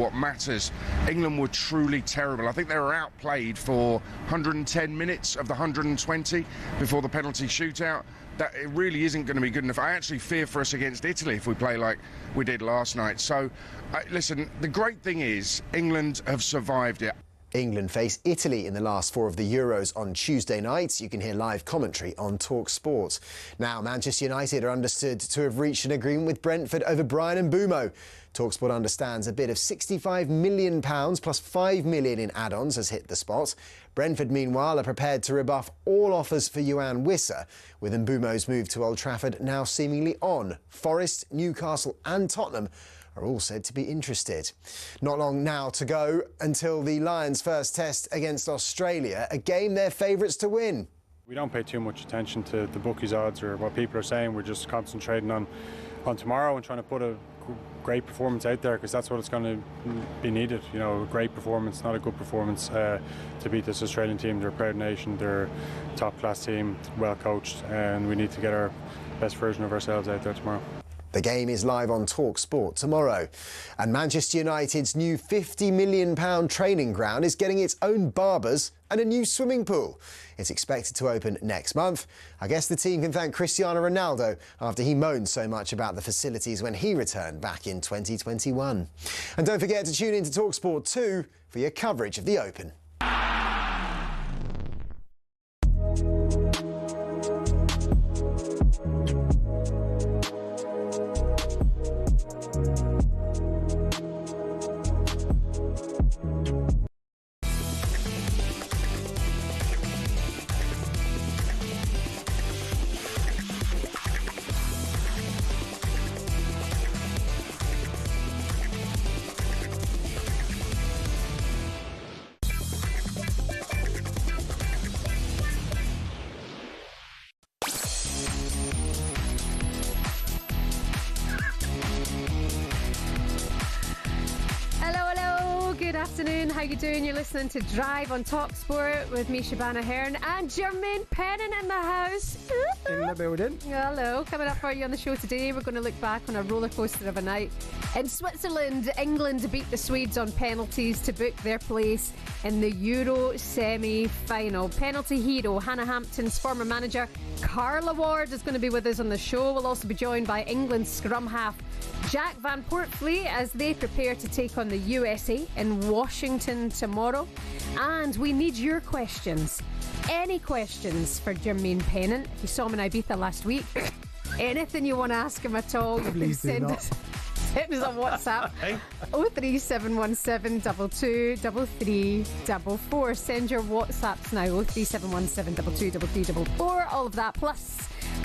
What matters, England were truly terrible. I think they were outplayed for 110 minutes of the 120 before the penalty shootout. That it really isn't going to be good enough. I actually fear for us against Italy if we play like we did last night. So, listen, the great thing is England have survived it. England face Italy in the last 4 of the Euros on Tuesday night. You can hear live commentary on talkSPORT. Now, Manchester United are understood to have reached an agreement with Brentford over Bryan Mbeumo. talkSPORT understands a bid of £65 million plus £5 million in add-ons has hit the spot. Brentford, meanwhile, are prepared to rebuff all offers for Yoane Wissa, with Mbeumo's move to Old Trafford now seemingly on. Forest, Newcastle and Tottenham are all said to be interested. Not long now to go until the Lions' first test against Australia, a game they're favourites to win. We don't pay too much attention to the bookies' odds or what people are saying. We're just concentrating on tomorrow and trying to put a great performance out there, because that's what it's going to be needed. You know, a great performance, not a good performance, to beat this Australian team. They're a proud nation, they're a top-class team, well coached, and we need to get our best version of ourselves out there tomorrow. The game is live on talkSPORT tomorrow. And Manchester United's new £50 million training ground is getting its own barbers and a new swimming pool. It's expected to open next month. I guess the team can thank Cristiano Ronaldo after he moaned so much about the facilities when he returned back in 2021. And don't forget to tune in to talkSPORT 2 for your coverage of the Open. How you doing? You're listening to Drive on talkSPORT with me, Shebahn Aherne, and Jermaine Pennant in the house. In the building. Hello. Coming up for you on the show today, we're going to look back on a roller coaster of a night. In Switzerland, England beat the Swedes on penalties to book their place in the Euro semi-final. Penalty hero Hannah Hampton's former manager Carla Ward is going to be with us on the show. We'll also be joined by England's scrum half Jack Van Portfleet as they prepare to take on the USA in Washington tomorrow. And we need your questions. Any questions for Jermaine Pennant? You saw him in Ibiza last week. Anything you want to ask him at all, you can send us on WhatsApp. 03717 223344. Send your WhatsApps now. 03717 223344. All of that plus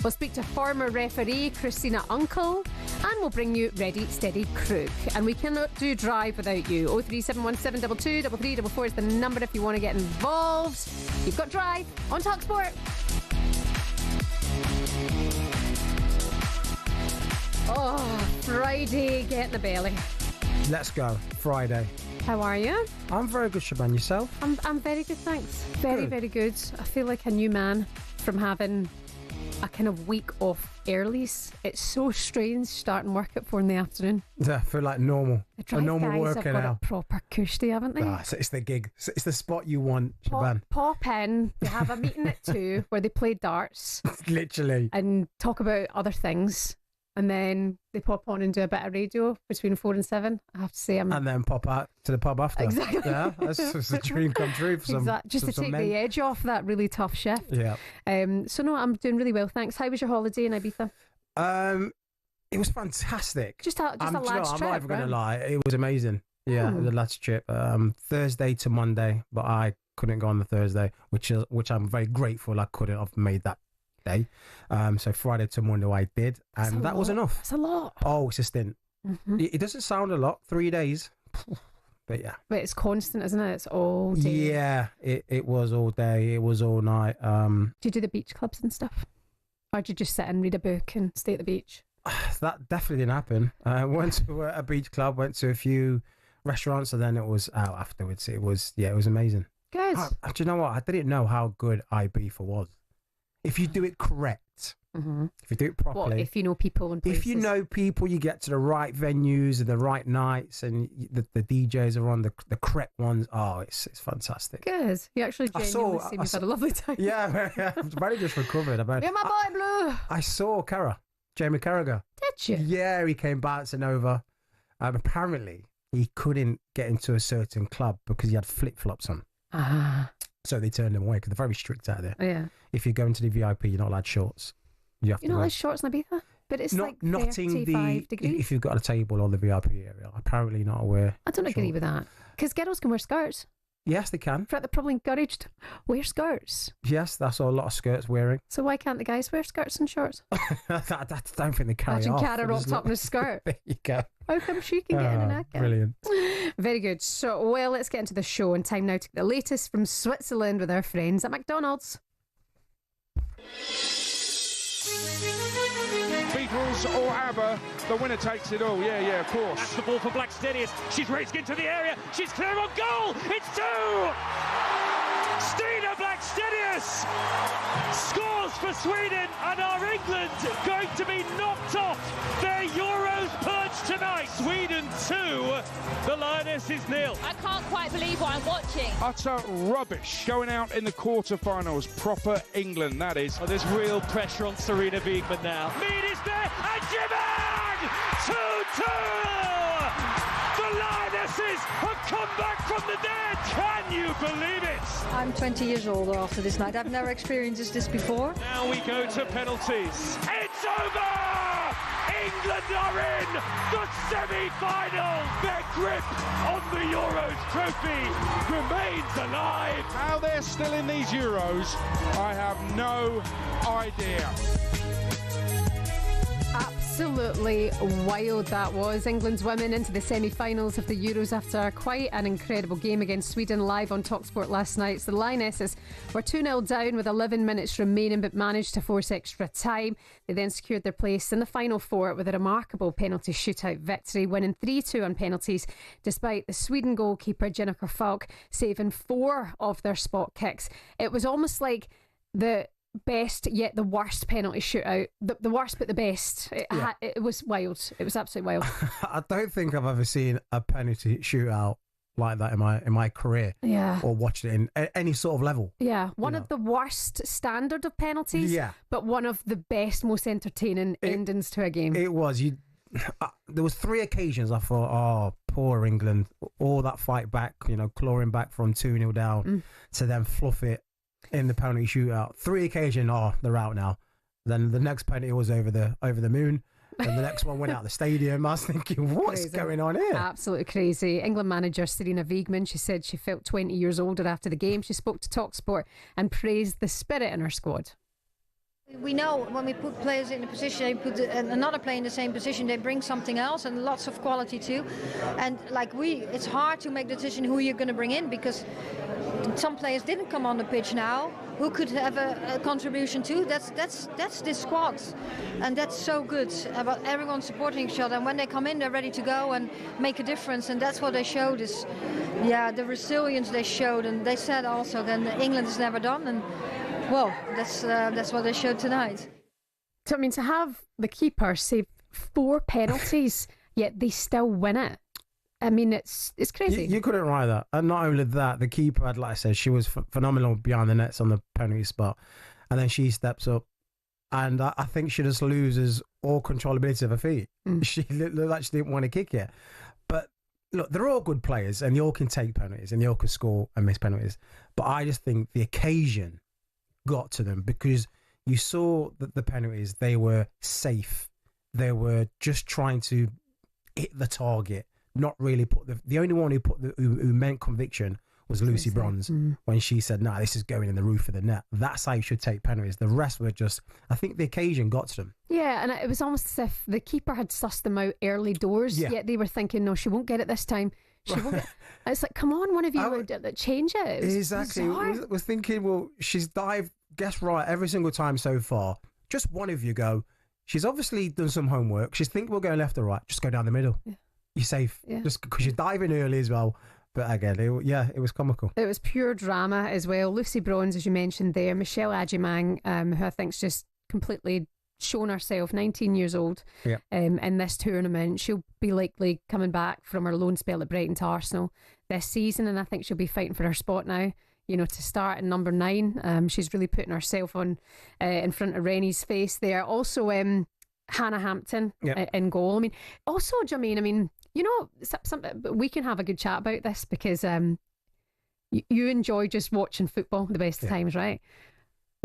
we'll speak to former referee Christina Uncle, and we'll bring you Ready Steady Crook. And we cannot do Drive without you. 03717 223344 is the number if you want to get involved. You've got Drive on talkSPORT. Oh, Friday, get in the belly. Let's go. Friday. How are you? I'm very good, Shebahn. Yourself? I'm very good, thanks. Very good. I feel like a new man from having a kind of week off earlies. It's so strange starting work at 4 in the afternoon. Yeah, I feel like normal. A normal working have got out. A proper cushy, haven't they? It's the gig. It's the spot you want, Shebahn. Pop in. They have a meeting at 2 where they play darts. Literally. And talk about other things. And then they pop on and do a bit of radio between 4 and 7. I have to say, and then pop out to the pub after. Exactly. Yeah, that's a dream come true for some. Just to take the edge off that really tough shift. Yeah. So no, I'm doing really well, thanks. How was your holiday in Ibiza? It was fantastic. Just a lad's trip. I'm not even going to lie. It was amazing. Yeah, the lad's trip. Thursday to Monday, but I couldn't go on the Thursday, which I'm very grateful I couldn't have made that day. So Friday to Monday I did, and that was enough. It's a lot. Oh, it's a stint. Mm-hmm. It doesn't sound a lot, 3 days, but yeah. But it's constant, isn't it? It's all day. Yeah, it was all day. It was all night. Do you do the beach clubs and stuff, or do you just sit and read a book and stay at the beach? That definitely didn't happen. Went to a beach club, went to a few restaurants, and then it was out afterwards. It was amazing. Good. Do you know what? I didn't know how good Ibiza was. If you do it correct, If you do it properly. What, if you know people and places? If you know people, you get to the right venues and the right nights, and the DJs are on the correct ones. Oh, it's fantastic. Good. You actually genuinely seem you've had a lovely time. Yeah, I've only just recovered. You're my boy, Blue. I saw Jamie Carragher. Did you? Yeah, he came bouncing over. Apparently, he couldn't get into a certain club because he had flip-flops on. So they turned him away because they're very strict out there. Yeah. If you go into the VIP, you're not allowed shorts. You're not allowed shorts in Ibiza? But it's not 35 degrees. If you've got a table or the VIP area, apparently not aware. I don't agree with that. Because girls can wear skirts. Yes, they can. In fact, they're probably encouraged wear skirts. Yes, that's a lot of skirts wearing. So why can't the guys wear skirts and shorts? I don't think they carry off. Imagine Cara rocked up in a skirt. There you go. How come she can get in a naked? Brilliant. Very good. So, well, let's get into the show, and time now to get the latest from Switzerland with our friends at McDonald's. Beatles or ABBA, the winner takes it all. Yeah, of course. That's the ball for Blackstenius. She's racing into the area. She's clear on goal. It's 2. Stina Blackstenius scores for Sweden, and are England going to be knocked off their Euros perch tonight? Sweden 2, the Lionesses 0. I can't quite believe what I'm watching. Utter rubbish going out in the quarterfinals. Proper England, that is. Oh, there's real pressure on Serena Wiegman now. Mead is there, and Shebahn! 2-2! The Lionesses have come back from the dead. Can you believe it? I'm 20 years older after this night. I've never experienced this before. Now we go to penalties. It's over! England are in the semi-final. Their grip on the Euros trophy remains alive. How they're still in these Euros, I have no idea. Absolutely wild that was. England's women into the semi-finals of the Euros after quite an incredible game against Sweden live on talkSPORT last night. So the Lionesses were 2-0 down with 11 minutes remaining but managed to force extra time. They then secured their place in the final four with a remarkable penalty shootout victory, winning 3-2 on penalties despite the Sweden goalkeeper Jennifer Falk saving 4 of their spot kicks. It was almost like the best yet the worst penalty shootout. The worst but the best. It was wild. It was absolutely wild. I don't think I've ever seen a penalty shootout like that in my career. Yeah. Or watched it in any sort of level. Yeah. One of the worst standard of penalties. Yeah. But one of the best, most entertaining endings to a game. It was. There was 3 occasions I thought, oh, poor England. All that fight back, clawing back from 2-0 down to then fluff it in the penalty shootout. 3 occasions, they're out now. Then the next penalty was over the moon, and the next one went out the stadium. I was thinking, what's going on here? Absolutely crazy. England manager Serena Wiegman, she said she felt 20 years older after the game. She spoke to talkSPORT and praised the spirit in her squad. We know when we put players in a position, they put another player in the same position, they bring something else and lots of quality too. And it's hard to make the decision who you're going to bring in, because some players didn't come on the pitch now. Who could have a contribution too? That's this squad, and that's so good about everyone supporting each other. And when they come in, they're ready to go and make a difference. And that's what they showed. The resilience they showed. And they said also that England is never done. And well, that's what they showed tonight. So to have the keeper save 4 penalties, yet they still win it. It's crazy. You couldn't write that. And not only that, the keeper, like I said, she was phenomenal behind the nets on the penalty spot. And then she steps up. And I think she just loses all controllability of her feet. She looked like she didn't want to kick it. But look, they're all good players, and they all can take penalties, and they all can score and miss penalties. But I just think the occasion got to them, because you saw that the penalties, they were safe. They were just trying to hit the target. Not really put the only one who meant conviction was Lucy Bronze when she said, "No, this is going in the roof of the net." That's how you should take penalties. The rest were just, I think the occasion got to them. Yeah, and it was almost as if the keeper had sussed them out early doors. Yeah. Yet they were thinking, "No, she won't get it this time. She won't." It's like, come on, one of you would change it. Exactly. I was thinking, well, she's dived, guess right, every single time so far. Just one of you go. She's obviously done some homework. She's thinking we're going left or right. Just go down the middle. Yeah. You're safe, just because you're diving early as well. But again, it was comical. It was pure drama as well. Lucy Bronze, as you mentioned there, Michelle Adjemang, who I think's just completely shown herself, 19 years old, in this tournament. She'll be likely coming back from her loan spell at Brighton to Arsenal this season, and I think she'll be fighting for her spot now, you know, to start at number 9. She's really putting herself on in front of Rennie's face there. Also, Hannah Hampton in goal. I mean, also, Jermaine, I mean, you know, we can have a good chat about this because you enjoy just watching football the best of times, right?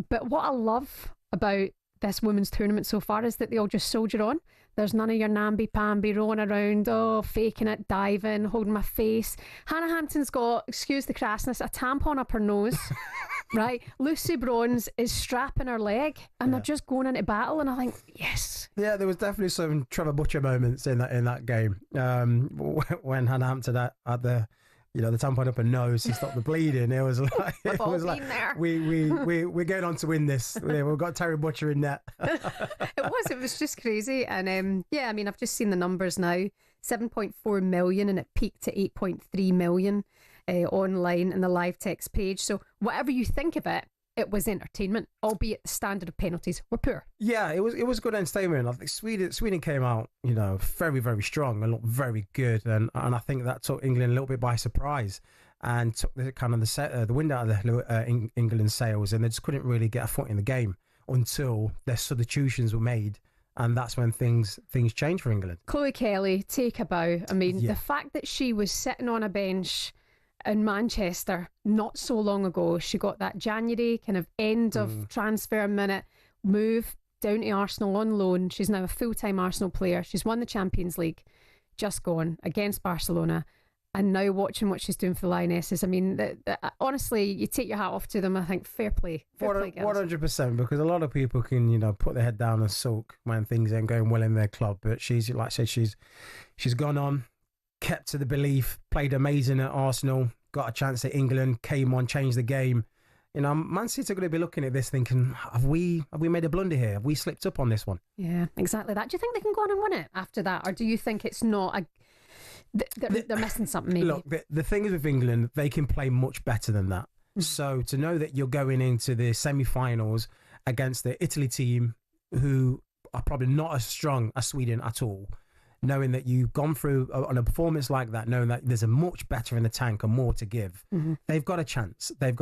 But what I love about this women's tournament so far is that they all just soldier on. There's none of your namby-pamby rolling around, faking it, diving, holding my face. Hannah Hampton's got, excuse the crassness, a tampon up her nose, right? Lucy Bronze is strapping her leg, and they're just going into battle, and I think, yes. Yeah, there was definitely some Trevor Butcher moments in that game. When Hannah Hampton had the tampon up her nose to stop the bleeding. It was like, we're going on to win this. We've got Terry Butcher in net. It was just crazy. And I mean, I've just seen the numbers now. 7.4 million, and it peaked to 8.3 million online in the live text page. So whatever you think of it, it was entertainment, albeit the standard of penalties were poor. Yeah, it was good entertainment. I think Sweden came out, you know, very, very strong and looked very good, and I think that took England a little bit by surprise and took the wind out of England's sails, and they just couldn't really get a foot in the game until their substitutions were made, and that's when things changed for England. Chloe Kelly, take a bow. I mean, the fact that she was sitting on a bench in Manchester not so long ago, she got that January kind of end of transfer minute move down to Arsenal on loan. She's now a full-time Arsenal player. She's won the Champions League, just gone against Barcelona, and now watching what she's doing for the Lionesses. I mean, honestly, you take your hat off to them. I think fair play. 100%, because a lot of people can, you know, put their head down and sulk when things ain't going well in their club, but she's, like I said, she's gone on, kept to the belief, played amazing at Arsenal, got a chance at England, came on, changed the game. You know, Man City are going to be looking at this thinking, have we made a blunder here? Have we slipped up on this one? Yeah, exactly that. Do you think they can go on and win it after that? Or do you think it's not they're missing something maybe? Look, the thing is with England, they can play much better than that. So to know that you're going into the semi-finals against the Italy team, who are probably not as strong as Sweden at all, knowing that you've gone through on a performance like that, knowing that there's a much better in the tank and more to give, they've got a chance. But they've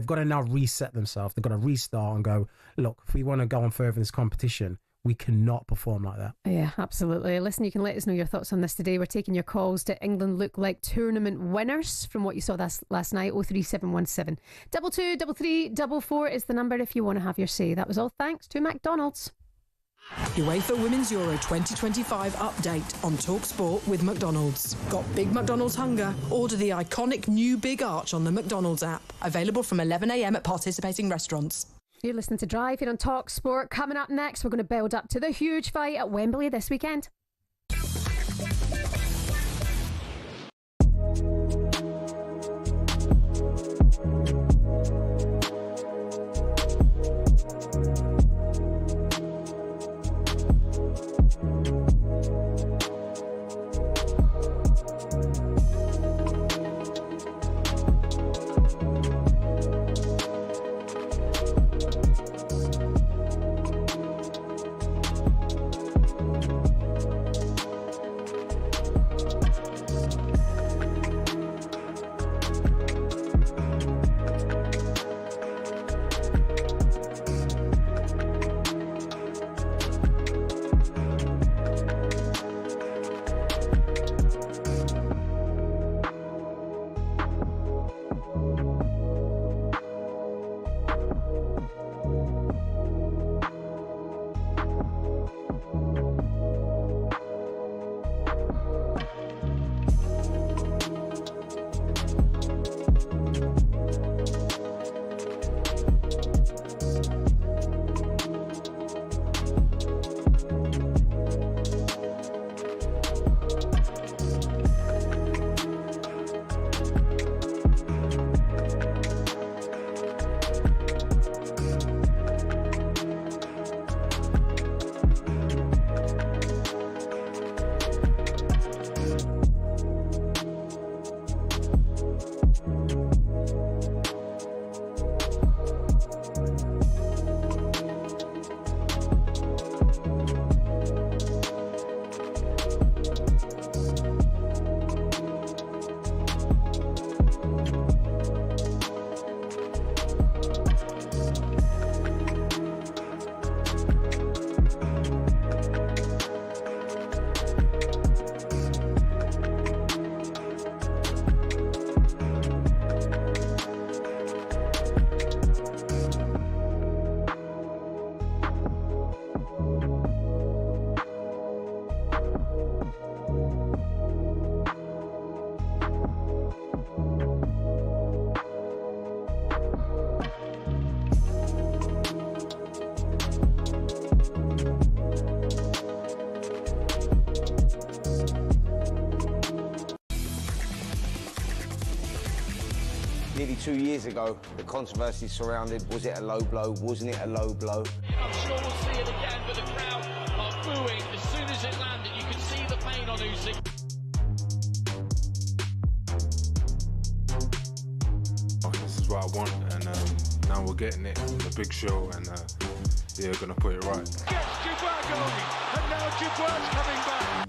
got to now reset themselves. They've got to restart and go, look, if we want to go on further in this competition, we cannot perform like that. Yeah, absolutely. Listen, you can let us know your thoughts on this today. We're taking your calls. Did England look like tournament winners from what you saw last night? 03717 223344 is the number if you want to have your say. That was all thanks to McDonald's. UEFA Women's Euro 2025 update on talkSPORT with McDonald's. Got Big McDonald's hunger? Order the iconic new Big Arch on the McDonald's app. Available from 11 a.m. at participating restaurants. You're listening to Drive here on talkSPORT. Coming up next, we're going to build up to the huge fight at Wembley this weekend. Nearly 2 years ago, the controversy surrounded, was it a low blow, wasn't it a low blow? I'm sure we'll see it again, but the crowd are booing as soon as it landed. You could see the pain on Usyk. This is what I want, and now we're getting it in the big show, and yeah, we're gonna put it right. Gets Shebahn going, and now Shebahn's coming back.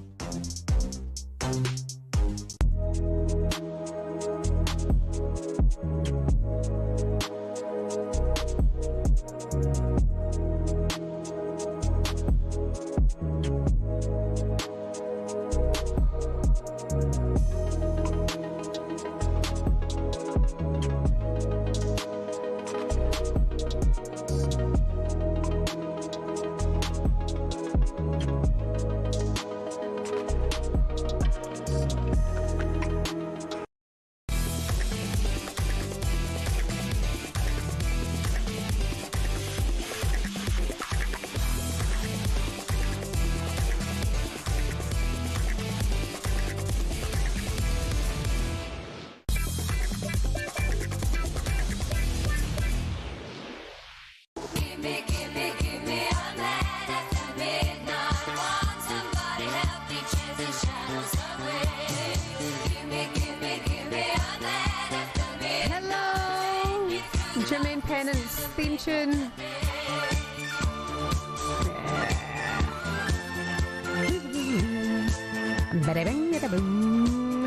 Jermaine Pennant's theme tune.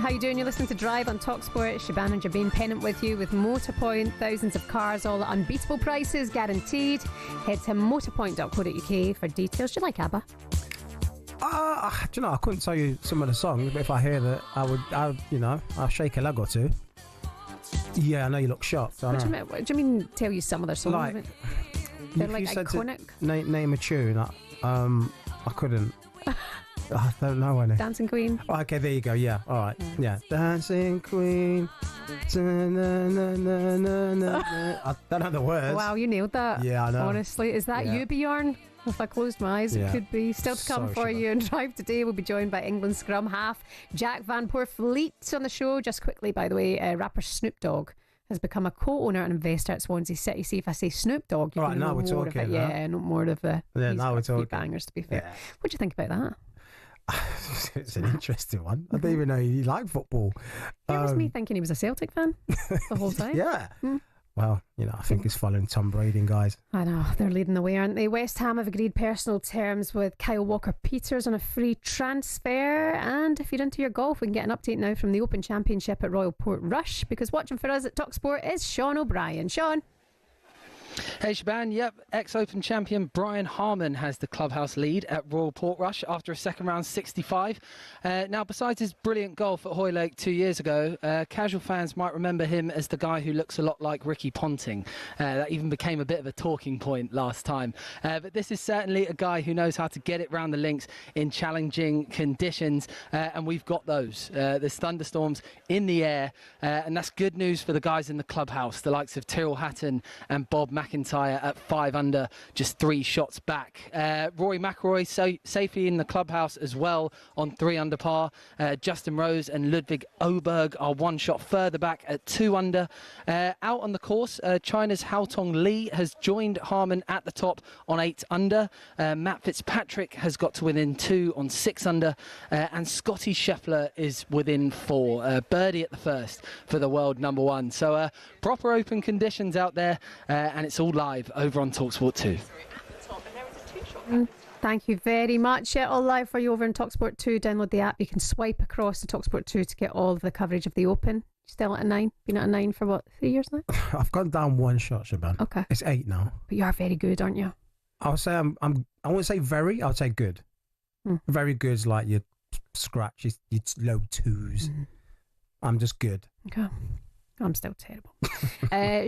How you doing? You're listening to Drive on talkSPORT. Shebahn and Jermaine Pennant with you with Motorpoint. Thousands of cars, all at unbeatable prices, guaranteed. Head to motorpoint.co.uk for details. Do you like ABBA? Do you know, I couldn't tell you some of the songs, but if I hear that, I'll shake a leg or two. Yeah, I know you look shocked. What do you mean? Tell you some of their songs? Like, they're like iconic. Name a tune. I couldn't. I don't know any. Dancing Queen. Oh, okay, there you go. Yeah, all right. Yeah, Dancing Queen. I don't know the words. Wow, you nailed that. Yeah, I know. Honestly, is that you, Bjorn? If I closed my eyes, it could be. Still to come for you. And Drive today, we'll be joined by England scrum half Jack Van Poorfleet on the show. Just quickly, by the way, rapper Snoop Dogg has become a co-owner and investor at Swansea City. See, if I say Snoop Dogg, you right, now we're more talking. Of it. Yeah, no more of the. Yeah, now we're talking. Bangers, to be fair. Yeah. What do you think about that? It's an interesting one. I didn't even know he liked football. It was me thinking he was a Celtic fan the whole time. Yeah. Well, I think he's following Tom Brady, guys. I know, they're leading the way, aren't they? West Ham have agreed personal terms with Kyle Walker-Peters on a free transfer. And if you're into your golf, we can get an update now from the Open Championship at Royal Portrush, because watching for us at talkSPORT is Sean O'Brien. Sean? Hey Shebahn, yep, ex-Open champion Brian Harman has the clubhouse lead at Royal Portrush after a second round 65. Now, besides his brilliant golf at Hoylake 2 years ago, casual fans might remember him as the guy who looks a lot like Ricky Ponting. That even became a bit of a talking point last time. But this is certainly a guy who knows how to get it round the links in challenging conditions, and we've got those. There's thunderstorms in the air, and that's good news for the guys in the clubhouse, the likes of Tyrrell Hatton and Bob McIntyre at 5 under, just 3 shots back. Rory McIlroy safely in the clubhouse as well on 3 under par. Justin Rose and Ludwig Oberg are 1 shot further back at 2 under. Out on the course, China's Haotong Li has joined Harman at the top on 8 under. Matt Fitzpatrick has got to within 2 on 6 under. And Scotty Scheffler is within 4. Birdie at the first for the world number 1. So proper open conditions out there, and it's all live over on talkSPORT 2. Thank you very much. All live for you over on talkSPORT 2. Download the app. You can swipe across to talkSPORT 2 to get all of the coverage of the Open. Still at a 9. Been at a 9 for what, 3 years now? I've gone down 1 shot, Shebahn. Okay. It's 8 now. But you are very good, aren't you? I would say I wouldn't say very, I would say good. Very good is like your scratch, your low 2s. I'm just good. Okay. I'm still terrible.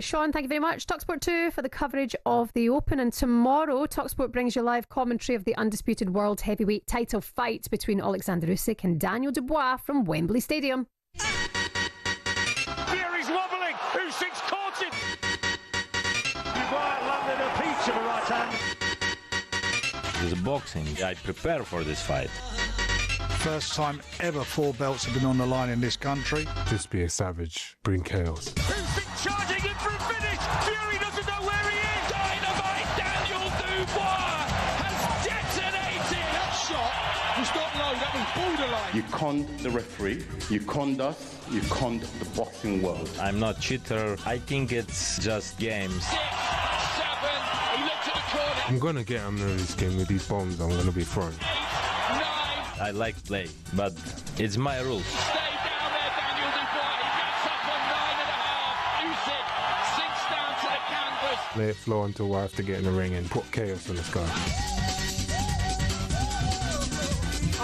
Sean, thank you very much. talkSPORT 2 for the coverage of the Open. And tomorrow, talkSPORT brings you live commentary of the undisputed world heavyweight title fight between Alexander Usyk and Daniel Dubois from Wembley Stadium. Here he's wobbling. Usyk's caught him. Dubois landed a peach of a right hand. It's boxing. I prepare for this fight. First time ever 4 belts have been on the line in this country. Just be a savage, bring chaos. Who's been charging in for a finish? Fury doesn't know where he is. Dynamite Daniel Dubois has detonated. That shot was not low, that was borderline. You conned the referee, you conned us, you conned the boxing world. I'm not cheater. I think it's just games. 6, 7, he looked at the corner. I'm gonna get under this game with these bombs I'm gonna be throwing. 9. I like play, but it's my rules. Stay down there, Daniel Dubois. He gets up on 9.5. Usyk sinks down to the canvas. Let it flow until I have to get in the ring and put chaos on the sky.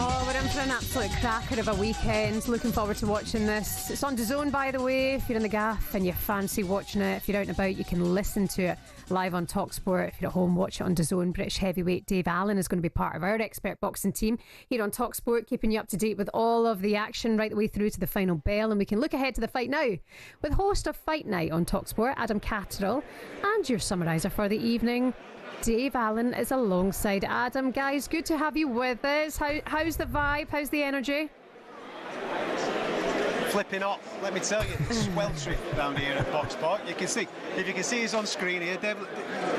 Oh, we're in for an absolute cracker of a weekend. Looking forward to watching this. It's on DAZN, by the way, if you're in the gaff and you fancy watching it. If you're out and about, you can listen to it live on talkSPORT. If you're at home, watch it on DAZN. British heavyweight Dave Allen is going to be part of our expert boxing team here on talkSPORT, keeping you up to date with all of the action right the way through to the final bell. And we can look ahead to the fight now with host of Fight Night on talkSPORT, Adam Catterall, and your summariser for the evening, Dave Allen, is alongside Adam. Guys, good to have you with us. How's the vibe? How's the energy? Flipping hot, let me tell you, it's sweltering down here at talkSPORT. You can see, if you can see us on screen here, Dave,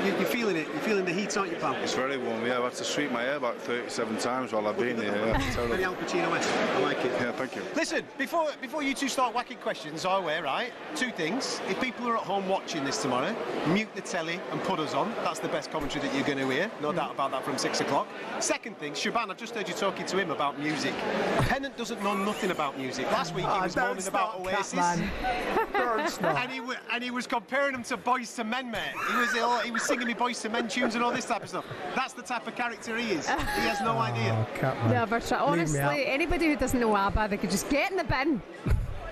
you're feeling it. You're feeling the heat, aren't you, pal? It's very warm. Yeah, I've had to sweep my hair about 37 times while I've been here. Very Al Pacino-esque. I like it. Yeah, thank you. Listen, before you two start whacking questions our way, right? 2 things. If people are at home watching this tomorrow, mute the telly and put us on. That's the best commentary that you're going to hear. No doubt about that from 6 o'clock. Second thing, Shebahn, I've just heard you talking to him about music. Pennant doesn't know nothing about music. Last week he was moaning about Oasis. And he was comparing them to Boyz II Men, mate. He was singing me Boyz II Men tunes and all this type of stuff. That's the type of character he is. He has no idea. Never try. Honestly, anybody who doesn't know ABBA, they could just get in the bin.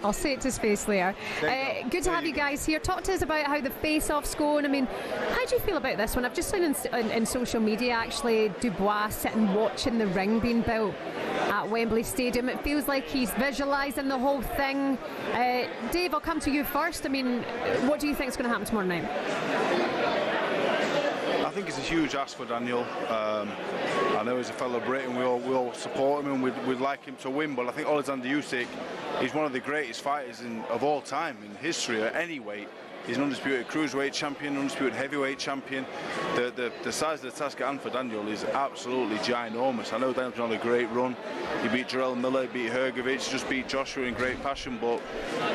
I'll say it to his face later. Good to have you guys here. Talk to us about how the face-off's going. I mean, how do you feel about this one? I've just seen in social media, actually, Dubois sitting watching the ring being built at Wembley Stadium. It feels like he's visualising the whole thing. Dave, I'll come to you first. I mean, what do you think is going to happen tomorrow night? I think it's a huge ask for Daniel. I know he's a fellow Brit and we all support him and we'd like him to win, but I think Alexander Usyk is one of the greatest fighters of all time in history at any weight. He's an undisputed cruiserweight champion, undisputed heavyweight champion. The size of the task at hand for Daniel is absolutely ginormous. I know Daniel's on a great run. He beat Jarrell Miller, he beat Hrgovic, just beat Joshua in great fashion, but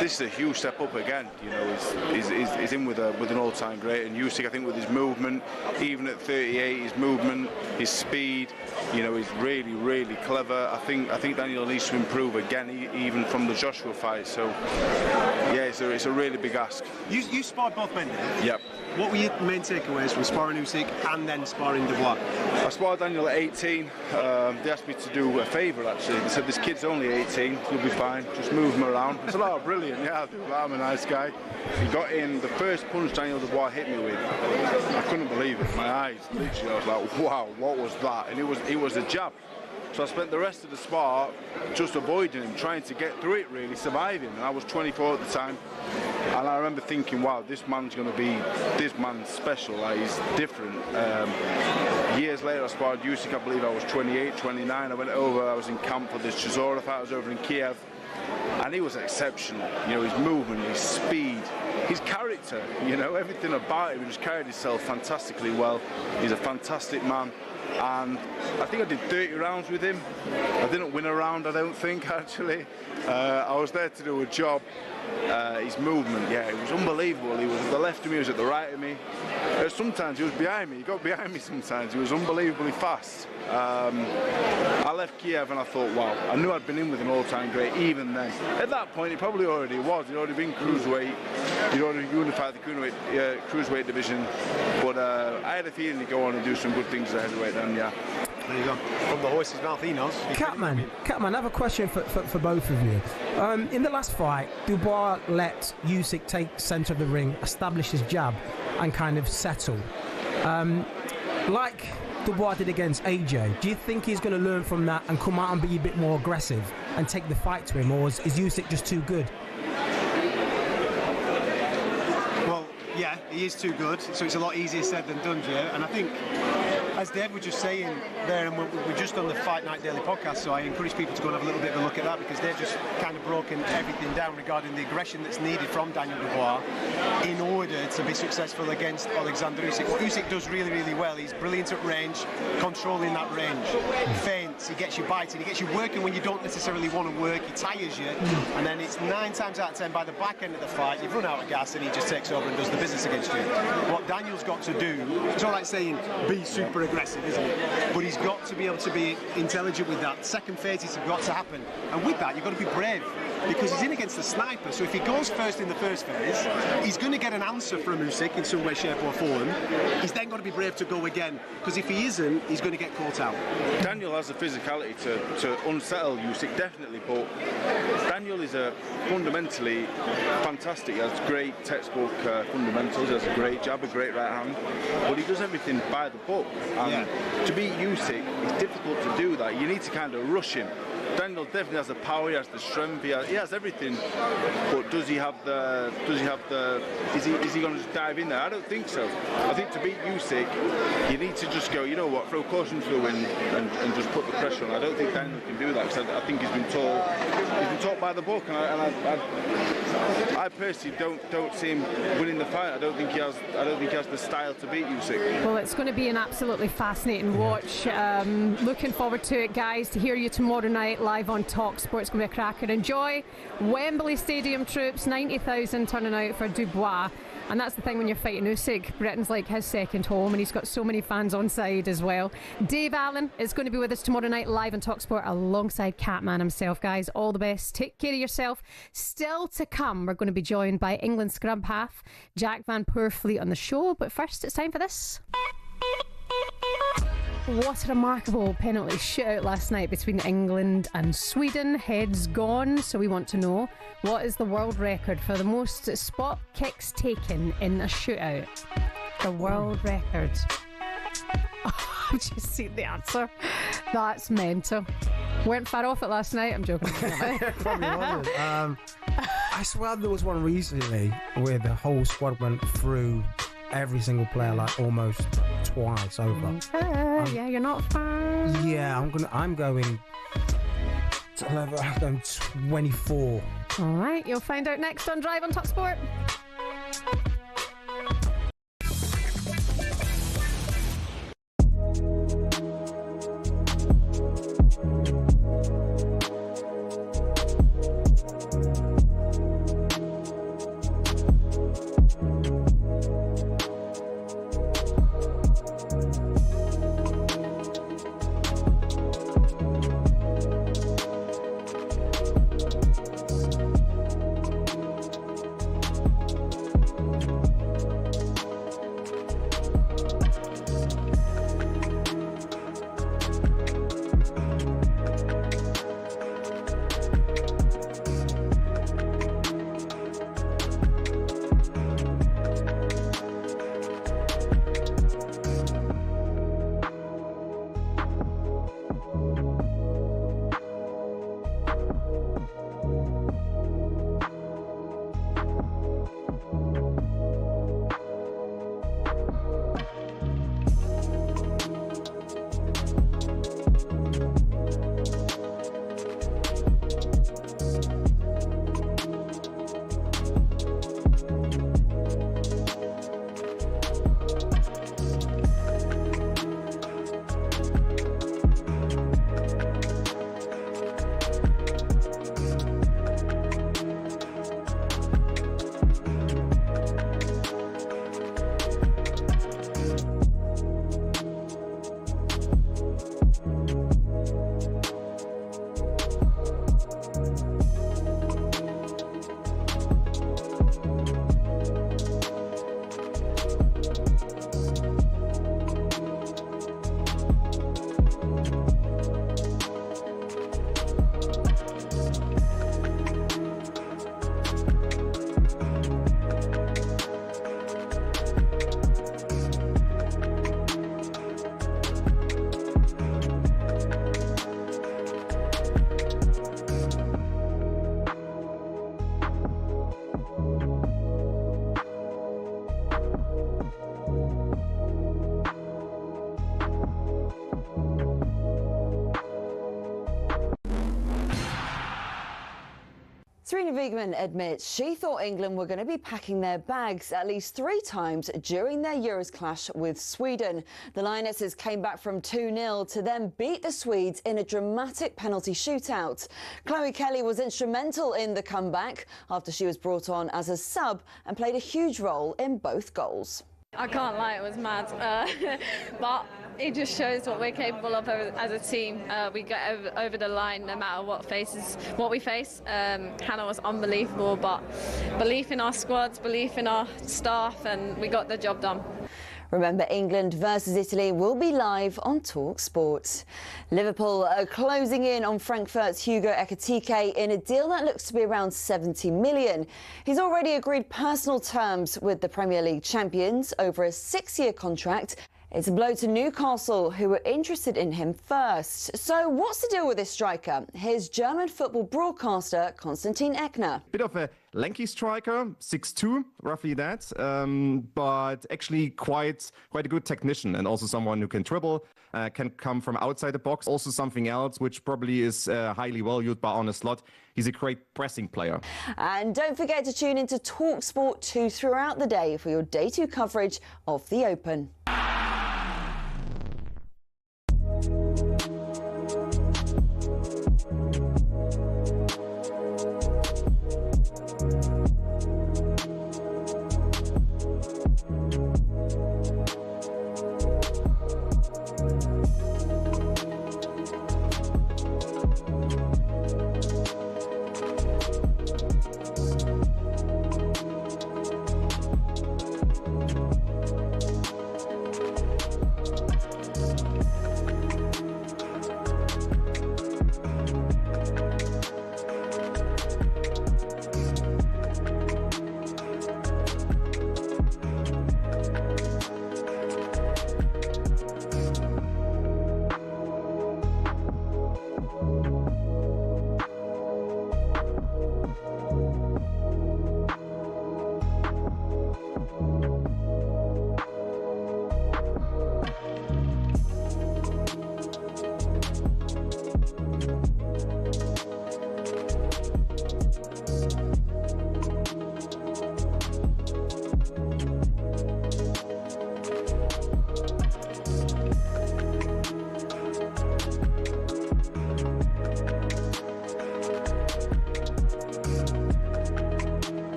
this is a huge step up again. You know, he's in with an all-time great, and Usyk, I think, with his movement, even at 38, his movement, his speed, you know, he's really, really clever. I think Daniel needs to improve again, even from the Joshua fight. So, yeah, it's a really big ask. You sparred both men, didn't you? Yep. What were your main takeaways from sparring Usyk and then sparring Dubois? I sparred Daniel at 18. They asked me to do a favour, actually. They said, this kid's only 18, he'll be fine, just move him around. I said, oh, brilliant, yeah, I'll do that, I'm a nice guy. He got in, the first punch Daniel Dubois hit me with, I couldn't believe it. My eyes, literally, I was like, wow, what was that? And it was a jab. So I spent the rest of the spar just avoiding him, trying to get through it, really, surviving. And I was 24 at the time. And I remember thinking, wow, this man's special, like, he's different. Years later, I sparred Usyk, I believe I was 28, 29. I went over, I was in camp for this Chisora fight, I was over in Kiev. And he was exceptional, you know, his movement, his speed, his character, you know, everything about him. He just carried himself fantastically well. He's a fantastic man. And I think I did 30 rounds with him. I didn't win a round, I don't think, actually. I was there to do a job. His movement, yeah, it was unbelievable. He was at the left of me, he was at the right of me. Sometimes he was behind me, he got behind me sometimes. He was unbelievably fast. I left Kiev and I thought, wow, I knew I'd been in with an all-time great even then. At that point, he probably already was. He'd already been cruiserweight. He'd already unified the cruiserweight division. But I had a feeling he'd go on and do some good things at heavyweight then, yeah. There you go. From the horse's mouth, he knows. Catman, I have a question for both of you. In the last fight, Dubois let Usyk take centre of the ring, establish his jab, and kind of settle. Like Dubois did against AJ, do you think he's going to learn from that and come out and be a bit more aggressive and take the fight to him, or is Usyk just too good? Well, yeah, he is too good, so it's a lot easier said than done, Jay. And I think As Dave was just saying there, and we're just on the Fight Night Daily podcast, so I encourage people to go and have a little bit of a look at that, because they've just kind of broken everything down regarding the aggression that's needed from Daniel Dubois in order to be successful against Alexander Usyk. What Usyk does really, really well, he's brilliant at range, controlling that range. Feints, he gets you biting, he gets you working when you don't necessarily want to work, he tires you, and then it's 9 times out of 10 by the back end of the fight, you've run out of gas and he just takes over and does the business against you. What Daniel's got to do, it's all like saying be super aggressive, isn't it? But he's got to be able to be intelligent with that. Second phases have got to happen, and with that you've got to be brave, because he's in against the sniper. So if he goes first in the first phase, he's going to get an answer from Usyk in some way, shape or form. He's then got to be brave to go again, because if he isn't, he's going to get caught out. Daniel has the physicality to unsettle Usyk, definitely, but Daniel is fundamentally fantastic. He has great textbook fundamentals, he has a great jab, a great right hand, but he does everything by the book. And to beat Usyk, it's difficult to do that. You need to kind of rush him. Daniel definitely has the power, he has the strength, he has everything, but does he have the is he going to just dive in there? I don't think so. I think to beat Usyk, you need to just go, you know what, throw caution to the wind and just put the pressure on. I don't think Daniel can do that, because I think he's been taught by the book, and I personally don't see him winning the fight. I don't think he has the style to beat Usyk. Well, it's going to be an absolutely fascinating watch. Looking forward to it, guys, to hear you tomorrow night live on talkSPORT. It's going to be a cracker. Enjoy. Wembley Stadium troops, 90,000 turning out for Dubois. And that's the thing when you're fighting Usyk. Britain's like his second home, and he's got so many fans on side as well. Dave Allen is going to be with us tomorrow night live on talkSPORT alongside Catman himself. Guys, all the best. Take care of yourself. Still to come, we're going to be joined by England scrum half Jack Van Poorfleet on the show. But first, it's time for this. What a remarkable penalty shootout last night between England and Sweden. Heads gone, so we want to know, what is the world record for the most spot kicks taken in a shootout? The world record. Oh, I've just seen the answer. That's mental. Weren't far off it last night, I'm joking. Probably wasn't. I swear there was one recently where the whole squad went through every single player like almost twice over. Yeah, you're not far. Yeah, I'm going to level. I'm going 24. All right, you'll find out next on Drive on talkSPORT. Wiegman admits she thought England were going to be packing their bags at least 3 times during their Euros clash with Sweden. The Lionesses came back from 2-0 to then beat the Swedes in a dramatic penalty shootout. Chloe Kelly was instrumental in the comeback after she was brought on as a sub and played a huge role in both goals. I can't lie, it was mad, but it just shows what we're capable of as a team. We get over the line no matter what we face. Hannah was unbelievable, but belief in our squads, belief in our staff, and we got the job done. Remember, England versus Italy will be live on talkSPORT. Liverpool are closing in on Frankfurt's Hugo Ekitike in a deal that looks to be around 70 million. He's already agreed personal terms with the Premier League champions over a 6-year contract. It's a blow to Newcastle, who were interested in him first. So what's the deal with this striker? Here's German football broadcaster Konstantin Eckner. Bit of a lanky striker, 6'2", roughly that, but actually quite a good technician, and also someone who can dribble, can come from outside the box. Also something else which probably is highly valued by Arne Slot. He's a great pressing player. And don't forget to tune into talkSPORT 2 throughout the day for your Day 2 coverage of the Open.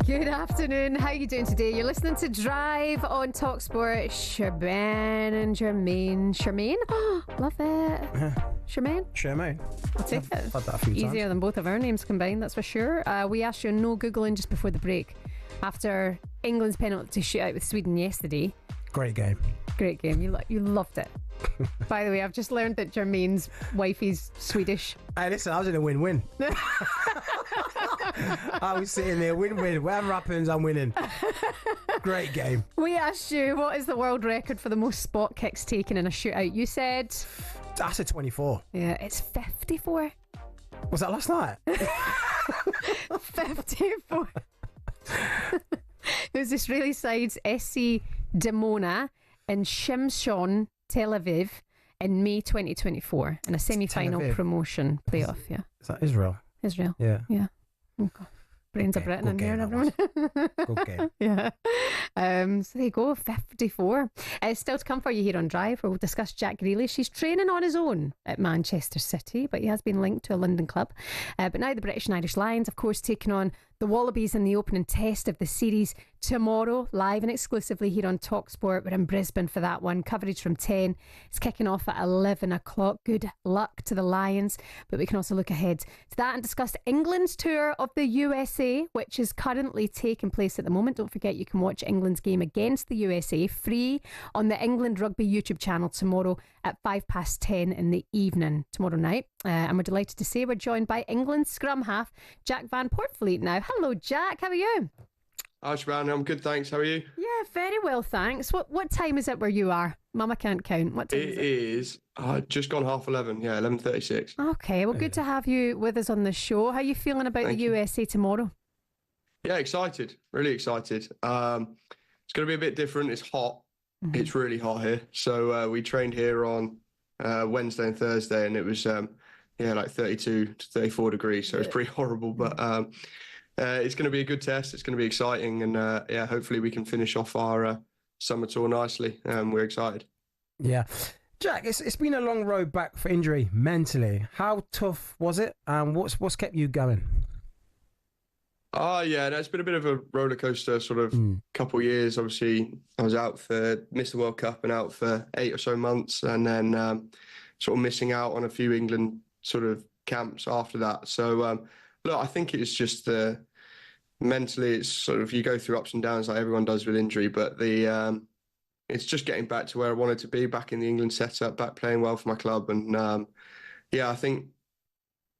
Good afternoon. How are you doing today? You're listening to Drive on talkSPORT. Shebahn and Jermaine. Charmaine? Love it. Charmaine? I'll take it. I've had that a few Easier times. than both of our names combined, that's for sure. We asked you no Googling just before the break. After England's penalty shootout with Sweden yesterday. Great game. Great game. You loved it. By the way, I've just learned that Jermaine's wifey's Swedish. Hey, listen, I was in a win-win. I was sitting there, win-win. Whatever happens, I'm winning. Great game. We asked you, what is the world record for the most spot kicks taken in a shootout? You said... I said 24. Yeah, it's 54. Was that last night? 54. There's Israeli sides SC Dimona and Shimshon Tel Aviv in May 2024 in a semi-final promotion playoff. Yeah. Is that Israel? Israel. Yeah. Yeah. Okay. Brains of Britain in here, everyone. Good game. Yeah. So there you go, 54. Still to come for you here on Drive, where we'll discuss Jack Grealish. He's training on his own at Manchester City, but he has been linked to a London club. But now the British and Irish Lions, of course, taking on the Wallabies in the opening test of the series tomorrow, live and exclusively here on talkSPORT. We're in Brisbane for that one. Coverage from 10. It's kicking off at 11 o'clock. Good luck to the Lions. But we can also look ahead to that and discuss England's tour of the USA, which is currently taking place at the moment. Don't forget, you can watch England's game against the USA free on the England Rugby YouTube channel tomorrow at 10:05 in the evening tomorrow night. And we're delighted to say we're joined by England's scrum half, Jack Van Poortvliet now. Hello, Jack. How are you? Hi, Shebahn. I'm good, thanks. How are you? Yeah, very well, thanks. What time is it where you are? Mama can't count. What time is It it? is just gone 11:30. Yeah, 11:36. Okay, well, good to have you with us on the show. How are you feeling about Thank the you. USA tomorrow? Yeah, excited. Really excited. It's going to be a bit different. It's hot. It's really hot here. So we trained here on Wednesday and Thursday, and it was like 32 to 34 degrees. So it's pretty horrible. But it's going to be a good test. It's going to be exciting, and hopefully we can finish off our summer tour nicely. We're excited. Yeah. Jack, it's been a long road back for injury mentally. How tough was it? And what's kept you going? It's been a bit of a roller coaster sort of couple of years. Obviously, I was missed the World Cup and out for 8 or so months, and then sort of missing out on a few England sort of camps after that. So, look, I think it's just mentally, it's sort of, you go through ups and downs like everyone does with injury, but it's just getting back to where I wanted to be, back in the England setup, back playing well for my club. And I think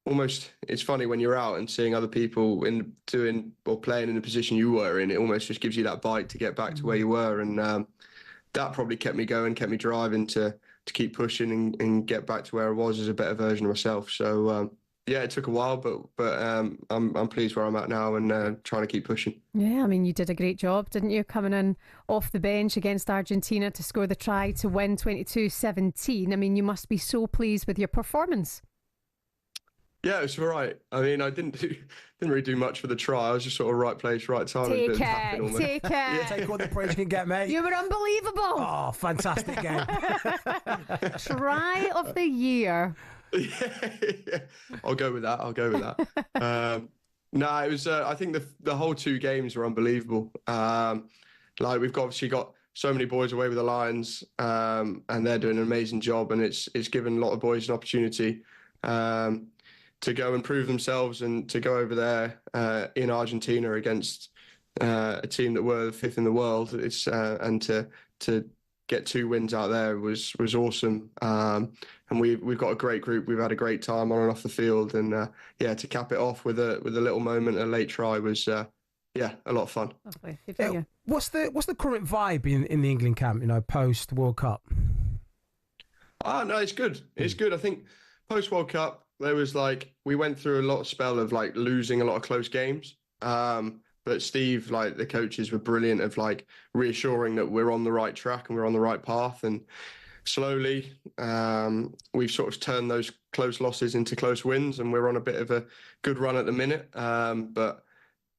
almost it's funny when you're out and seeing other people doing or playing in the position you were in, it almost just gives you that bite to get back to where you were. And that probably kept me going, kept me driving to keep pushing and get back to where I was as a better version of myself. So, it took a while, but I'm pleased where I'm at now and trying to keep pushing. Yeah, I mean, you did a great job, didn't you? Coming in off the bench against Argentina to score the try to win 22-17. I mean, you must be so pleased with your performance. Yeah, it was all right. I mean, I didn't really do much for the try. I was just sort of right place, right time. Take it. Yeah, take all the praise you can get, mate. You were unbelievable. Oh, fantastic game. Try of the year. Yeah. I'll go with that. It was. I think the whole 2 games were unbelievable. We've obviously got so many boys away with the Lions, and they're doing an amazing job, and it's given a lot of boys an opportunity to go and prove themselves and to go over there in Argentina against a team that were 5th in the world. And to get 2 wins out there was awesome. And we've got a great group. We've had a great time on and off the field, and to cap it off with a little moment, a late try was a lot of fun. Yeah. What's the current vibe in the England camp? Post World Cup. No, it's good. It's good. I think post World Cup there was we went through a lot of spell of losing a lot of close games. But Steve, the coaches were brilliant of reassuring that we're on the right track and we're on the right path. And slowly, we've sort of turned those close losses into close wins, and we're on a bit of a good run at the minute. The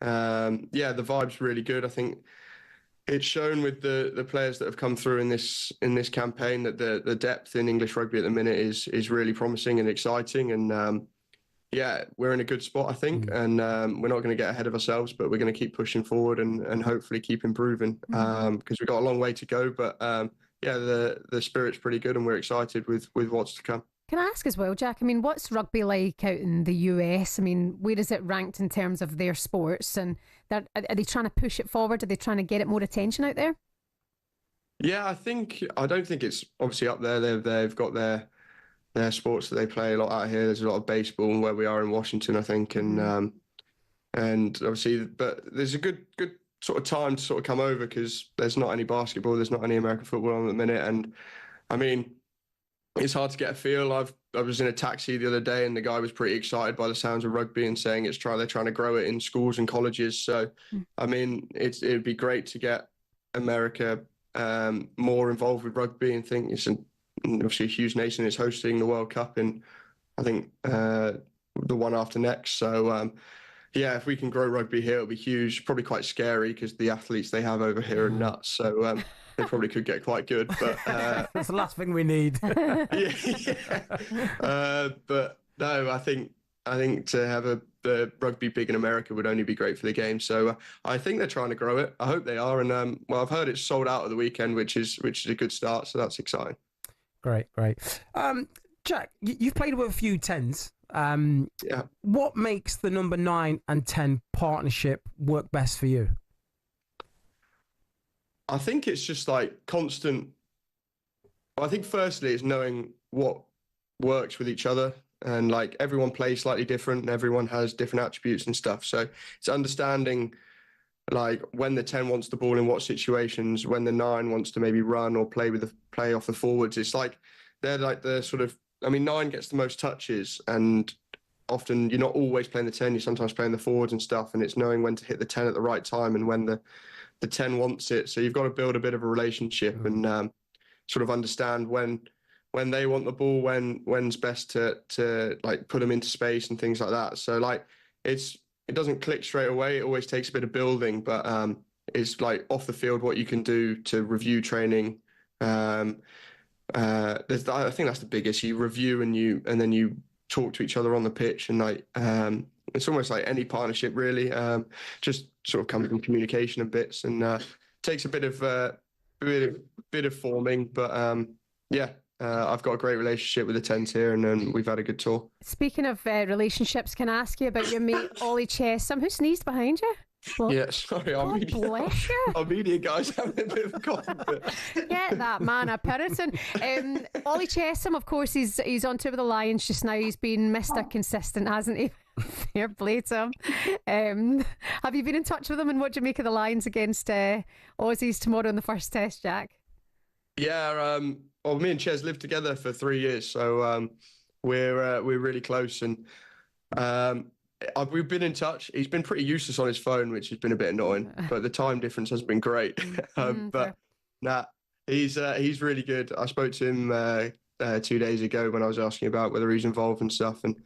vibe's really good. I think it's shown with the players that have come through in this campaign that the depth in English rugby at the minute is really promising and exciting. And we're in a good spot, I think, and we're not going to get ahead of ourselves, but we're going to keep pushing forward and hopefully keep improving because we've got a long way to go. But the spirit's pretty good, and we're excited with what's to come. Can I ask as well, Jack? I mean, what's rugby like out in the US? I mean, where is it ranked in terms of their sports? And are they trying to push it forward? Are they trying to get it more attention out there? Yeah, I don't think it's obviously up there. They've got their sports that they play a lot out here. There's a lot of baseball where we are in Washington, I think, and obviously, but there's a good sort of time to sort of come over because there's not any basketball, there's not any American football on at the minute, and I mean, it's hard to get a feel. I was in a taxi the other day, and the guy was pretty excited by the sounds of rugby and saying they're trying to grow it in schools and colleges. So, I mean, it'd be great to get America more involved with rugby, and think it's obviously a huge nation is hosting the World Cup in, I think, the one after next. So, if we can grow rugby here, it'll be huge. Probably quite scary because the athletes they have over here are nuts. So they probably could get quite good. But that's the last thing we need. But no, I think to have the rugby big in America would only be great for the game. So I think they're trying to grow it. I hope they are. And I've heard it's sold out at the weekend, which is a good start. So that's exciting. Great. Jack, you've played with a few 10s. What makes the number 9 and 10 partnership work best for you? I think it's just constant. I think firstly it's knowing what works with each other, and everyone plays slightly different and everyone has different attributes and stuff. So it's understanding like when the 10 wants the ball in what situations, when the 9 wants to maybe run or play off the forwards. It's like they're like the sort of, I mean, 9 gets the most touches, and often you're not always playing the 10, you're sometimes playing the forwards and stuff, and it's knowing when to hit the 10 at the right time and when the 10 wants it. So you've got to build a bit of a relationship and sort of understand when they want the ball, when's best to like put them into space and things like that. So like it doesn't click straight away. It always takes a bit of building, but it's like off the field what you can do to review training. I think that's the biggest. You review and then you talk to each other on the pitch, and like it's almost like any partnership really. Just sort of comes from communication and bits, and takes a bit of forming. But I've got a great relationship with the 10s here, and we've had a good tour. Speaking of relationships, can I ask you about your mate Ollie Chesham? Who sneezed behind you? Well, yeah, sorry, our media guys having a bit of a cough. Get that man a Puritan. Ollie Chesham, of course, he's on tour with the Lions just now. He's been Mr. Consistent, hasn't he? Fair play to him. Have you been in touch with him, and what do you make of the Lions against Aussies tomorrow in the first test, Jack? Yeah, well, me and Ches lived together for 3 years, so we're really close, and we've been in touch. He's been pretty useless on his phone, which has been a bit annoying, but the time difference has been great. But he's really good. I spoke to him 2 days ago when I was asking about whether he's involved and stuff, and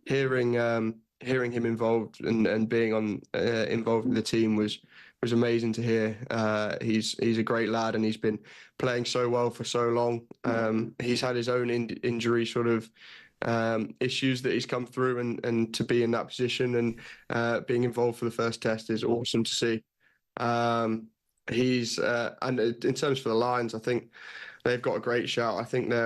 hearing him involved and being involved with the team was amazing to hear. He's a great lad, and he's been playing so well for so long. He's had his own injury sort of issues that he's come through, and to be in that position and being involved for the first test is awesome to see. He's and in terms for the Lions, I think they've got a great shout. I think they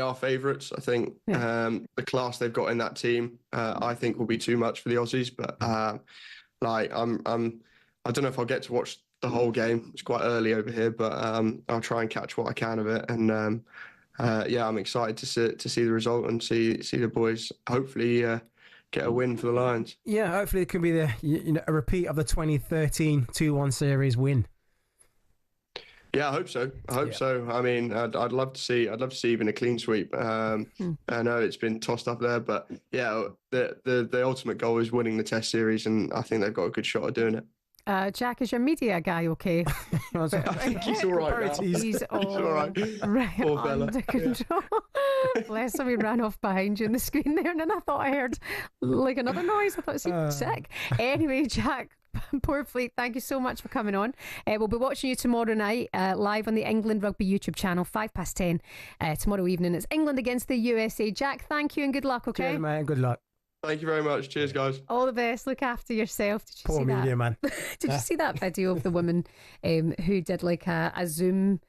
are favourites. I think the class they've got in that team, I think will be too much for the Aussies. But I don't know if I'll get to watch the whole game. It's quite early over here, but I'll try and catch what I can of it. And I'm excited to see the result and see the boys hopefully get a win for the Lions. Yeah, hopefully it can be a repeat of the 2013 2-1 series win. Yeah, I hope so. So. I mean, I'd love to see even a clean sweep. I know it's been tossed up there, but yeah, the ultimate goal is winning the Test series, and I think they've got a good shot at doing it. Jack, is your media guy okay? I think he's all right now. He's all right. Under control. Bless him, he ran off behind you in the screen there, and then I thought I heard like another noise. I thought it seemed sick. Anyway, Jack, poor Fleet, thank you so much for coming on. We'll be watching you tomorrow night live on the England Rugby YouTube channel, 10:05 tomorrow evening. It's England against the USA. Jack, thank you and good luck, okay? Cheers, man. Good luck. Thank you very much. Cheers, guys. All the best. Look after yourself. Did you Poor see media, that? man. Did you see that video of the woman who did like a Zoom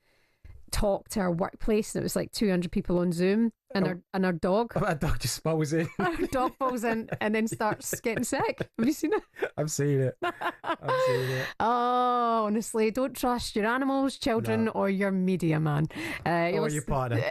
talk to her workplace, and it was like 200 people on Zoom, and her dog. Her dog just falls in. Her dog falls in and then starts getting sick. Have you seen it? I've seen it. Oh, honestly, don't trust your animals, children, or your media, man. Or your partner.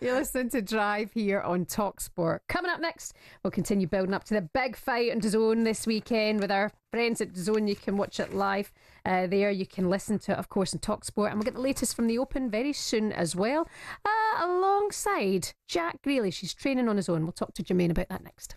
You're listening to Drive here on talkSPORT. Coming up next, we'll continue building up to the big fight on DAZN this weekend with our friends at DAZN. You can watch it live there. You can listen to it, of course, on talkSPORT. And we'll get the latest from the Open very soon as well. Alongside Jack Grealish, he's training on his own. We'll talk to Jermaine about that next.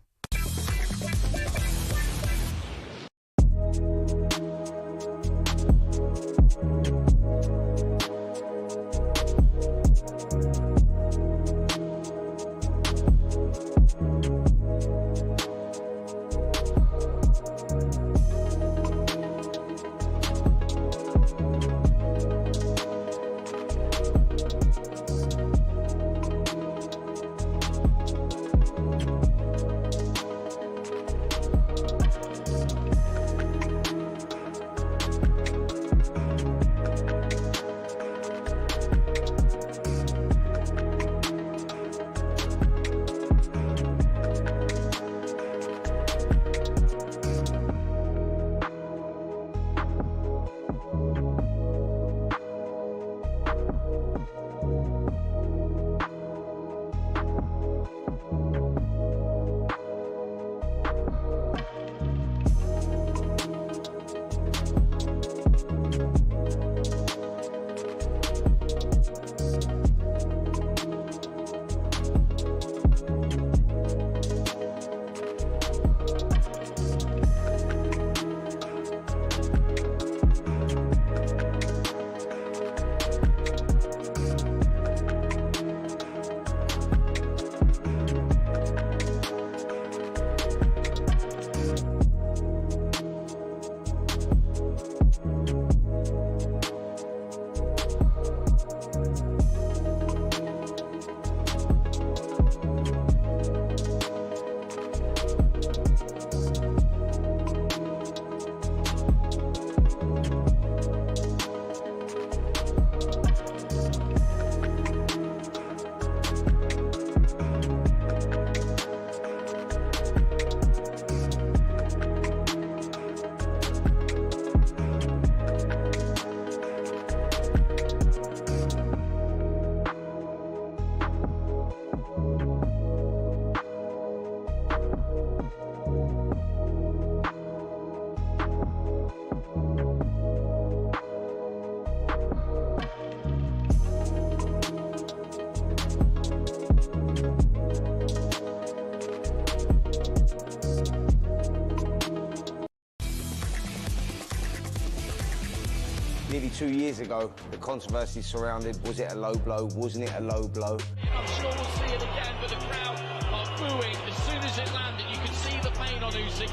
Nearly 2 years ago, the controversy surrounded, was it a low blow, wasn't it a low blow? I'm sure we'll see it again, but the crowd are booing as soon as it landed. You can see the pain on Usyk.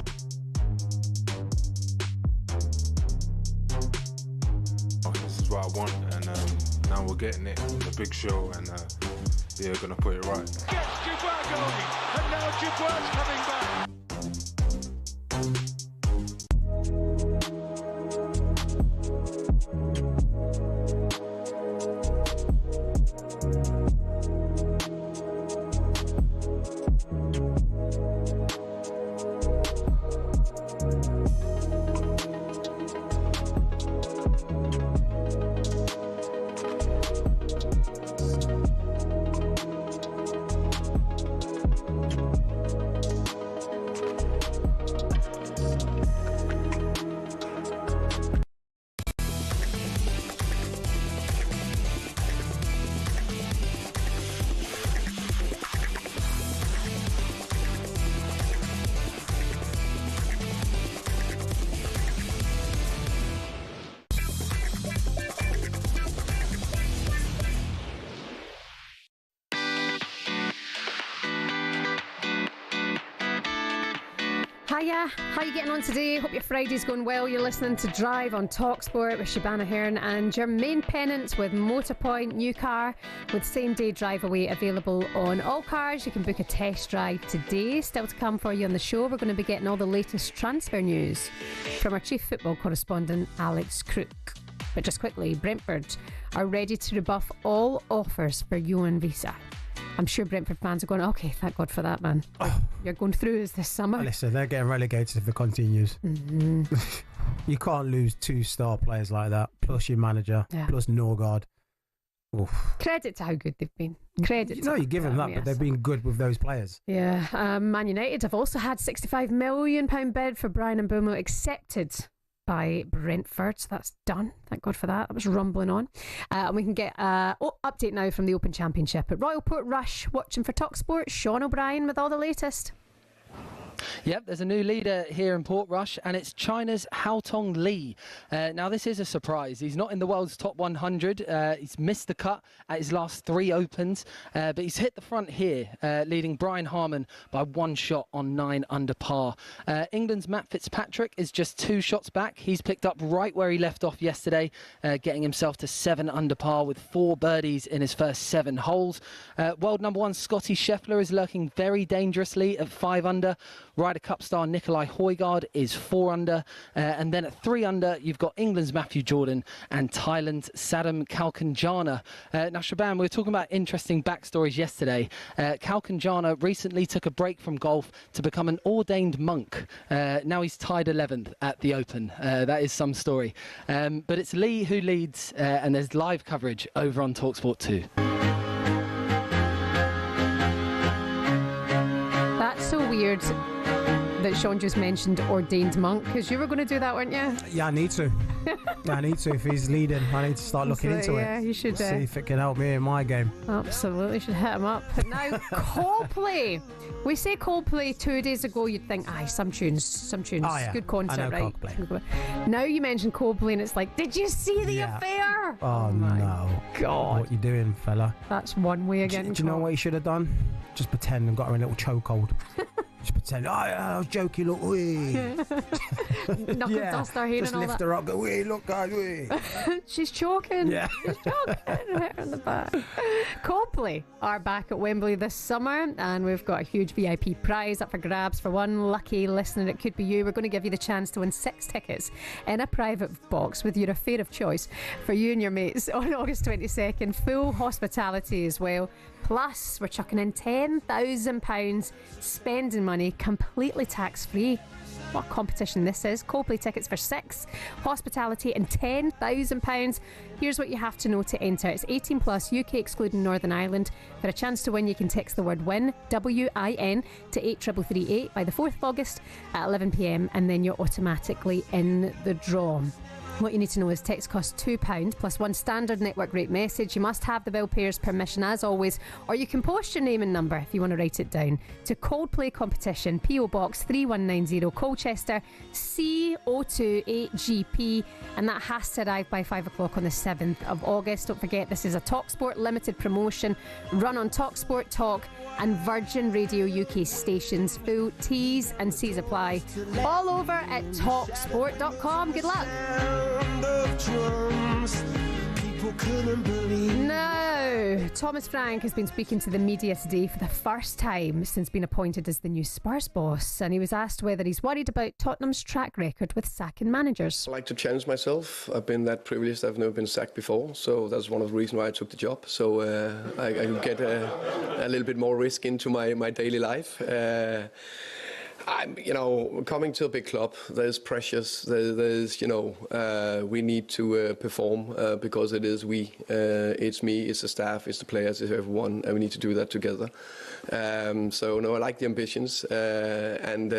This is what I want, and now we're getting it. The big show, and yeah, gonna put it right. Gets Dubois going, and now Dubois coming back. Hiya, how are you getting on today? Hope your Friday's going well. You're listening to Drive on talkSPORT with Shebahn Aherne and Jermaine Pennant with Motorpoint. New car with same-day drive away available on all cars. You can book a test drive today. Still to come for you on the show, we're going to be getting all the latest transfer news from our chief football correspondent, Alex Crook. But just quickly, Brentford are ready to rebuff all offers for Johan Visa. I'm sure Brentford fans are going, okay, thank God for that, man. You're going through this summer. Listen, they're getting relegated if it continues. Mm-hmm. You can't lose 2 star players like that, plus your manager, plus Norgard. Oof. Credit to how good they've been. Credit. You give them that, yes. But they've been good with those players. Yeah. Man United have also had £65 million bid for Bryan Mbeumo accepted by Brentford. So that's done. Thank God for that. That was rumbling on. And we can get an update now from the Open Championship at Royal Portrush. Watching for talkSPORT, Sean O'Brien with all the latest. Yep, there's a new leader here in Portrush, and it's China's Haotong Li. Now, this is a surprise. He's not in the world's top 100. He's missed the cut at his last 3 Opens, but he's hit the front here, leading Brian Harman by 1 shot on 9 under par. England's Matt Fitzpatrick is just 2 shots back. He's picked up right where he left off yesterday, getting himself to 7 under par with 4 birdies in his first 7 holes. World number 1 Scotty Scheffler is lurking very dangerously at 5 under. Ryder Cup star Nikolai Højgaard is 4 under. And then at 3 under, you've got England's Matthew Jordan and Thailand's Sadam Kalkanjana. Now, Shebahn, we were talking about interesting backstories yesterday. Kalkanjana recently took a break from golf to become an ordained monk. Now he's tied 11th at the Open. That is some story. But it's Lee who leads, and there's live coverage over on talkSPORT 2. That's so weird that Sean just mentioned ordained monk, because you were going to do that, weren't you? Yeah, I need to. I need to. If he's leading, I need to start looking into it. Yeah, you should see if it can help me in my game. Absolutely, should hit him up. But now, Coldplay. We say Coldplay 2 days ago, you'd think, some tunes. Oh, yeah. Good concert, I know right? Coldplay. Now you mentioned Coldplay, and it's like, did you see the affair? Oh no, God! What you doing, fella? That's one way again. Do you know what you should have done? Just pretend and got her in a little chokehold. Just pretend, I was joking, look, wee. Knuckle dust her head just and all lift that. her up, go, wee, look, guys, wee. She's choking. Yeah. She's choking. Hit her in the back. Coldplay are back at Wembley this summer, and we've got a huge VIP prize up for grabs for one lucky listener. It could be you. We're going to give you the chance to win 6 tickets in a private box with your affair of choice for you and your mates on August 22nd. Full hospitality as well. Plus, we're chucking in £10,000 spending money completely tax-free. What competition this is. Coldplay tickets for 6, hospitality and £10,000. Here's what you have to know to enter. It's 18 plus, UK excluding Northern Ireland. For a chance to win, you can text the word WIN, W-I-N, to 83338 by the 4th of August at 11 p.m, and then you're automatically in the draw. What you need to know is text costs £2 plus one standard network rate message. You must have the bill payer's permission as always, or you can post your name and number if you want to write it down to Coldplay Competition, PO Box 3190 Colchester CO28GP, and that has to arrive by 5 o'clock on the 7th of August. Don't forget, this is a talkSPORT limited promotion run on talkSPORT Talk and Virgin Radio UK stations. Full T's and C's apply. All over at talksport.com. Good luck. Now, Thomas Frank has been speaking to the media today for the first time since being appointed as the new Spurs boss, and he was asked whether he's worried about Tottenham's track record with sacking managers. I like to challenge myself. I've been that privileged. I've never been sacked before, so that's one of the reasons why I took the job. So I could get a little bit more risk into my daily life. Coming to a big club, there's pressures. There's we need to perform because it is we. It's me, it's the staff, it's the players, it's everyone, and we need to do that together. I like the ambitions, and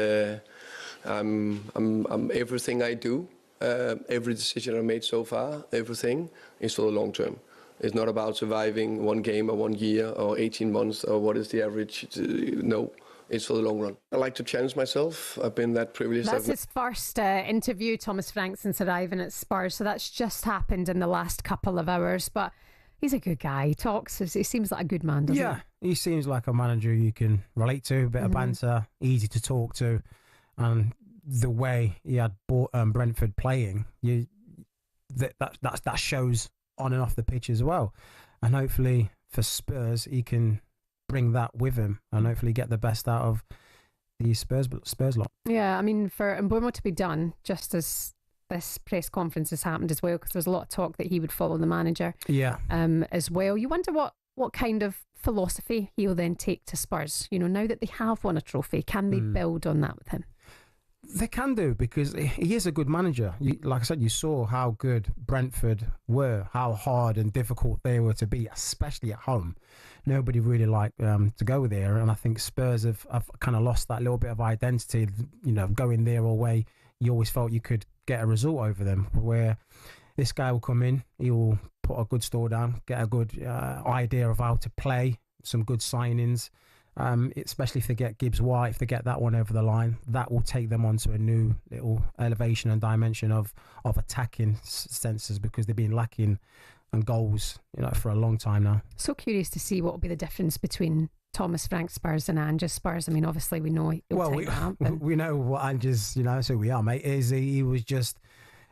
I'm everything I do, every decision I made so far, everything is for the long term. It's not about surviving one game or 1 year or 18 months or what is the average. No. It's for the long run. I like to challenge myself. I've been that privileged. That's his first interview, Thomas Frank, since arriving at Spurs. So that's just happened in the last couple of hours. But he's a good guy. He talks. He seems like a good man, doesn't he? Yeah, he seems like a manager you can relate to. A bit of banter, easy to talk to. And the way he had Brentford playing, that shows on and off the pitch as well. And hopefully for Spurs, he can bring that with him and hopefully get the best out of the Spurs lot. Yeah, I mean, for Mbeumo to be done just as this press conference has happened as well, because there's a lot of talk that he would follow the manager as well. You wonder what kind of philosophy he'll then take to Spurs, now that they have won a trophy. Can they build on that with him? They can do, because he is a good manager. Like I said, you saw how good Brentford were, how hard and difficult they were to beat, especially at home. Nobody really liked to go there, and I think Spurs have kind of lost that little bit of identity. Going there away, you always felt you could get a result over them, where this guy will come in, he will put a good store down, get a good idea of how to play, some good signings. Especially if they get Gibbs White, if they get that one over the line, that will take them onto a new little elevation and dimension of attacking senses, because they've been lacking on goals, for a long time now. So curious to see what will be the difference between Thomas Frank Spurs and Ange's Spurs. I mean, obviously we know we know what Ange's, so we are, mate. He was just,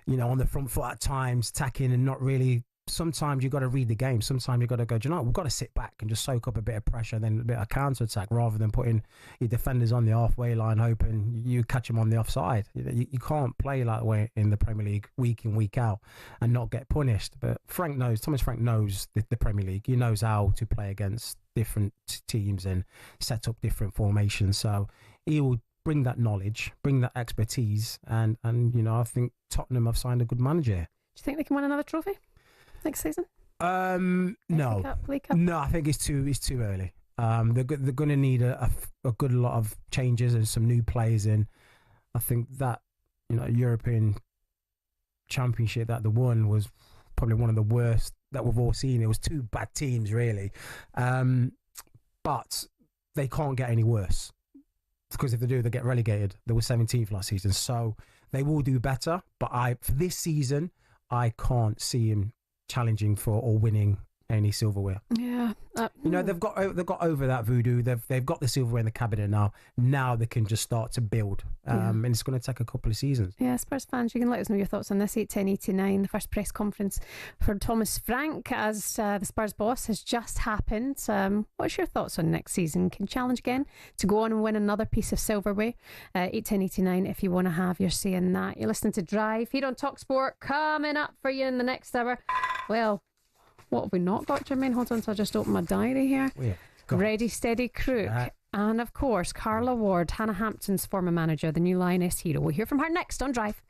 on the front foot at times, attacking and not really. Sometimes you've got to read the game. Sometimes you've got to go, we've got to sit back and just soak up a bit of pressure and then a bit of counter-attack, rather than putting your defenders on the halfway line hoping you catch them on the offside. You can't play like that way in the Premier League week in, week out and not get punished. But Thomas Frank knows the Premier League. He knows how to play against different teams and set up different formations. So he will bring that knowledge, bring that expertise, and I think Tottenham have signed a good manager. Do you think they can win another trophy next season? No, League Cup? No, I think it's too early. They're going to need a good lot of changes and some new players in. I think that European Championship that they won was probably one of the worst that we've all seen. It was two bad teams, really, but they can't get any worse, because if they do, they get relegated. They were 17th last season, so they will do better. But for this season, I can't see him challenging for or winning any silverware. Yeah, they've got over that voodoo. They've got the silverware in the cabinet now. Now they can just start to build, and it's going to take a couple of seasons. Yeah, Spurs fans, you can let us know your thoughts on this. 81089, the first press conference for Thomas Frank as the Spurs boss has just happened. What's your thoughts on next season? Can challenge again to go on and win another piece of silverware? 81089 if you want to have your say in that. You're listening to Drive here on talkSPORT. Coming up for you in the next hour. Well, what have we not got, Jermaine? Hold on, so I'll just open my diary here. Ready, Steady, Crook. And of course, Carla Ward, Hannah Hampton's former manager, the new Lioness hero. We'll hear from her next on Drive.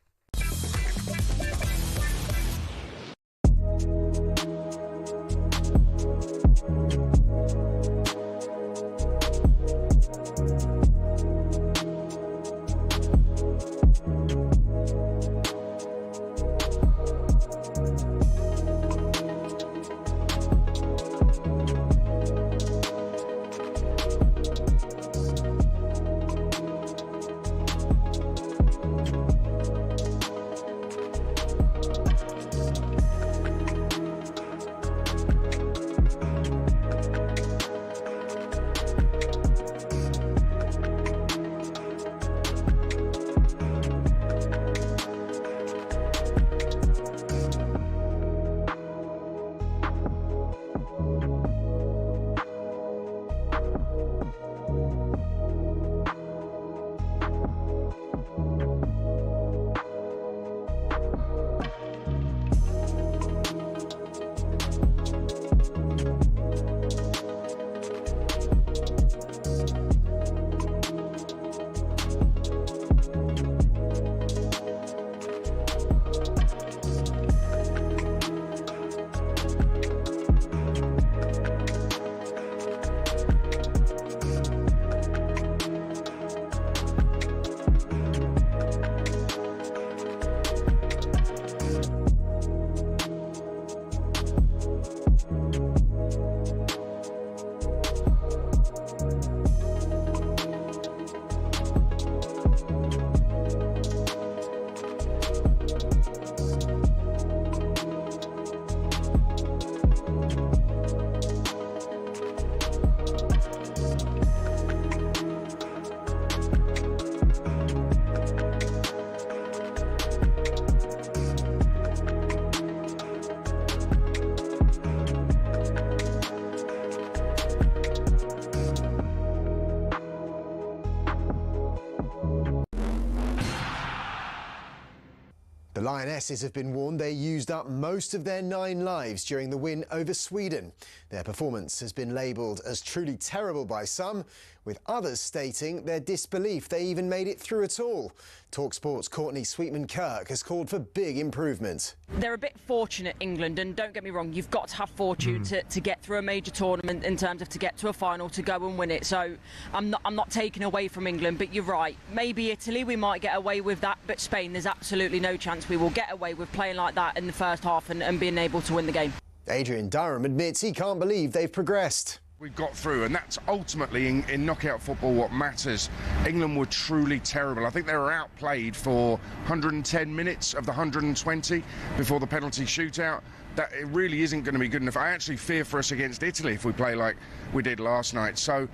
Lionesses have been warned they used up most of their 9 lives during the win over Sweden. Their performance has been labelled as truly terrible by some, with others stating their disbelief they even made it through at all. talkSPORT's Courtney Sweetman-Kirk has called for big improvement. They're a bit fortunate, England, and don't get me wrong, you've got to have fortune to get through a major tournament in terms of to get to a final, to go and win it. So I'm not taking away from England, but you're right. Maybe Italy, we might get away with that, but Spain, there's absolutely no chance we will get away with playing like that in the first half and being able to win the game. Adrian Durham admits he can't believe they've progressed. We've got through, and that's ultimately in knockout football what matters. England were truly terrible. I think they were outplayed for 110 minutes of the 120 before the penalty shootout. That it really isn't going to be good enough. I actually fear for us against Italy if we play like we did last night. So,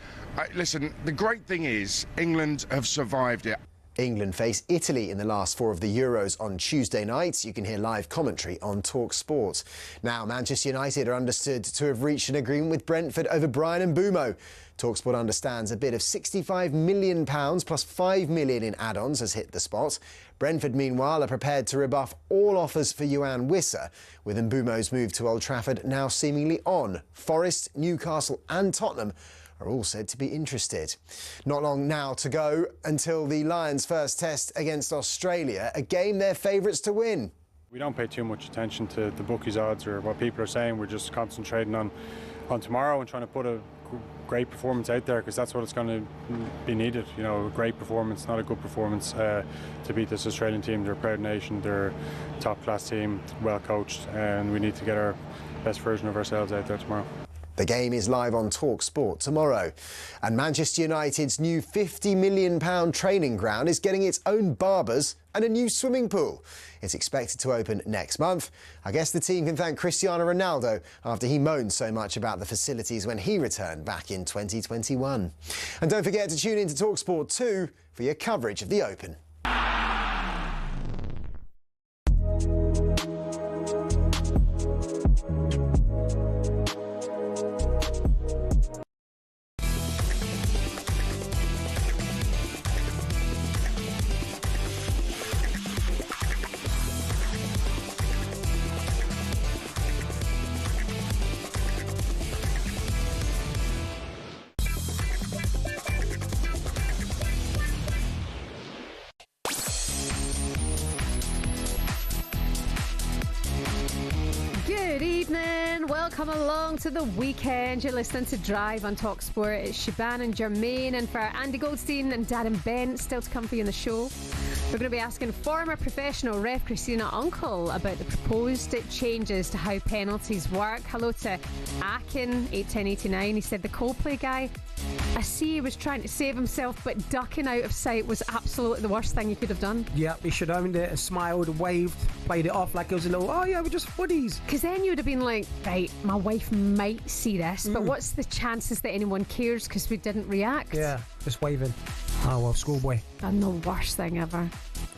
listen, the great thing is England have survived it. England face Italy in the last 4 of the Euros on Tuesday night. You can hear live commentary on talkSPORT. Now, Manchester United are understood to have reached an agreement with Brentford over Bryan Mbeumo. talkSPORT understands a bid of £65 million plus £5 million in add-ons has hit the spot. Brentford, meanwhile, are prepared to rebuff all offers for Yoane Wissa, with Mbeumo's move to Old Trafford now seemingly on. Forest, Newcastle and Tottenham are all said to be interested. Not long now to go until the Lions' first test against Australia, a game they're favourites to win. We don't pay too much attention to the bookies' odds or what people are saying. We're just concentrating on tomorrow and trying to put a great performance out there, because that's what it's going to be needed. You know, a great performance, not a good performance, to beat this Australian team. They're a proud nation, they're a top-class team, well coached, and we need to get our best version of ourselves out there tomorrow. The game is live on talkSPORT tomorrow. And Manchester United's new £50 million training ground is getting its own barbers and a new swimming pool. It's expected to open next month. I guess the team can thank Cristiano Ronaldo after he moaned so much about the facilities when he returned back in 2021. And don't forget to tune in to talkSPORT 2 for your coverage of the Open. Good evening, welcome along to the weekend. You're listening to Drive on talkSPORT. It's Shebahn and Jermaine, and for Andy Goldstein and Darren Bent still to come for you on the show. We're going to be asking former professional ref Christina Uncle about the proposed changes to how penalties work. Hello to Akin 81089. He said the Coldplay guy, I see he was trying to save himself, but ducking out of sight was absolutely the worst thing he could have done. Yep, he should have owned it and smiled, waved, played it off like it was a little, oh yeah, we're just buddies. Because then you would have been like, right, my wife might see this, but what's the chances that anyone cares because we didn't react? Yeah, just waving. Oh well, schoolboy. And the worst thing ever.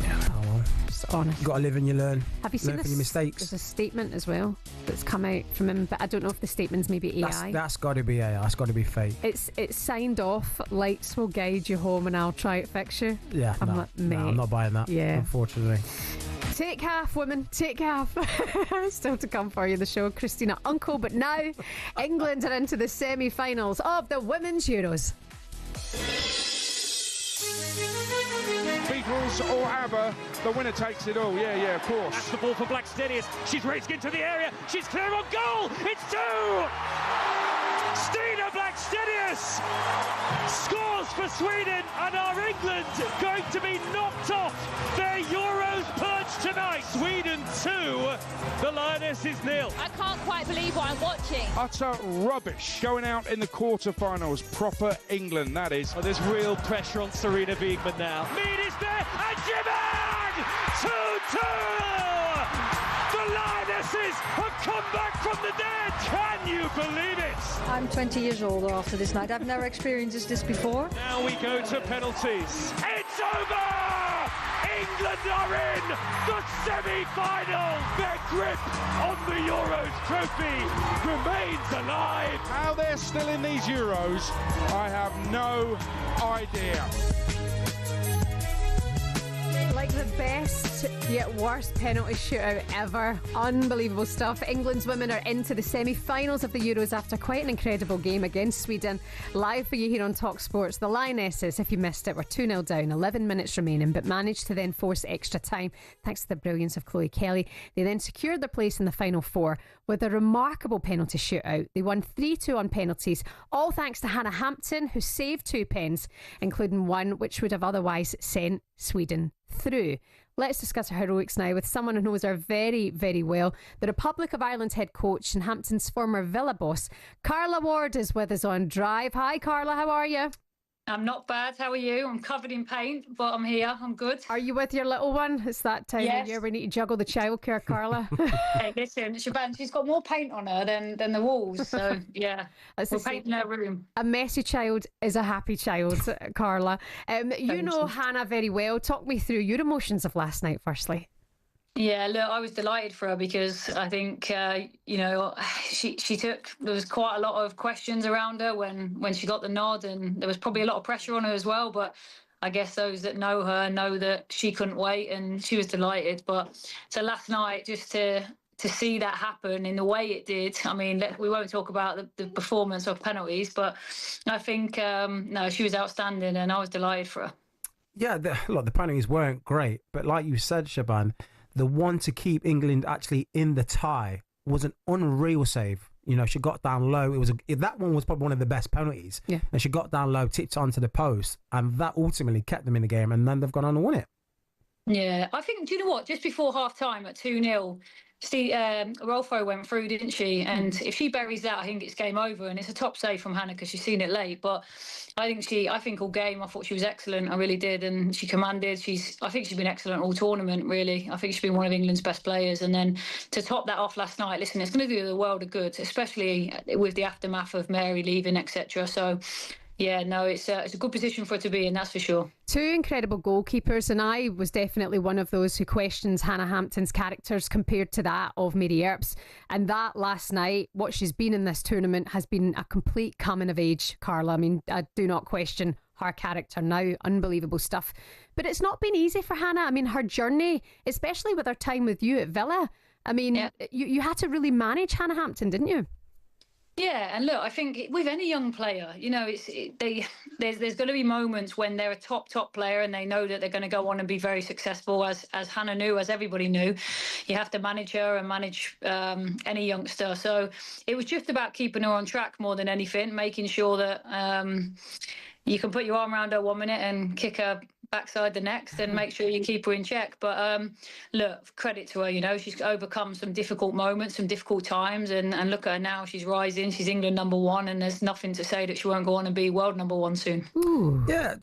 Yeah, oh well. Just honest. You got to live and you learn. Have you seen learn this? from your mistakes. There's a statement as well that's come out from him, but I don't know if the statement's maybe AI. That's got to be AI. That's got to be fake. It's signed off. Lights will guide you home, and I'll try to fix you. Yeah, I'm like, mate. No, I'm not buying that. Yeah, unfortunately. Take half, women. Take half. Still to come for you, the show, Christina Uncle. But now, England are into the semi-finals of the Women's Euros. Beatles or ABBA, the winner takes it all. Yeah, of course. That's the ball for Blackstenius. She's racing into the area. She's clear on goal. It's 2. Stina Blackstenius scores for Sweden, and our England going to be knocked off their Euros perch tonight. Sweden 2, the Lionesses 0. I can't quite believe what I'm watching. Utter rubbish going out in the quarter-finals. Proper England, that is. Oh, there's real pressure on Serena Wiegman now. Mead is there, and Shebahn! 2-2! The Lionesses have come back from the dead. Can you believe it? I'm 20 years older after this night. I've never experienced this before. Now we go to penalties. It's over! England are in the semi-final. Their grip on the Euros trophy remains alive. How they're still in these Euros, I have no idea. Like best yet worst penalty shootout ever. Unbelievable stuff. England's women are into the semi-finals of the Euros after quite an incredible game against Sweden. Live for you here on talkSPORT. The Lionesses, if you missed it, were 2-0 down, 11 minutes remaining, but managed to then force extra time thanks to the brilliance of Chloe Kelly. They then secured their place in the final four with a remarkable penalty shootout. They won 3-2 on penalties, all thanks to Hannah Hampton, who saved 2 pens, including one which would have otherwise sent Sweden through. Let's discuss her heroics now with someone who knows her very, very well. The Republic of Ireland head coach and Hampton's former Villa boss, Carla Ward, is with us on Drive. Hi, Carla, how are you? I'm not bad. How are you? I'm covered in paint, but I'm here. I'm good. Are you with your little one? It's that time of year we need to juggle the childcare, Carla. Hey, listen, Shebahn, she's got more paint on her than the walls. So, yeah, we're painting her room. A messy child is a happy child, Carla. You know Hannah very well. Talk me through your emotions of last night, firstly. Yeah, look, I was delighted for her because I think, you know, there was quite a lot of questions around her when she got the nod, and there was probably a lot of pressure on her as well. But I guess those that know her know that she couldn't wait, and she was delighted. But so last night, just to see that happen in the way it did, I mean, we won't talk about the performance of penalties, but I think, no, she was outstanding, and I was delighted for her. Yeah, the penalties weren't great, but like you said, Shebahn, the one to keep England actually in the tie was an unreal save. You know, she got down low. That one was probably one of the best penalties. Yeah. And she got down low, tipped onto the post, and that ultimately kept them in the game. And then they've gone on to win it. Yeah, I think. Do you know what? Just before half time at 2-0. Rolfo went through, didn't she? And if she buries that, I think it's game over. And it's a top save from Hannah because she's seen it late. But I think all game, I thought she was excellent. I really did. And she commanded. I think she's been excellent all tournament, really. I think she's been one of England's best players. And then to top that off last night, listen, it's going to do the world of good, especially with the aftermath of Mary leaving, etc. So, yeah, no, it's a good position for her to be in, that's for sure. 2 incredible goalkeepers, and I was definitely one of those who questions Hannah Hampton's characters compared to that of Mary Earps. And that last night, what she's been in this tournament has been a complete coming of age, Carla. I mean, I do not question her character now. Unbelievable stuff. But it's not been easy for Hannah. I mean, her journey, especially with her time with you at Villa, I mean, you had to really manage Hannah Hampton, didn't you? Yeah, and look, I think with any young player, you know, there's going to be moments when they're a top player and they know that they're going to go on and be very successful, as Hannah knew, as everybody knew. You have to manage her and manage any youngster. So it was just about keeping her on track more than anything, making sure that you can put your arm around her 1 minute and kick her backside the next and make sure you keep her in check. But look, credit to her, you know, she's overcome some difficult moments, some difficult times, and look at her now, she's rising, she's England #1, and there's nothing to say that she won't go on and be world #1 soon. Ooh. Yeah,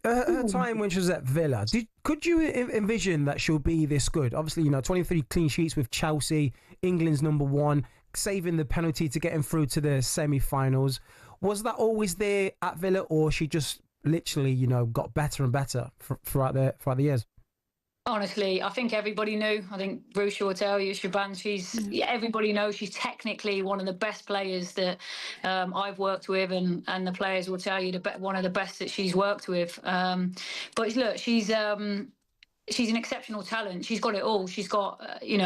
her time when she was at Villa, could you envision that she'll be this good? Obviously, you know, 23 clean sheets with Chelsea, England's #1, saving the penalty to getting through to the semi-finals. Was that always there at Villa, or she just literally, you know, got better and better throughout the years? Honestly, I think everybody knew. I think Bruce will tell you, Shebahn, everybody knows she's technically one of the best players that I've worked with, and the players will tell you one of the best that she's worked with. But look, she's an exceptional talent. She's got it all. She's got,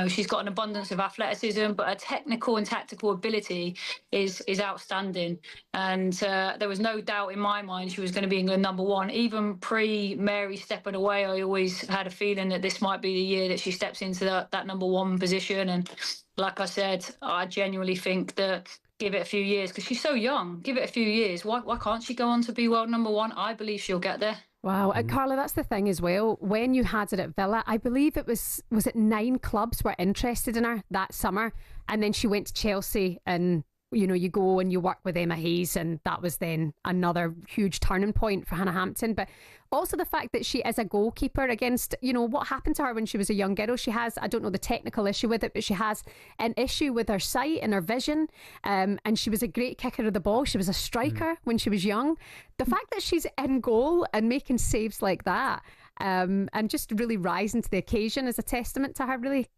she's got an abundance of athleticism, but her technical and tactical ability is outstanding. And there was no doubt in my mind she was going to be England #1. Even pre-Mary stepping away, I always had a feeling that this might be the year that she steps into that #1 position. And like I said, I genuinely think that give it a few years, because she's so young. Give it a few years. Why can't she go on to be world #1? I believe she'll get there. Wow. Carla, that's the thing as well. When you had it at Villa, I believe it was it 9 clubs were interested in her that summer, and then she went to Chelsea, and you know, you go and you work with Emma Hayes, and that was then another huge turning point for Hannah Hampton. But also the fact that she is a goalkeeper against, you know, what happened to her when she was a young girl. She has, I don't know the technical issue with it, but she has an issue with her sight and her vision. And she was a great kicker of the ball. She was a striker when she was young. The fact that she's in goal and making saves like that, and just really rising to the occasion is a testament to her, really.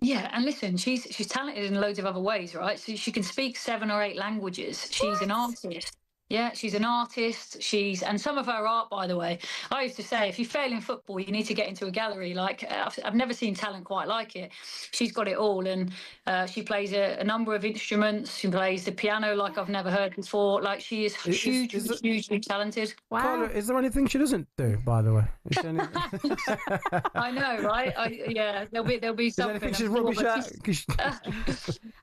Yeah, and listen, she's talented in loads of other ways, right? So she can speak 7 or 8 languages. She's an artist. Yeah, she's an artist. And some of her art, by the way, I used to say, if you fail in football, you need to get into a gallery. Like, I've never seen talent quite like it. She's got it all, and she plays a number of instruments. She plays the piano like I've never heard before. Like, she is hugely talented. Wow. Carla, is there anything she doesn't do, by the way? I know, right? Yeah, there'll be something. She's rubbish at.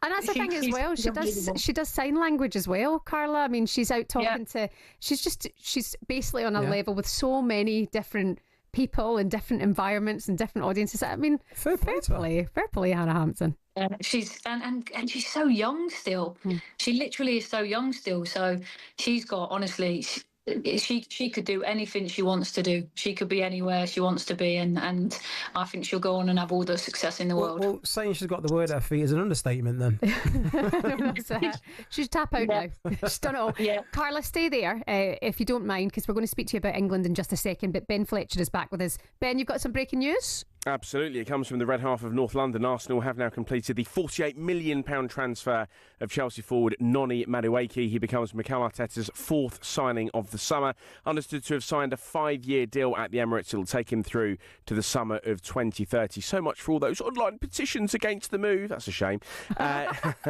And that's the thing as well. She does sign language as well, Carla. I mean, she's out talking to. She's basically on a level with so many different people and different environments and different audiences. I mean, fair play, Hannah Hampton. She's and she's so young still. She literally is so young still. So she's got, honestly, she could do anything she wants to do. She could be anywhere she wants to be, and I think she'll go on and have all the success in the world. Well, saying she's got the word at her feet is an understatement then. She's tap out now. She's done it all. Yeah. Carla, stay there if you don't mind, because we're going to speak to you about England in just a second, but Ben Fletcher is back with us. Ben, you've got some breaking news? Absolutely. It comes from the red half of North London. Arsenal have now completed the £48 million transfer of Chelsea forward Noni Madueke. He becomes Mikel Arteta's fourth signing of the summer. Understood to have signed a 5-year deal at the Emirates. It'll take him through to the summer of 2030. So much for all those online petitions against the move. That's a shame. Well,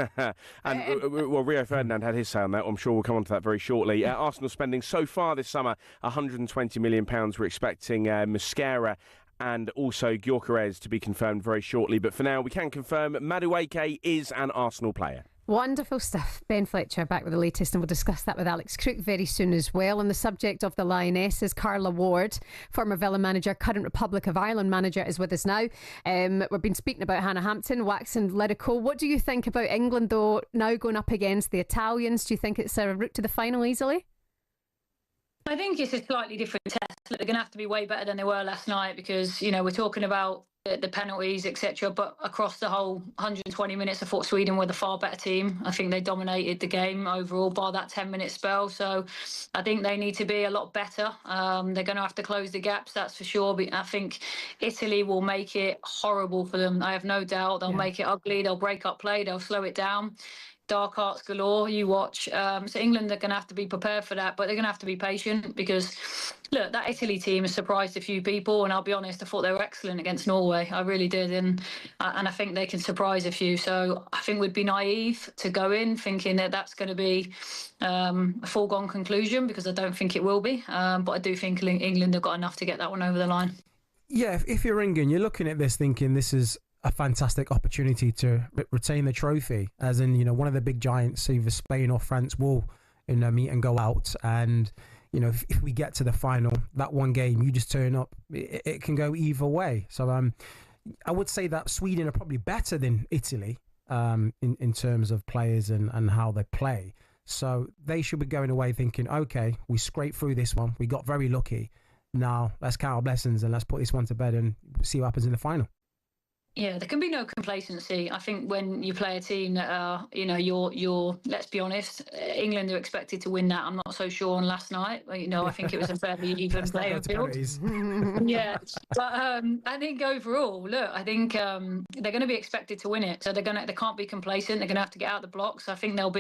Rio Ferdinand had his say on that. I'm sure we'll come on to that very shortly. Arsenal spending so far this summer £120 million. We're expecting Mosquera and also Gyökeres to be confirmed very shortly. But for now, we can confirm Madueke is an Arsenal player. Wonderful stuff. Ben Fletcher back with the latest, and we'll discuss that with Alex Crook very soon as well. On the subject of the Lionesses, Carla Ward, former Villa manager, current Republic of Ireland manager, is with us now. We've been speaking about Hannah Hampton, waxing lyrical. What do you think about England, though, now going up against the Italians? Do you think it's a route to the final easily? I think it's a slightly different test. They're going to have to be way better than they were last night because, you know, we're talking about the penalties, etc. But across the whole 120 minutes, I thought Sweden were the far better team. I think they dominated the game overall by that 10-minute spell. So I think they need to be a lot better. They're going to have to close the gaps, that's for sure. But I think Italy will make it horrible for them. I have no doubt. They'll make it ugly. They'll break up play. They'll slow it down. Dark arts galore, you watch. So England are going to have to be prepared for that, but they're going to have to be patient because, look, that Italy team has surprised a few people, and I'll be honest, I thought they were excellent against Norway. I really did, and I think they can surprise a few. So I think we'd be naive to go in thinking that that's going to be a foregone conclusion because I don't think it will be. But I do think England have got enough to get that one over the line. Yeah, if you're England, you're looking at this thinking this is a fantastic opportunity to retain the trophy, as in, you know, one of the big giants, either Spain or France, will, you know, meet and go out. And, you know, if we get to the final, that one game, you just turn up, it can go either way. So I would say that Sweden are probably better than Italy in terms of players and how they play. So they should be going away thinking, okay, we scraped through this one, we got very lucky. Now let's count our blessings and let's put this one to bed and see what happens in the final. Yeah, there can be no complacency. I think when you play a team that are, you know, you're. Let's be honest, England are expected to win that. I'm not so sure on last night. You know, I think it was a fairly even playing field. Yeah, but I think overall, look, I think they're going to be expected to win it. So they can't be complacent. They're going to have to get out the blocks. I think there'll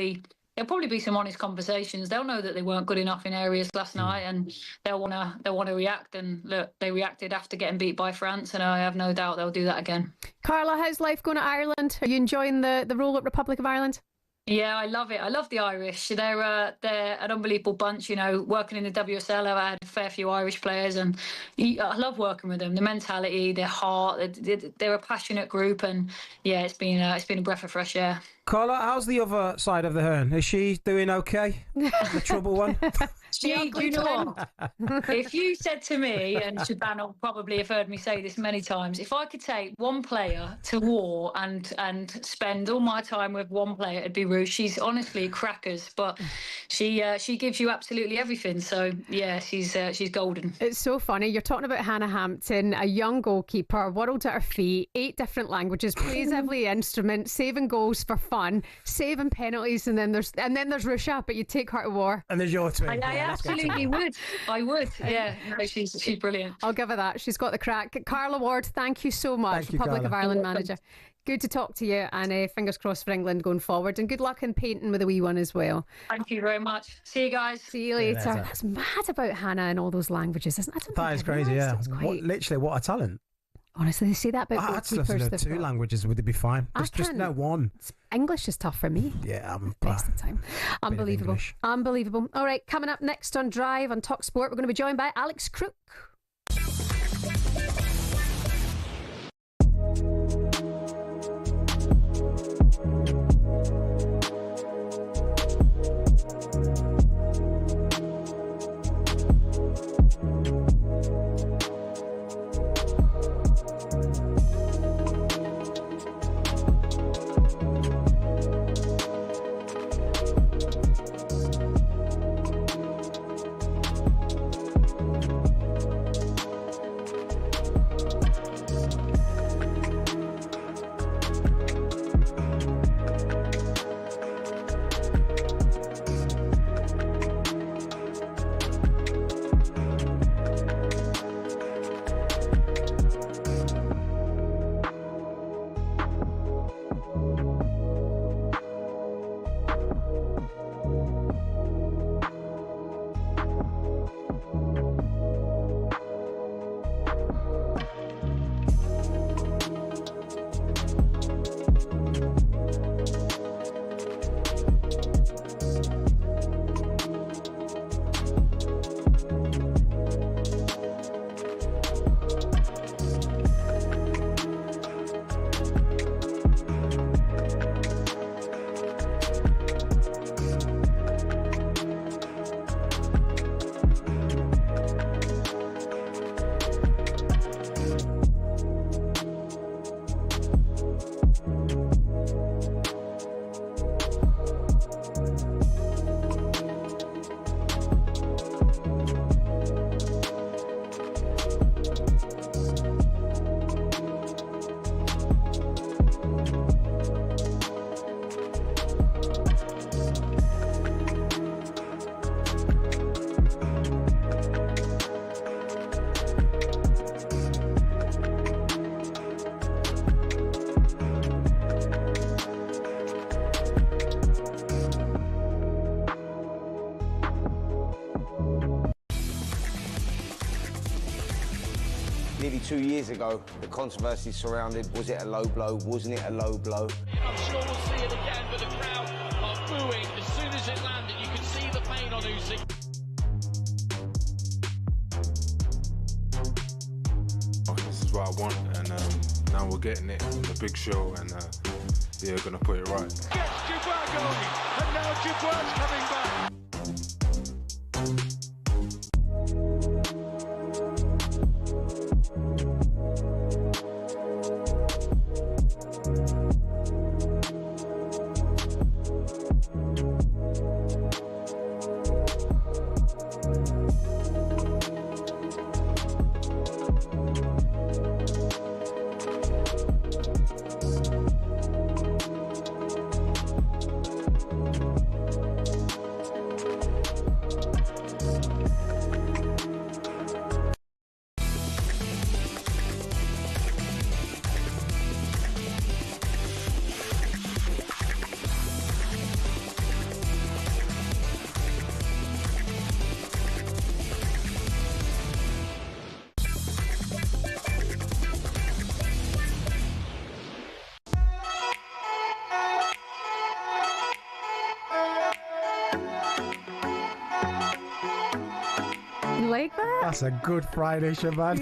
probably be some honest conversations. They'll know that they weren't good enough in areas last night, and they'll want to react. And look, they reacted after getting beat by France, and I have no doubt they'll do that again. Carla, how's life going at Ireland? Are you enjoying the roll-up Republic of Ireland? Yeah, I love it. I love the Irish. They're an unbelievable bunch. You know, working in the WSL, I've had a fair few Irish players, and I love working with them. The mentality, their heart, they're a passionate group, and yeah, it's been a breath of fresh air. Carla, how's the other side of the hern? Is she doing okay? The trouble one? Do you know what? If you said to me, and Shebahn will probably have heard me say this many times, if I could take one player to war and spend all my time with one player, it'd be Ruth. She's honestly crackers, but she gives you absolutely everything. So yeah, she's golden. It's so funny. You're talking about Hannah Hampton, a young goalkeeper, world at her feet, 8 different languages, plays every instrument, saving goals for fun. fun, saving penalties, and then there's Rusha, but you take her to war. And there's your twin. I absolutely would. I would. Yeah, no, she's brilliant. I'll give her that. She's got the crack. Carla Ward, thank you so much. Thank you, Republic Carla. of Ireland manager. Good to talk to you, and fingers crossed for England going forward, and good luck in painting with a wee one as well. Thank you very much. See you guys. See you later. That's mad about Hannah and all those languages, isn't it? That is crazy, yeah. What a talent. Honestly, they say that about I'd still know goalkeepers. 2 languages, would it be fine? Just know 1. English is tough for me. Yeah, I'm best of the time. Unbelievable. Unbelievable. All right, coming up next on Drive on talkSPORT, we're going to be joined by Alex Crook. Nearly 2 years ago, the controversy surrounded, was it a low blow, wasn't it a low blow? I'm sure we'll see it again, but the crowd are booing as soon as it landed. You can see the pain on Usyk. This is what I want, and now we're getting it. The big show, and yeah, we're gonna put it right. Gets Shebahn going, and now Shebahn's coming back. Like that? That's a good Friday, Shebahn.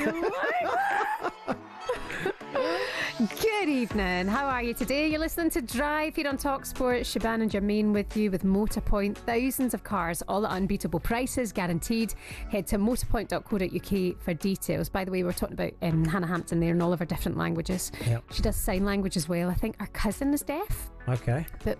Good evening. How are you today? You're listening to Drive here on talkSPORT. Shebahn and Jermaine with you with Motorpoint. Thousands of cars, all at unbeatable prices, guaranteed. Head to motorpoint.co.uk for details. By the way, we're talking about Hannah Hampton there in all of her different languages. Yep. She does sign language as well. I think her cousin is deaf. Okay. But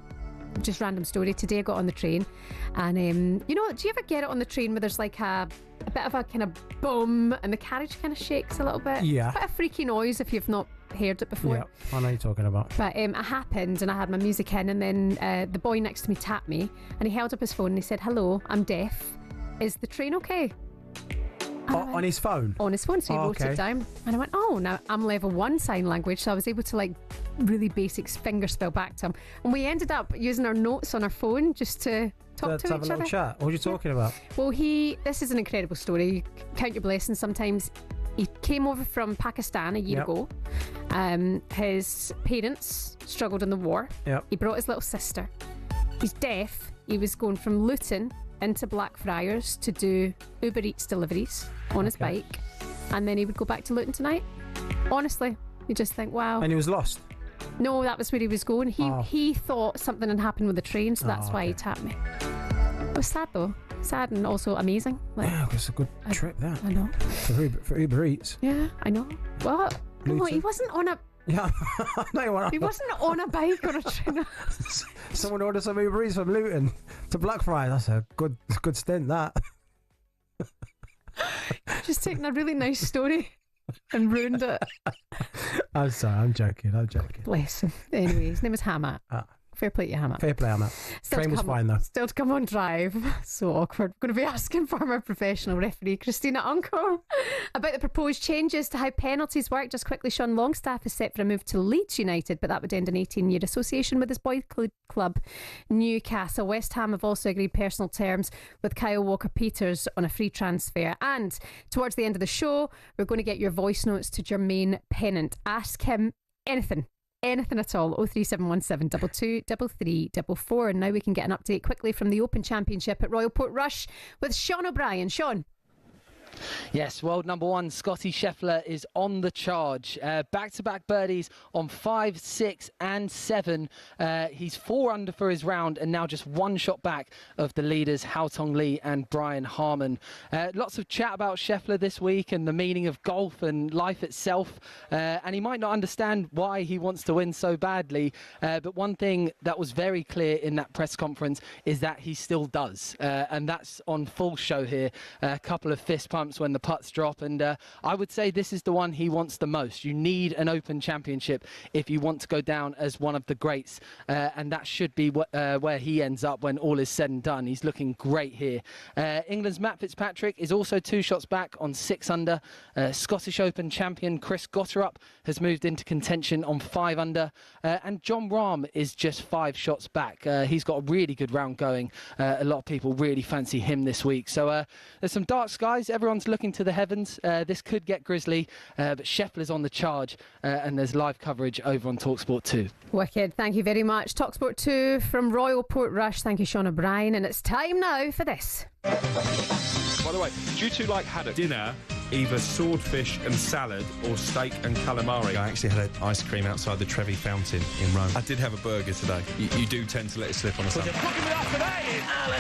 just random story. Today I got on the train and you know, do you ever get it on the train where there's like a bit of a kind of boom and the carriage kind of shakes a little bit? Yeah. It's a bit of freaky noise if you've not heard it before. Yeah, I know what you're talking about. But it happened and I had my music in, and then the boy next to me tapped me and he held up his phone and he said, "Hello, I'm deaf. Is the train okay?" On his phone? On his phone, so he wrote it down. And I went, oh, now I'm level 1 sign language, so I was able to like really basic finger spell back to him. And we ended up using our notes on our phone just to talk to have each a other. little chat. What are you talking about? Well, this is an incredible story. Count your blessings sometimes. He came over from Pakistan a year ago. His parents struggled in the war. He brought his little sister. He's deaf. He was going from Luton into Blackfriars to do Uber Eats deliveries on his bike, and then he would go back to Luton tonight. Honestly, you just think, wow. And he was lost? No, that was where he was going. He thought something had happened with the train, so that's why he tapped me. It was sad though. Sad and also amazing. Like, yeah, it was a good trip that. I know. For Uber Eats. Yeah, I know. What? No, he wasn't on a... Yeah, he wasn't on a bike or a train. Someone ordered some Uber Eats from Luton to Blackfriars. That's a good stint, that. Just taking a really nice story and ruined it. I'm sorry, I'm joking. Bless him. Anyway, his name is Hamat. Fair play to you, Hamat. Fair play, Hamat. Train was fine though. Still to come on Drive. So awkward. We're going to be asking former professional referee Christina Uncle about the proposed changes to how penalties work. Just quickly, Sean Longstaff is set for a move to Leeds United, but that would end an 18-year association with his boys' club Newcastle. West Ham have also agreed personal terms with Kyle Walker-Peters on a free transfer. And towards the end of the show, we're going to get your voice notes to Jermaine Pennant. Ask him anything at all. 03717 22 3344. And now we can get an update quickly from the Open Championship at Royal Portrush with Sean O'Brien. Sean. Yes, world number 1 Scotty Scheffler is on the charge. Back-to-back birdies on 5, 6 and 7. He's 4 under for his round and now just 1 shot back of the leaders Haotong Li and Brian Harman. Lots of chat about Scheffler this week and the meaning of golf and life itself. And he might not understand why he wants to win so badly. But one thing that was very clear in that press conference is that he still does. And that's on full show here. A couple of fist pumps when the putts drop, and I would say this is the one he wants the most. You need an Open Championship if you want to go down as one of the greats, and that should be where he ends up when all is said and done. He's looking great here. England's Matt Fitzpatrick is also 2 shots back on 6 under. Scottish Open champion Chris Gotterup has moved into contention on 5 under, and John Rahm is just 5 shots back. He's got a really good round going. A lot of people really fancy him this week. So there's some dark skies. Everyone's looking to the heavens. This could get grisly, but Scheffler's on the charge, and there's live coverage over on talkSPORT 2. Wicked. Thank you very much. talkSPORT 2 from Royal Portrush. Thank you, Sean O'Brien. And it's time now for this. By the way, do you two like haddock? Dinner, either swordfish and salad or steak and calamari. I actually had ice cream outside the Trevi Fountain in Rome. I did have a burger today. You do tend to let it slip on a Sunday. Cooking with us today is Alex.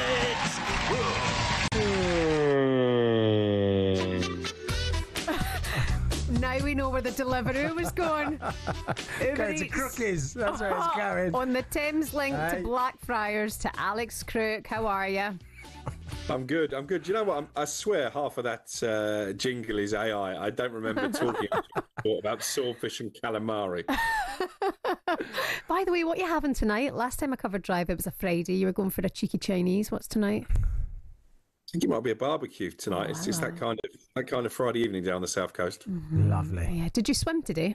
Now we know where the delivery was going. Going to Crookies. That's where it's going. On the Thames link to Blackfriars to Alex Crook. How are you? I'm good. Do you know what? I swear half of that jingle is AI. I don't remember talking about swordfish and calamari. By the way, what are you having tonight? Last time I covered Drive, it was a Friday. You were going for a cheeky Chinese. What's tonight? I think it might be a barbecue tonight. It's just that kind of Friday evening down the south coast. Mm-hmm. Lovely. Yeah. Did you swim today?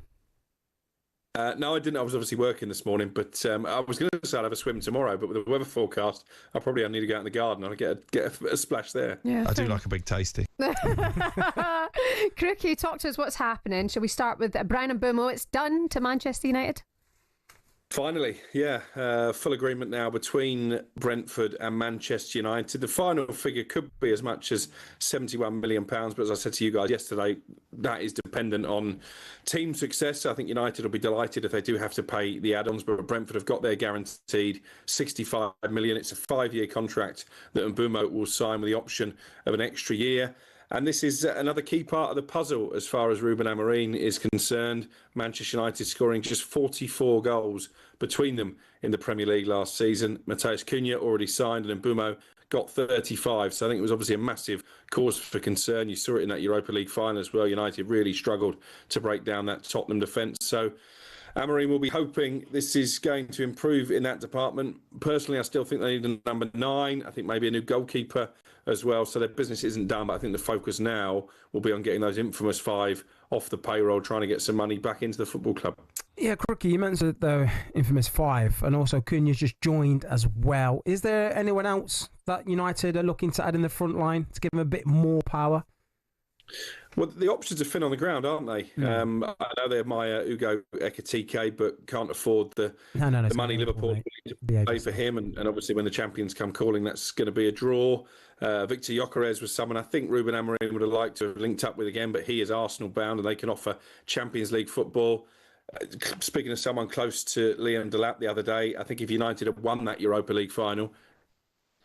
No, I didn't. I was obviously working this morning, but I was going to say I'd have a swim tomorrow. But with the weather forecast, I probably need to go out in the garden and get a splash there. Yeah, I do like a big tasty. Crookie, talk to us. What's happening? Shall we start with Brian and Bumo? It's done to Manchester United. Finally, yeah, full agreement now between Brentford and Manchester United. The final figure could be as much as £71 million, but as I said to you guys yesterday, that is dependent on team success. I think United will be delighted if they do have to pay the add-ons, but Brentford have got their guaranteed £65 million. It's a 5-year contract that Mbeumo will sign with the option of an extra year. And this is another key part of the puzzle as far as Ruben Amorim is concerned. Manchester United scoring just 44 goals between them in the Premier League last season. Matheus Cunha already signed, and Mbeumo got 35. So I think it was obviously a massive cause for concern. You saw it in that Europa League final as well. United really struggled to break down that Tottenham defence. So Amorim will be hoping this is going to improve in that department. Personally, I still think they need a number 9. I think maybe a new goalkeeper as well. So their business isn't done, but I think the focus now will be on getting those infamous 5 off the payroll, trying to get some money back into the football club. Yeah, Crookie, you mentioned the infamous 5, and also Cunha's just joined as well. Is there anyone else that United are looking to add in the front line to give them a bit more power? Well, the options are thin on the ground, aren't they? I know they admire Hugo Ekitike, but can't afford the money Liverpool to pay for him. And obviously, when the champions come calling, that's going to be a draw. Victor Gyökeres was someone I think Ruben Amorim would have liked to have linked up with again, but he is Arsenal bound, and they can offer Champions League football. Speaking of someone close to Liam Delap the other day, I think if United had won that Europa League final,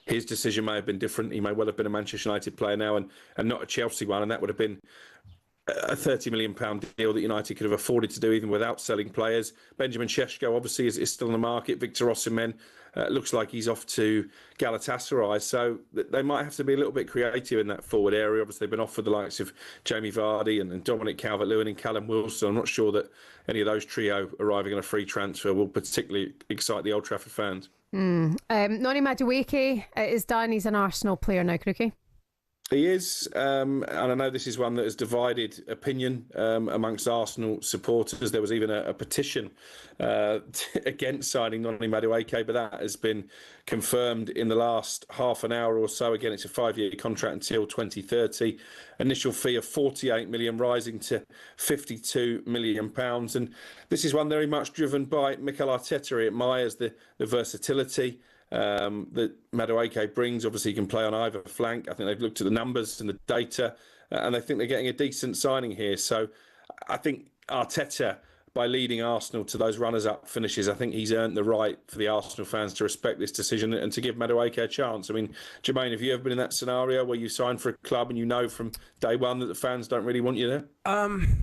his decision may have been different. He may well have been a Manchester United player now and not a Chelsea one, and that would have been a £30 million deal that United could have afforded to do even without selling players. Benjamin Šeško obviously is still in the market. Victor Osimhen looks like he's off to Galatasaray, so they might have to be a little bit creative in that forward area. Obviously, they've been offered the likes of Jamie Vardy and Dominic Calvert-Lewin and Callum Wilson. I'm not sure that any of those trio arriving on a free transfer will particularly excite the Old Trafford fans. Noni Madueke is done. He's an Arsenal player now, Crookie. He is, and I know this is one that has divided opinion amongst Arsenal supporters. There was even a petition against signing Noni Madueke, but that has been confirmed in the last half an hour or so. Again, it's a 5-year contract until 2030. Initial fee of 48 million rising to 52 million pounds. And this is one very much driven by Mikel Arteta. He admires the versatility that Madueke brings. Obviously, he can play on either flank. I think they've looked at the numbers and the data, and they think they're getting a decent signing here. So I think Arteta, by leading Arsenal to those runners-up finishes, I think he's earned the right for the Arsenal fans to respect this decision and to give Madueke a chance. I mean, Jermaine, have you ever been in that scenario where you sign for a club and you know from day one that the fans don't really want you there?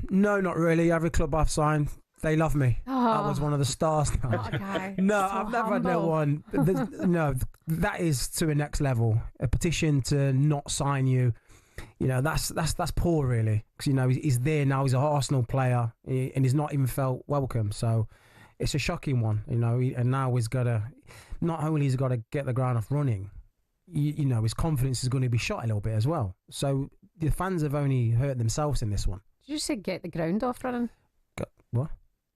No, not really. Every club I've signed, they love me. I was one of the stars. No, I've never had no one. No, that is to a next level. A petition to not sign you, that's poor, really. Because he's there now. He's an Arsenal player, and he's not even felt welcome. So it's a shocking one. And now he's got to. Not only has he got to get the ground off running, his confidence is going to be shot a little bit as well. So the fans have only hurt themselves in this one. Did you say get the ground off running? What?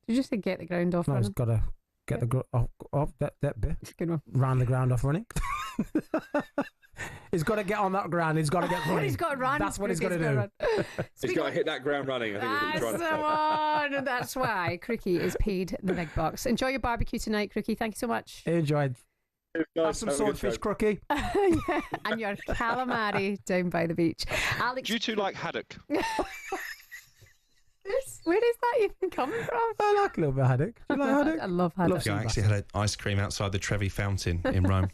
Did you say get the ground off running? No, he's got to get the off that bit. Good one. Round the ground off running. He's got to get on that ground. He's got to get running. He's got to run. That's what he's got to do. He's got to hit that ground running. I think that's the one. That's why Crookie is paid the big bucks. Enjoy your barbecue tonight, Crookie. Thank you so much. Enjoyed. Have some swordfish, Crookie. Yeah, and your calamari down by the beach. Alex, do you two like haddock? Where is that even coming from? I like a little bit of haddock. Do you like haddock? I love haddock. I actually had an ice cream outside the Trevi Fountain in Rome.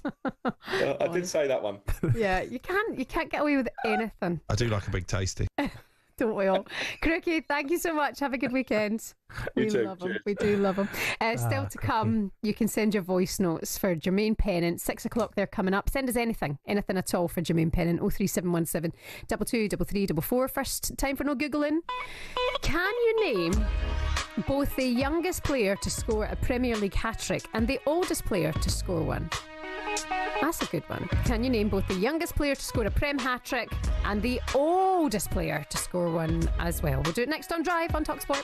I did say that one. Yeah, you can't get away with anything. I do like a big tasty. Don't we all? Crookie, thank you so much. Have a good weekend. You too. Love them. We do love them. Still to come, you can send your voice notes for Jermaine Pennant. 6 o'clock, they're coming up. Send us anything at all for Jermaine Pennant. 03717 223344. First time for no Googling. Can you name both the youngest player to score a Premier League hat-trick and the oldest player to score one? That's a good one. Can you name both the youngest player to score a Prem hat-trick and the oldest player to score one as well? We'll do it next on Drive on talkSPORT.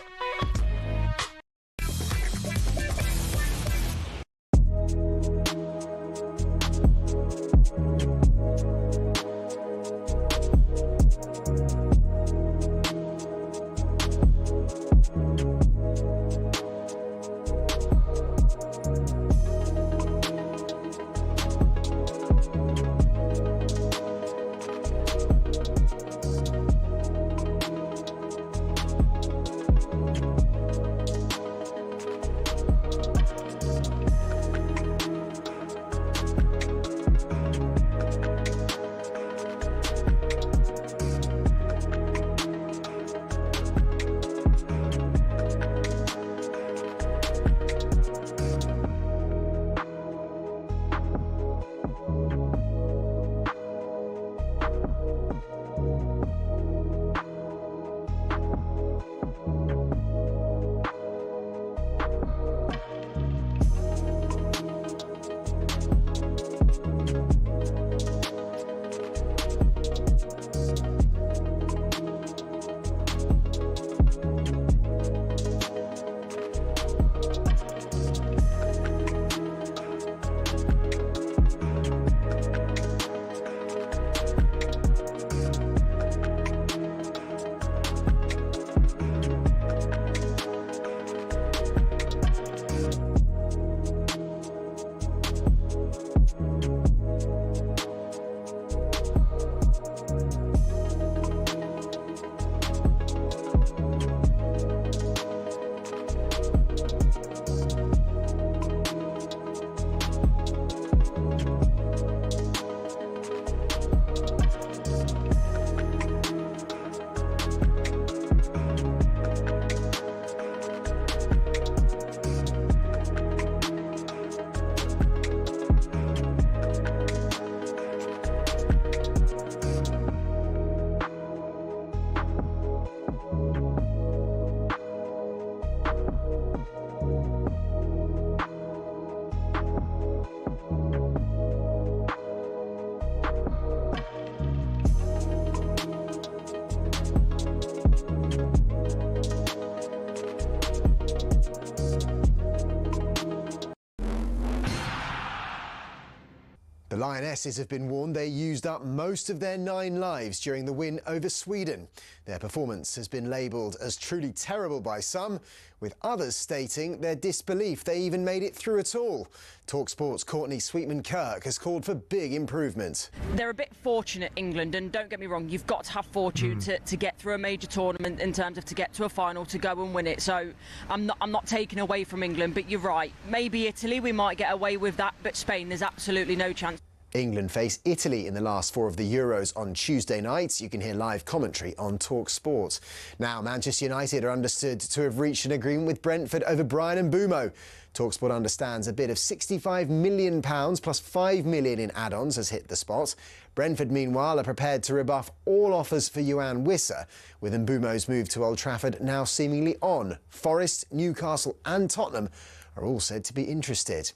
The Lionesses have been warned they used up most of their 9 lives during the win over Sweden. Their performance has been labelled as truly terrible by some, with others stating their disbelief they even made it through at all. talkSPORT's Courtney Sweetman-Kirk has called for big improvement. They're a bit fortunate, England, and don't get me wrong, you've got to have fortune to get through a major tournament in terms of to get to a final, to go and win it. So I'm not taking away from England, but you're right. Maybe Italy, we might get away with that, but Spain, there's absolutely no chance. England face Italy in the last 4 of the Euros on Tuesday night. You can hear live commentary on talkSPORT. Now, Manchester United are understood to have reached an agreement with Brentford over Bryan Mbeumo. talkSPORT understands a bid of £65 million plus £5 million in add-ons has hit the spot. Brentford, meanwhile, are prepared to rebuff all offers for Yoane Wissa, with Mbeumo's move to Old Trafford now seemingly on. Forest, Newcastle and Tottenham are all said to be interested.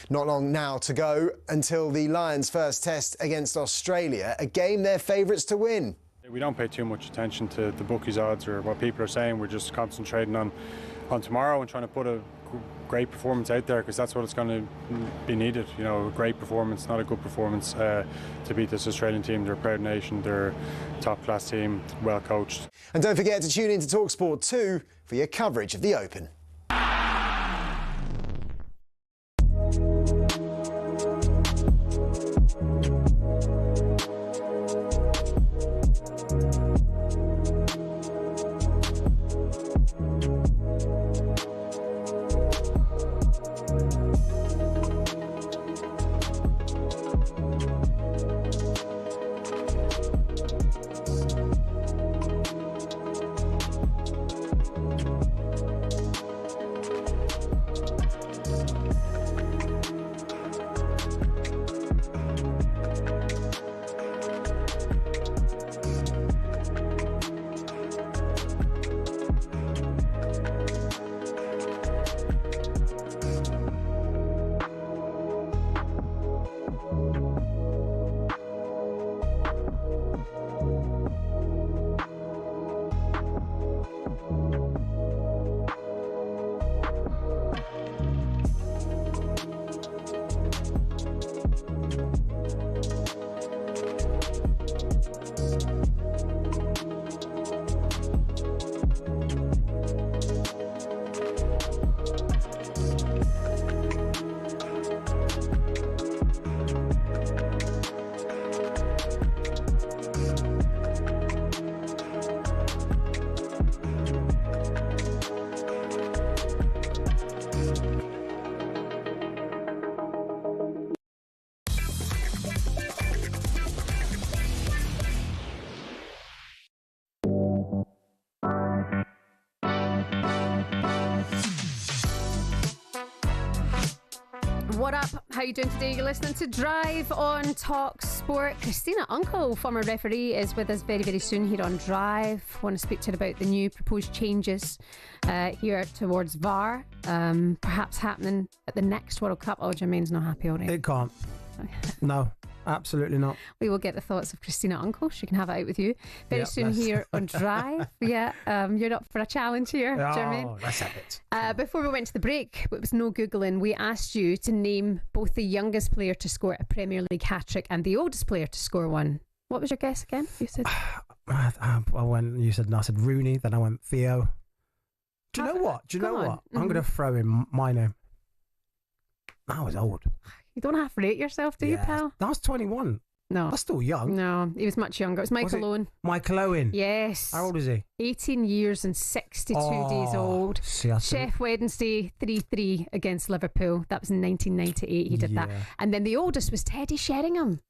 Not long now to go until the Lions' first test against Australia, a game they're favourites to win. We don't pay too much attention to the bookies' odds or what people are saying. We're just concentrating on tomorrow and trying to put a great performance out there, because that's what it's going to be needed. You know, a great performance, not a good performance, to beat this Australian team. They're a proud nation, they're a top-class team, well coached. And don't forget to tune in to talkSPORT 2 for your coverage of the Open. What up? How you doing today? You're listening to Drive on talkSPORT. Christina Uncle, former referee, is with us very, very soon here on Drive. I want to speak to her about the new proposed changes here towards VAR, perhaps happening at the next World Cup. Oh, Jermaine's not happy already. It can't. No, absolutely not. We will get the thoughts of Christina Uncle. She can have it out with you very soon here on Drive. Yeah, you're up for a challenge here, Jermaine. Oh, let's have it. Before we went to the break, it was no Googling. We asked you to name both the youngest player to score a Premier League hat-trick and the oldest player to score one. What was your guess again? You said you said I said Rooney, then I went Theo. Do you know what? I'm going to throw in my name. I was old. You don't have to rate yourself, do you, pal? I was 21. No. That's still young. No, he was much younger. It was Michael Owen. Michael Owen? Yes. How old is he? 18 years and 62 days old. Chef Wednesday 3-3 against Liverpool. That was in 1998 he did that. And then the oldest was Teddy Sheringham.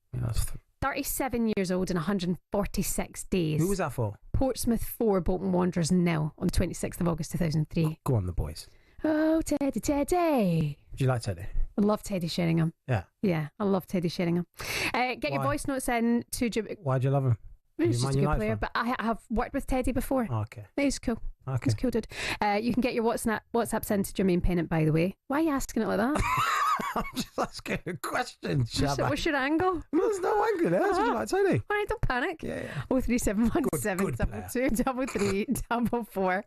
37 years old and 146 days. Who was that for? Portsmouth 4, Bolton Wanderers 0 on 26th of August 2003. Go on, the boys. Oh, Teddy, Teddy. Do you like Teddy? I love Teddy Sheringham. Yeah. Yeah, I love Teddy Sheringham. Get your voice notes in to... Why do you love him? He's just a good player, but I have worked with Teddy before. Oh, okay. He's cool. Okay. It's cool, dude. You can get your WhatsApp sent to Jermaine Pennant, by the way. Why are you asking it like that? I'm just asking a question, Shebahn. What's your angle? There's no angle there. That's what you like, Tony. All right, don't panic. Yeah. 03717223344.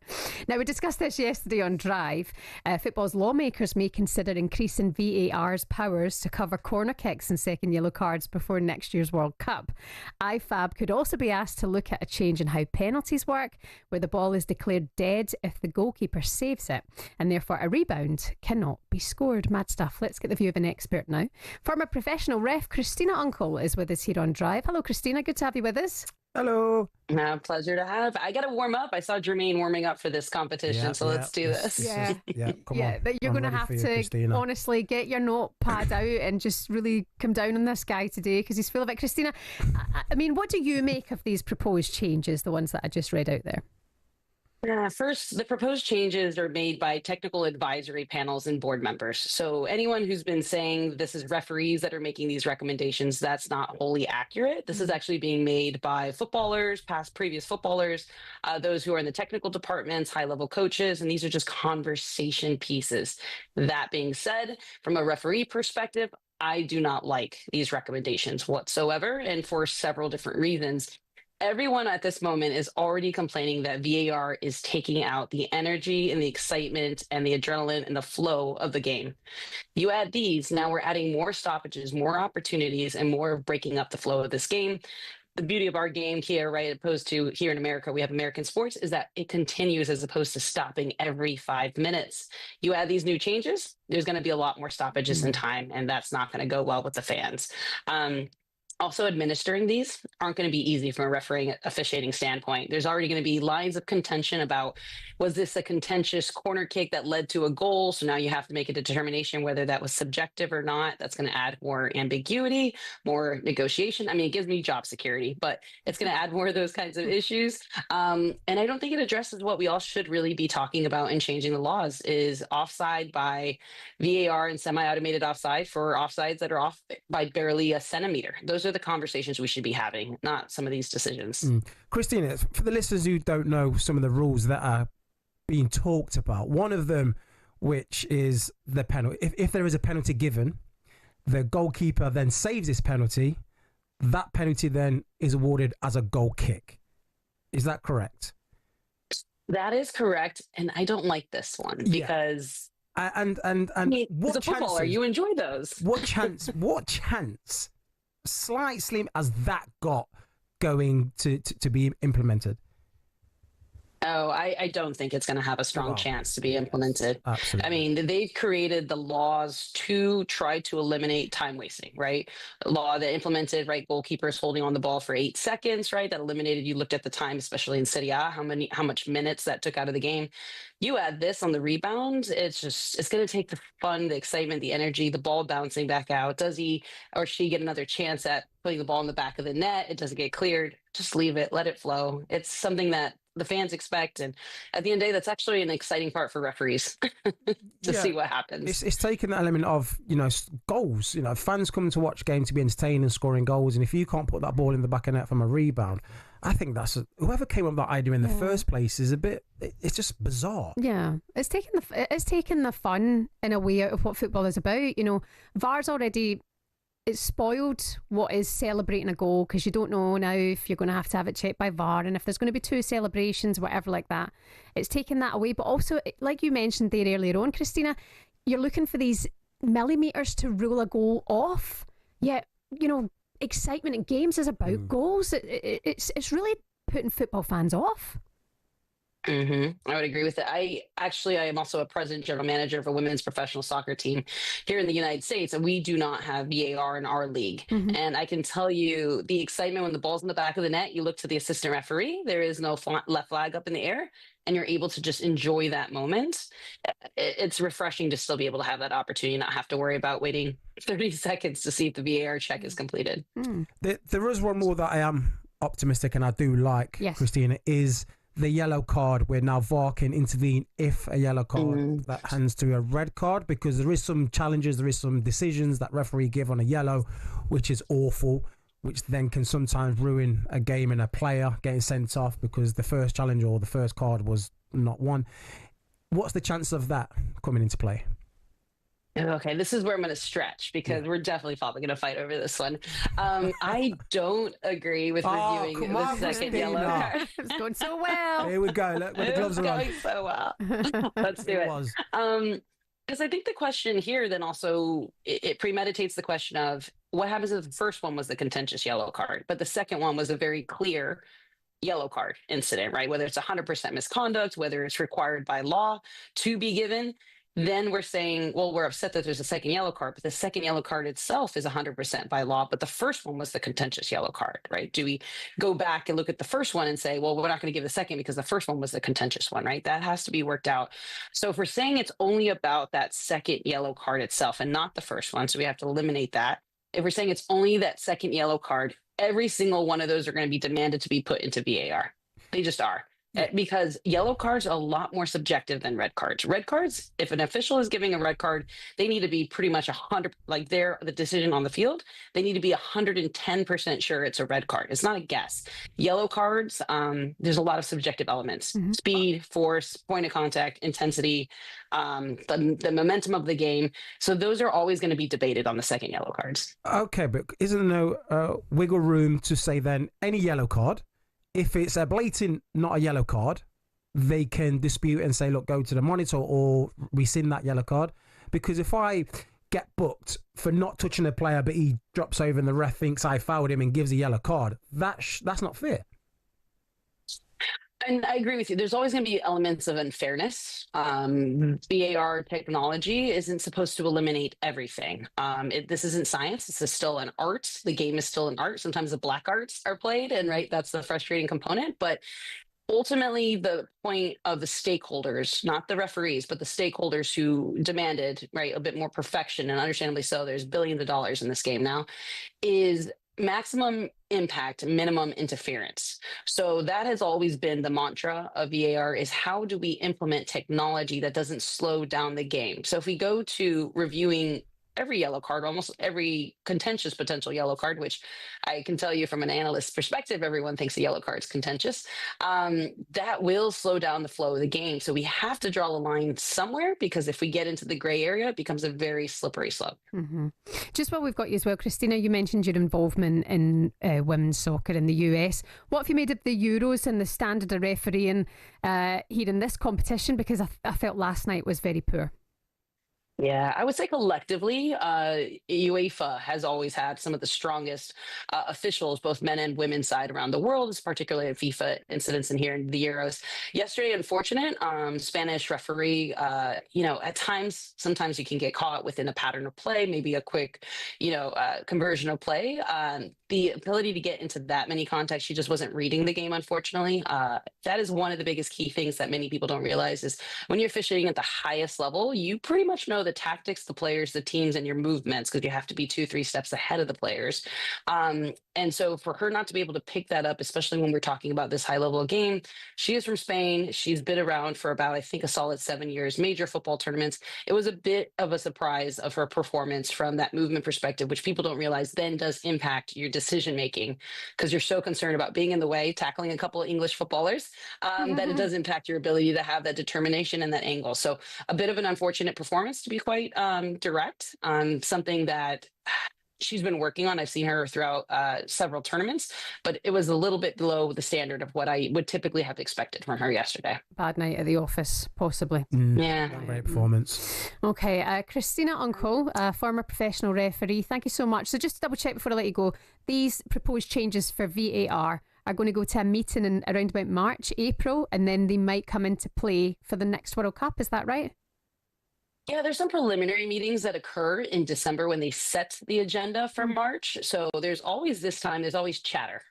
Now, we discussed this yesterday on Drive. Football's lawmakers may consider increasing VAR's powers to cover corner kicks and second yellow cards before next year's World Cup. IFAB could also be asked to look at a change in how penalties work, where the ball is declared dead if the goalkeeper saves it, and therefore a rebound cannot be scored. Mad stuff. Let's get the view of an expert now. Former professional ref Christina Uncle is with us here on Drive. Hello, Christina. Good to have you with us. Hello. Pleasure to have. I got to warm up. I saw Jermaine warming up for this competition, so let's do this. Yeah, come on. That you're going to have to, Christina. honestly, get your notepad out and just really come down on this guy today because he's full of it. Christina, I mean, what do you make of these proposed changes, the ones that I just read out there? First, the proposed changes are made by technical advisory panels and board members. So anyone who's been saying this is referees that are making these recommendations, that's not wholly accurate. This is actually being made by footballers, previous footballers, those who are in the technical departments, high-level coaches, and these are just conversation pieces. That being said, from a referee perspective, I do not like these recommendations whatsoever, and for several different reasons. Everyone at this moment is already complaining that VAR is taking out the energy and the excitement and the adrenaline and the flow of the game. You add these, now we're adding more stoppages, more opportunities, and more breaking up the flow of this game. The beauty of our game here, right, opposed to here in America, we have American sports, is that it continues as opposed to stopping every 5 minutes. You add these new changes, there's going to be a lot more stoppages in time, and that's not going to go well with the fans. Also, administering these aren't going to be easy from a refereeing officiating standpoint. There's already going to be lines of contention about, was this a contentious corner kick that led to a goal? So now you have to make a determination whether that was subjective or not. That's going to add more ambiguity, more negotiation. I mean, it gives me job security, but it's going to add more of those kinds of issues. And I don't think it addresses what we all should really be talking about in changing the laws, is offside by VAR and semi-automated offside for offsides that are off by barely a centimeter. Those are the conversations we should be having, not some of these decisions. Christina, for the listeners who don't know some of the rules that are being talked about, one of them, which is the penalty. If there is a penalty given, the goalkeeper then saves this penalty, that penalty then is awarded as a goal kick. Is that correct? That is correct, and I don't like this one because and I mean, what as a footballer, you enjoy those. What chance slight slim as that got going to be implemented? Oh, I don't think it's going to have a strong chance to be implemented. Absolutely. I mean, they've created the laws to try to eliminate time wasting, right? A law that implemented, right, goalkeepers holding on the ball for 8 seconds, right? That eliminated, you looked at the time, especially in Serie A, how much minutes that took out of the game. You add this on the rebound, it's going to take the fun, the excitement, the energy, the ball bouncing back out. Does he or she get another chance at putting the ball in the back of the net? It doesn't get cleared. Just leave it, let it flow. It's something that the fans expect, and at the end of the day, that's actually an exciting part for referees to see what happens. It's taken the element of, goals. Fans come to watch games to be entertained and scoring goals, and if you can't put that ball in the back of net from a rebound, I think whoever came up with that idea in the first place is it's just bizarre. Yeah, it's taken the fun in a way out of what football is about. VAR's already, it's spoiled what is celebrating a goal, because you don't know now if you're going to have it checked by VAR, and if there's going to be 2 celebrations, whatever like that. It's taken that away. But also, like you mentioned there earlier on, Christina, you're looking for these millimetres to rule a goal off. Yet, excitement in games is about goals. It's really putting football fans off. I would agree with it. I am also a president general manager of a women's professional soccer team here in the United States, and we do not have VAR in our league. And I can tell you the excitement when the ball's in the back of the net, you look to the assistant referee, there is no left flag up in the air, and you're able to just enjoy that moment. It's refreshing to still be able to have that opportunity, not have to worry about waiting 30 seconds to see if the VAR check is completed. There is one more that I am optimistic and I do like, Christina, is the yellow card, where now VAR can intervene if a yellow card that hands to a red card, because there is some challenges, there is some decisions that referee give on a yellow, which is awful. which then can sometimes ruin a game and a player getting sent off because the first challenge or the first card was not won. What's the chance of that coming into play? Okay, this is where I'm going to stretch because we're definitely probably going to fight over this one. I don't agree with reviewing the second yellow card. It's going so well. Here we go. Look, the gloves are on. It's going so well. Let's do it. Because I think the question here then also, it premeditates the question of what happens if the first one was the contentious yellow card, but the second one was a very clear yellow card incident, right? Whether it's 100% misconduct, whether it's required by law to be given, then we're saying, well, we're upset that there's a second yellow card, but the second yellow card itself is 100% by law, but the first one was the contentious yellow card, right? Do we go back and look at the first one and say, well, we're not going to give the second because the first one was the contentious one, right? That has to be worked out. So if we're saying it's only about that second yellow card itself and not the first one, so we have to eliminate that. If we're saying it's only that second yellow card, every single one of those are going to be demanded to be put into VAR. They just are. Because yellow cards are a lot more subjective than red cards. Red cards, if an official is giving a red card, they need to be pretty much 100, like they're the decision on the field. They need to be 110% sure it's a red card. It's not a guess. Yellow cards, there's a lot of subjective elements: speed, force, point of contact, intensity, the momentum of the game. So those are always going to be debated on the second yellow cards. Okay, but isn't there no wiggle room to say then any yellow card? If it's a blatant, not a yellow card, they can dispute and say, look, go to the monitor or rescind that yellow card. Because if I get booked for not touching a player, but he drops over and the ref thinks I fouled him and gives a yellow card, that's not fair. And I agree with you. There's always going to be elements of unfairness. VAR technology isn't supposed to eliminate everything. This isn't science. This is still an art. The game is still an art. Sometimes the black arts are played, and right, that's the frustrating component. But ultimately, the point of the stakeholders, not the referees, but the stakeholders who demanded, right, a bit more perfection, and understandably so, there's billions of dollars in this game now, is maximum impact, minimum interference. So that has always been the mantra of VAR, is how do we implement technology that doesn't slow down the game? So if we go to reviewing every yellow card, almost every contentious potential yellow card, which I can tell you from an analyst's perspective, everyone thinks a yellow card is contentious, that will slow down the flow of the game. So we have to draw a line somewhere, because if we get into the gray area, it becomes a very slippery slope. Just while we've got you as well, Christina, you mentioned your involvement in women's soccer in the US. What have you made of the Euros and the standard of refereeing here in this competition? Because I felt last night was very poor. Yeah, I would say collectively, UEFA has always had some of the strongest officials, both men and women's side around the world, particularly in FIFA incidents and here in the Euros. Yesterday, unfortunate, Spanish referee, at times, sometimes you can get caught within a pattern of play, maybe a quick, conversion of play. The ability to get into that many contacts, she just wasn't reading the game, unfortunately. That is one of the biggest key things that many people don't realize is when you're officiating at the highest level, you pretty much know the tactics, the players, the teams, and your movements, because you have to be 2-3 steps ahead of the players. And so for her not to be able to pick that up, especially when we're talking about this high level game, she is from Spain. She's been around for about, I think, a solid 7 years, major football tournaments. It was a bit of a surprise of her performance from that movement perspective, which people don't realize then does impact your decision making, because you're so concerned about being in the way, tackling a couple of English footballers, that it does impact your ability to have that determination and that angle. So a bit of an unfortunate performance, to be quite direct, something that she's been working on. I've seen her throughout several tournaments, but it was a little bit below the standard of what I would typically have expected from her yesterday. Bad night at the office, possibly. Yeah. Great performance. Okay, Christina Uncle, former professional referee, thank you so much. So just to double check before I let you go, these proposed changes for VAR are going to go to a meeting in around about March, April, and then they might come into play for the next World Cup. Is that right? Yeah, there's some preliminary meetings that occur in December when they set the agenda for March. So there's always chatter.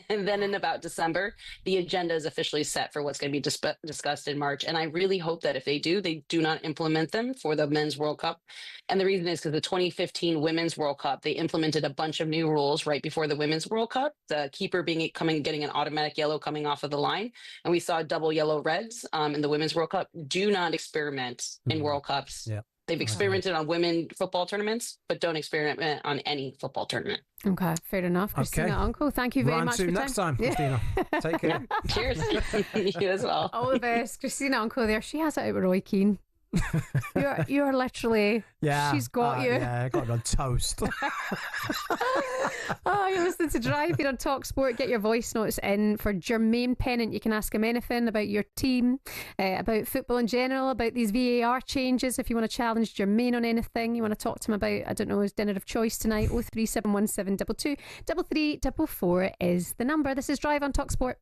And then in about December, the agenda is officially set for what's going to be discussed in March. And I really hope that if they do not implement them for the Men's World Cup. And the reason is because the 2015 Women's World Cup, they implemented a bunch of new rules right before the Women's World Cup. The keeper getting an automatic yellow coming off of the line. And we saw double yellow reds in the Women's World Cup. Do not experiment in World Cups They've experimented on women football tournaments, but don't experiment on any football tournament. Okay, fair enough. Christina Uncle, thank you very Round much two for next time, Christina. Take care. Cheers. You as well. All the best. Christina Uncle there. She has it out with Roy Keane. You're literally, she's got you. Yeah, got it on toast. Oh, you're listening to Drive here on talkSPORT. Get your voice notes in for Jermaine Pennant. You can ask him anything about your team, about football in general, about these VAR changes. If you want to challenge Jermaine on anything, you want to talk to him about, I don't know, his dinner of choice tonight, 0371722 33444 is the number. This is Drive on talkSPORT.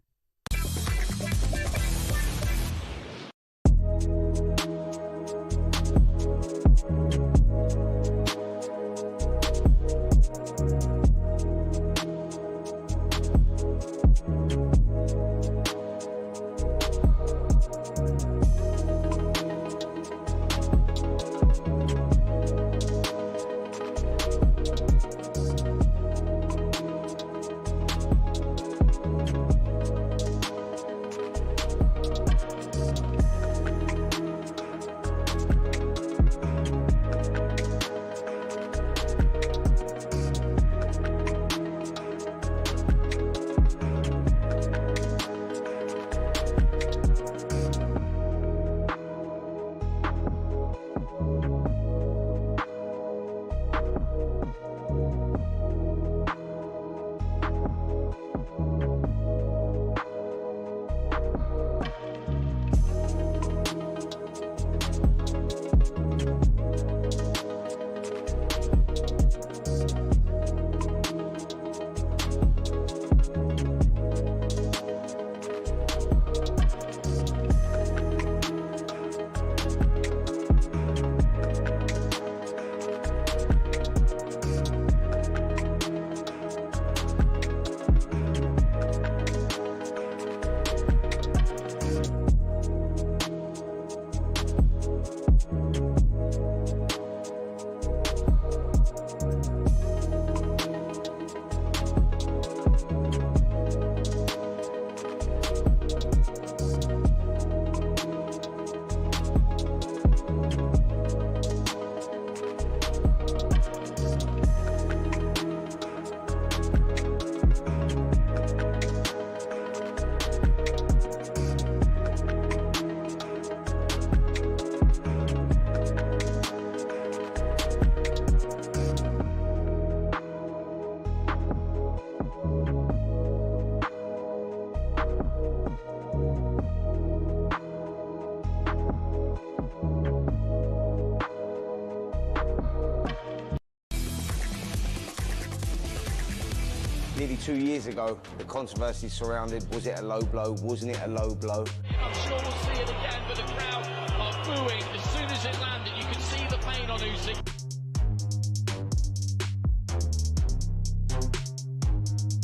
Nearly 2 years ago, the controversy surrounded, was it a low blow, wasn't it a low blow? I'm sure we'll see it again, but the crowd are booing as soon as it landed. You can see the pain on Usyk.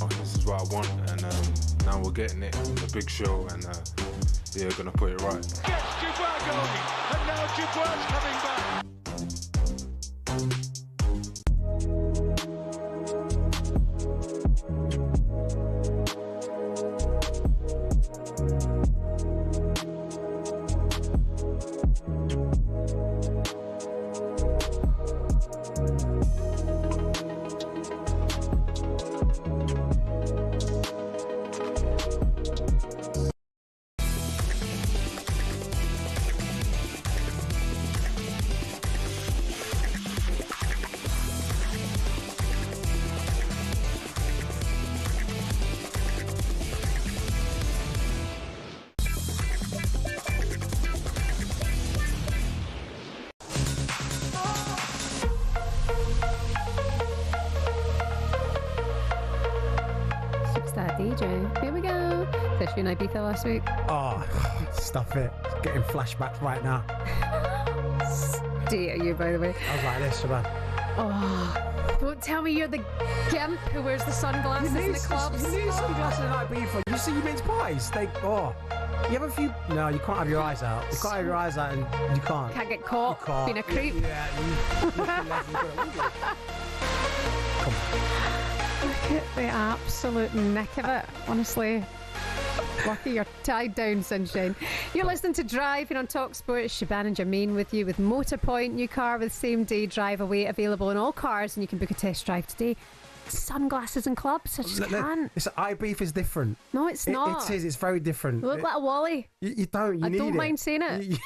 This is what I want, and now we're getting it on the big show, and yeah, gonna put it right. Gets Dubois going, and now Dubois coming back. DJ. Here we go. Especially in Ibiza last week. Oh, stuff it. Getting flashbacks right now. Date you, by the way. I was like this, Shebahn. Oh, don't tell me you're the gimp who wears the sunglasses in the clubs. You need sunglasses in Ibiza. You see men's parties. You have a few. No, you can't have your eyes out. You can't have your eyes out, and you can't. Can't get caught being a creep. Yeah. Come on. Look at the absolute nick of it, honestly. Lucky you're tied down, sunshine. You're listening to Driving on talkSPORT. Shebahn and Jermaine with you with Motorpoint. New car with same-day drive away available in all cars, and you can book a test drive today. Sunglasses and clubs. I just can't. It's Ibiza is different. No, it's not. It is. It's very different. You look like a Wally. You don't. I need don't it. mind saying it.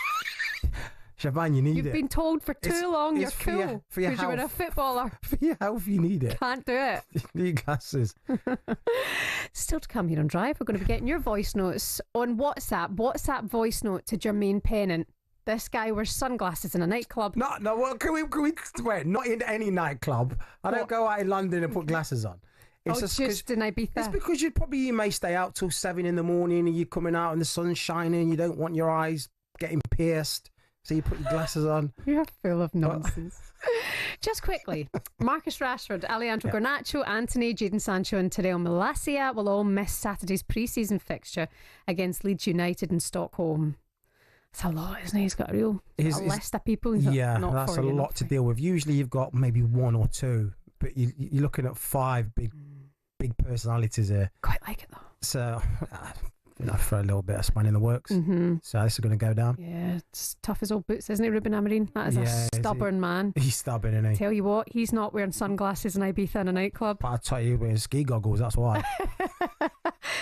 Shebahn, you need it. You've been told for too long you're cool for your because you're a footballer. For your health, you need it. Can't do it. You need glasses. Still to come here on Drive, we're going to be getting your voice notes on WhatsApp. WhatsApp voice note to Jermaine Pennant. This guy wears sunglasses in a nightclub. No, well, can we wait? Not in any nightclub. I don't go out in London and put glasses on. It's just in Ibiza. It's because you may stay out till 7 in the morning and you're coming out and the sun's shining. You don't want your eyes getting pierced. So you put your glasses on. You're full of nonsense. Just quickly, Marcus Rashford, Alejandro Garnacho, Anthony, Jadon Sancho and Terrell Malacia will all miss Saturday's pre-season fixture against Leeds United in Stockholm. It's a lot, isn't it? He's got a list of people. That's a lot to deal with. Usually you've got maybe 1 or 2, but you're looking at 5 big personalities here. Quite like it though. So... for a little bit of span in the works. Mm-hmm. So this is going to go down. Yeah, it's tough as old boots, isn't it, Ruben Amorim? That is a stubborn man. He's stubborn, isn't he? Tell you what, he's not wearing sunglasses in Ibiza in a nightclub. But I'll tell you, wearing ski goggles, that's why.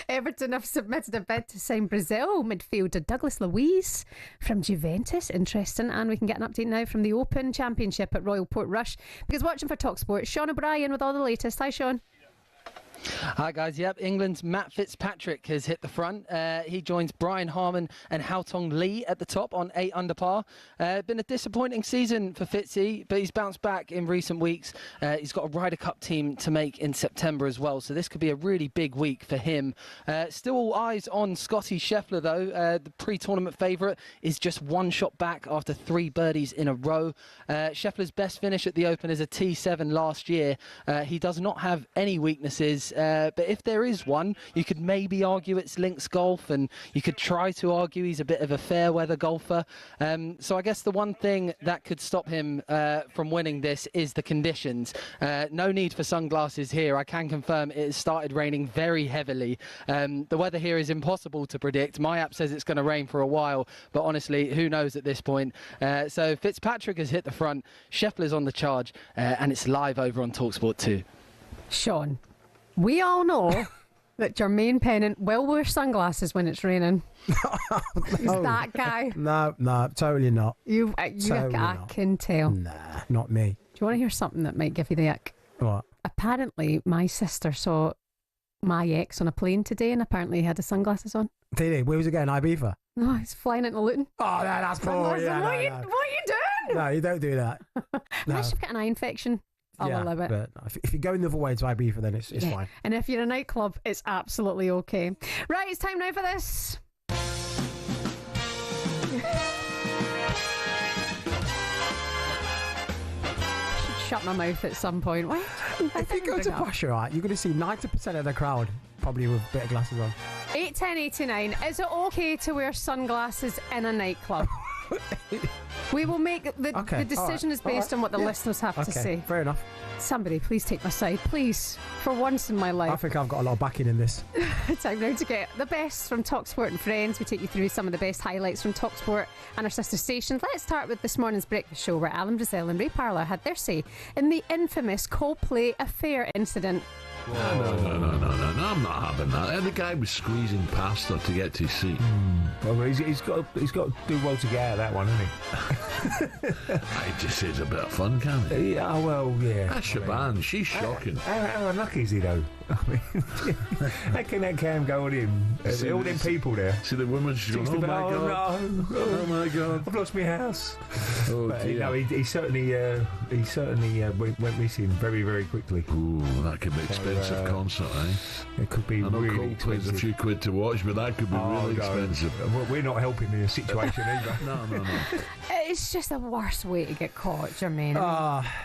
Everton have submitted a bid to sign Brazil midfielder Douglas Luiz from Juventus. Interesting. And we can get an update now from the Open Championship at Royal Portrush. Because watching for talkSPORT, Sean O'Brien with all the latest. Hi, Sean. Hi guys, England's Matt Fitzpatrick has hit the front. He joins Brian Harman and Haotong Lee at the top on 8 under par. Been a disappointing season for Fitzy, but he's bounced back in recent weeks. He's got a Ryder Cup team to make in September as well, so this could be a really big week for him. Still all eyes on Scotty Scheffler though. The pre-tournament favourite is just 1 shot back after 3 birdies in a row. Scheffler's best finish at the Open is a T7 last year. He does not have any weaknesses. But if there is one, you could maybe argue it's links golf, and you could try to argue he's a bit of a fair weather golfer. So I guess the one thing that could stop him from winning this is the conditions. No need for sunglasses here. I can confirm it has started raining very heavily. The weather here is impossible to predict. My app says it's going to rain for a while, but honestly, who knows at this point? So Fitzpatrick has hit the front, Scheffler's on the charge, and it's live over on talkSPORT 2. Sean, we all know that Jermaine Pennant will wear sunglasses when it's raining. He's that guy. No, totally not. I can tell. Nah, not me. Do you want to hear something that might give you the ick? What? Apparently, my sister saw my ex on a plane today, and apparently he had his sunglasses on. Did he? Where was he going? Ibiza? No, he's flying into Luton. Oh, no, that's poor. Yeah, what are you doing? No, you don't do that. Unless you've got an eye infection. I'll allow it. But if you're going the other way to Ibiza, then it's fine. And if you're a nightclub, it's absolutely okay. Right, it's time now for this. Shut my mouth at some point. Why? If you go to Basharat, you're going to see 90% of the crowd probably with a bit of glasses on. 8:10:89. Is it okay to wear sunglasses in a nightclub? We will make the decision is based on what the listeners have to say. Fair enough. Somebody, please take my side, please, for once in my life. I think I've got a lot of backing in this. Time now to get the best from talkSPORT and Friends. We take you through some of the best highlights from talkSPORT and our sister stations. Let's start with this morning's breakfast show, where Alan Brazil and Ray Parlour had their say in the infamous Coldplay affair incident. No, I'm not having that. The guy was squeezing past her to get to his seat. Well, he's got to do well to get out of that one, hasn't he? It just is a bit of fun, can't it? Yeah, well, yeah. That's Shebahn. She's shocking. How unlucky is he, though? I mean, how can that cam go on him? All them people there. See the woman, she's going, oh my God. No. Oh my God. I've lost my house. Oh, but, dear. No, he certainly went missing very, very quickly. Ooh, that could be expensive concert, eh? It could be really expensive. A few quid to watch, but that could be really expensive. We're not helping the situation either. No. It's just the worst way to get caught, Jermaine.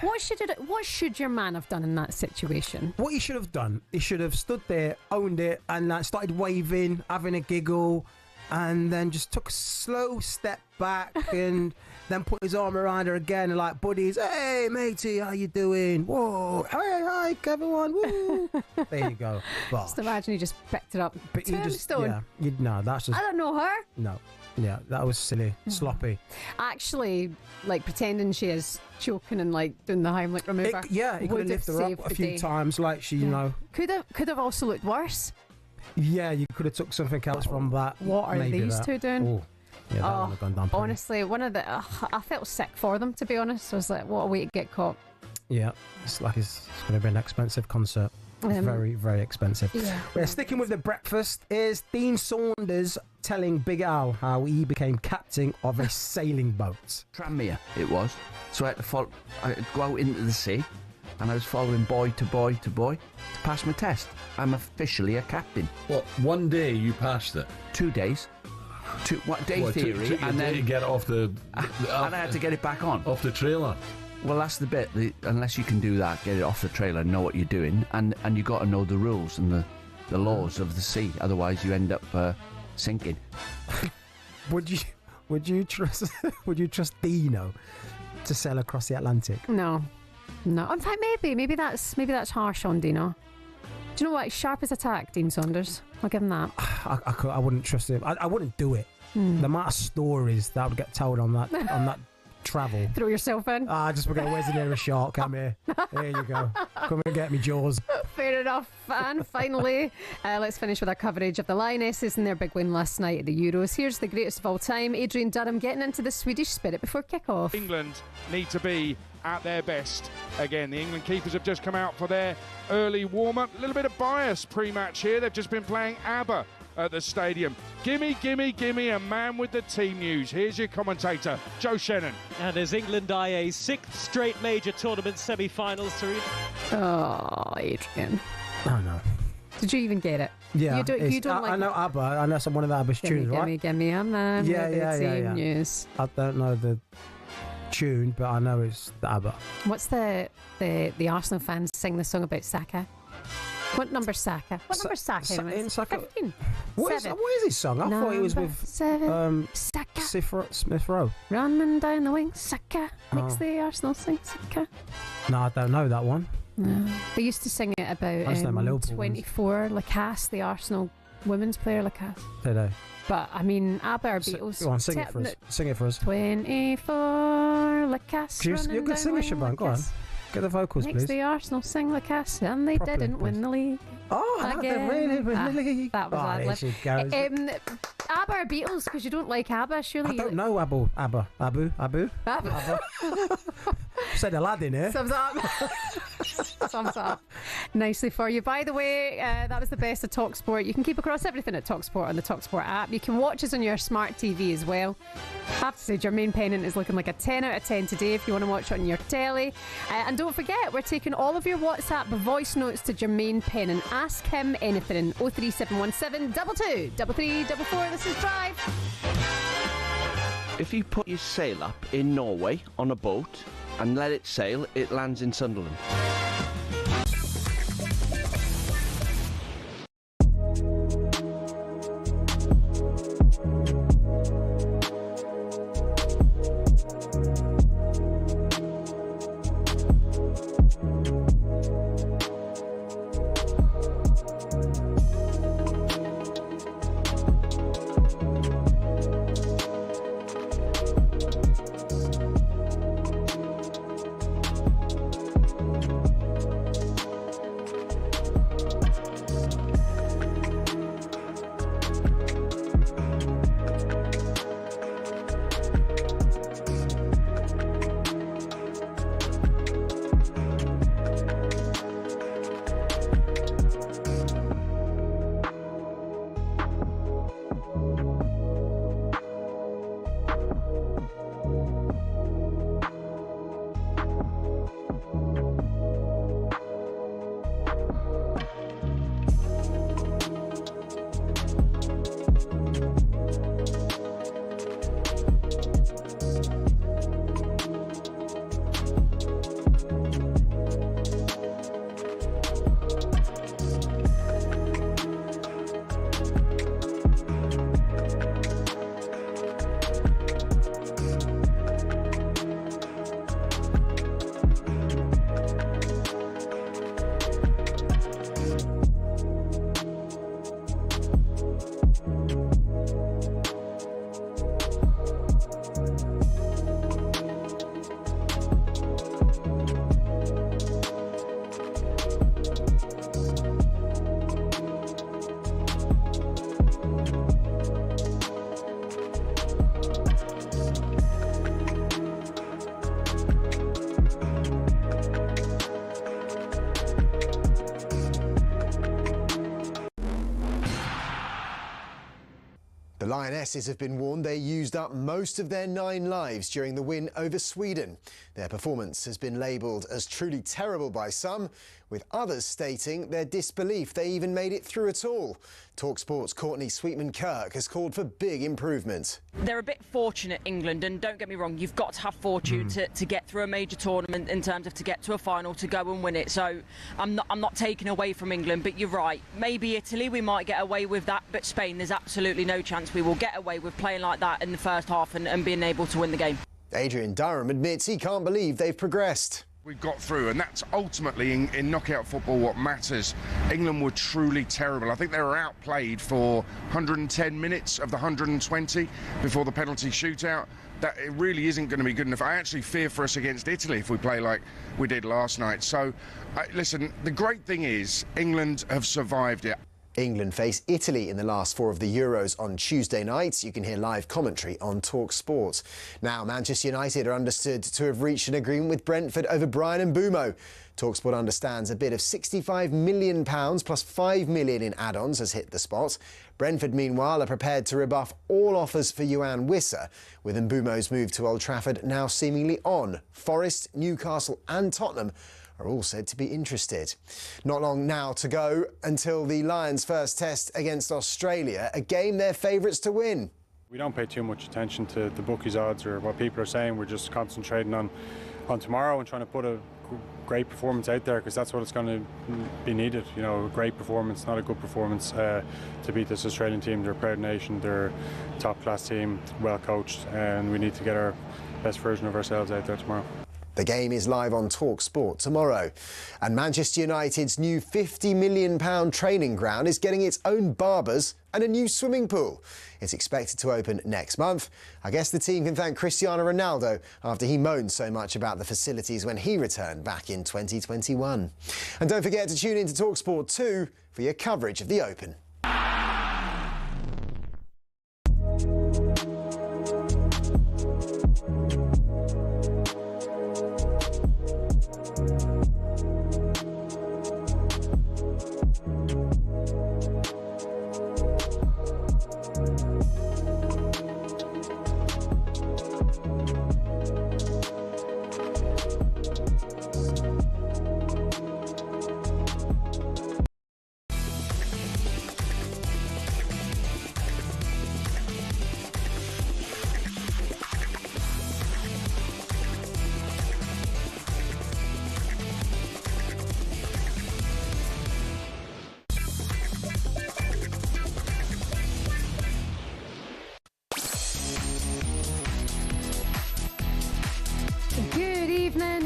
What should your man have done in that situation? What he should have done, he should have stood there, owned it, and started waving, having a giggle, and then just took a slow step back and then put his arm around her again and like, buddies, hey, matey, how you doing? Whoa, hey, hi, everyone, woo. There you go. Bosh. Just imagine he just picked it up. But you just, yeah, no, that's just... I don't know her. No. Yeah, that was silly, sloppy. Actually, like pretending she is choking and like doing the Heimlich remover. He could have lifted her up a few times, like she, you know. Could have also looked worse. Yeah, you could have took something else from that. What are these two doing? Oh, yeah, that would have gone down. Honestly, one of the I felt sick for them, to be honest. I was like, what a way to get caught. Yeah, it's like it's going to be an expensive concert. Very, very expensive. Yeah. We're sticking with the breakfast. Is Dean Saunders telling Big Al how he became captain of a sailing boat? Tranmere it was. So I'd go out into the sea, and I was following boy to boy to boy to pass my test. I'm officially a captain. What, one day you passed it? 2 days. Day theory, took and then to get it off the and I had to get it back on. Off the trailer. Well, that's the bit. Unless you can do that, get it off the trailer and know what you're doing, and you got to know the rules and the laws of the sea. Otherwise, you end up sinking. Would you trust Dino to sail across the Atlantic? No. In fact, maybe that's harsh on Dino. Do you know what? Sharp as a tack, Dean Saunders. I'll give him that. I wouldn't trust him. I wouldn't do it. The amount of stories that would get told on that travel. Throw yourself in. Just forget, where's the nearest shark? Come here. There you go. Come and get me, Jaws. Fair enough. And finally, let's finish with our coverage of the Lionesses and their big win last night at the Euros. Here's the greatest of all time, Adrian Durham, getting into the Swedish spirit before kick-off. England need to be at their best. Again, the England keepers have just come out for their early warm-up. A little bit of bias pre-match here. They've just been playing ABBA at the stadium. Gimme, gimme, gimme, a man with the team news. Here's your commentator, Joe Shannon. And as England eye a sixth straight major tournament semi-finals, Serena. Oh, Adrian. Oh, no. Did you even get it? Yeah. You don't like I know ABBA. I know some one of ABBA's tunes, right? Gimme, a man with the team news. I don't know the tune, but I know it's the ABBA. What's the Arsenal fans sing the song about Saka? What number's Saka? What number's Saka? In Saka? 15. What is his song? I thought he was with Saka. Smith Rowe. Running down the wing, Saka. Makes the Arsenal sing Saka. No, I don't know that one. No. They used to sing it about 24 Lacasse, the Arsenal women's player Lacasse. Did they? But I mean, ABBA or Beatles. Go on, sing it for us. Sing it for us. 24 Lacasse. You could sing it, Shebahn. Go on. Get the vocals, Makes please. the Arsenal sing Lacasse, and they didn't win the league. Oh, they really win the league. That was there she goes. ABBA or Beatles, because you don't like ABBA, surely. I don't know Abu. Said a lad in here. Sums up. Sums up nicely for you. By the way, that was the best of talkSPORT. You can keep across everything at talkSPORT on the talkSPORT app. You can watch us on your smart TV as well. I have to say, Jermaine Pennant is looking like a 10 out of 10 today if you want to watch it on your telly. And don't forget, we're taking all of your WhatsApp voice notes to Jermaine Pennant. Ask him anything. 03717 22 3344. This is Drive. If you put your sail up in Norway on a boat and let it sail, it lands in Sunderland. Lionesses have been warned they used up most of their 9 lives during the win over Sweden. Their performance has been labelled as truly terrible by some, with others stating their disbelief they even made it through at all. talkSPORT's Courtney Sweetman-Kirk has called for big improvement. They're a bit fortunate, England, and don't get me wrong, you've got to have fortune to get through a major tournament in terms of to get to a final, to go and win it. So I'm not taking away from England, but you're right. Maybe Italy, we might get away with that, but Spain, there's absolutely no chance we will get away with playing like that in the first half and being able to win the game. Adrian Durham admits he can't believe they've progressed. We've got through, and that's ultimately in knockout football what matters. England were truly terrible. I think they were outplayed for 110 minutes of the 120 before the penalty shootout. That it really isn't going to be good enough. I actually fear for us against Italy if we play like we did last night. So, listen, the great thing is England have survived it. England face Italy in the last 4 of the Euros on Tuesday night. You can hear live commentary on talkSPORT. Now, Manchester United are understood to have reached an agreement with Brentford over Bryan Mbeumo. talkSPORT understands a bid of £65 million plus £5 million in add-ons has hit the spot. Brentford, meanwhile, are prepared to rebuff all offers for Yoane Wissa, with Mbeumo's move to Old Trafford now seemingly on. Forest, Newcastle and Tottenham are all said to be interested. Not long now to go until the Lions' first test against Australia, a game they're favourites to win. We don't pay too much attention to the bookies' odds or what people are saying. We're just concentrating on tomorrow and trying to put a great performance out there, because that's what it's going to be needed. You know, a great performance, not a good performance, to beat this Australian team. They're a proud nation, they're a top-class team, well coached, and we need to get our best version of ourselves out there tomorrow. The game is live on talkSPORT tomorrow. And Manchester United's new £50 million training ground is getting its own barbers and a new swimming pool. It's expected to open next month. I guess the team can thank Cristiano Ronaldo after he moaned so much about the facilities when he returned back in 2021. And don't forget to tune in to talkSPORT 2 for your coverage of the Open.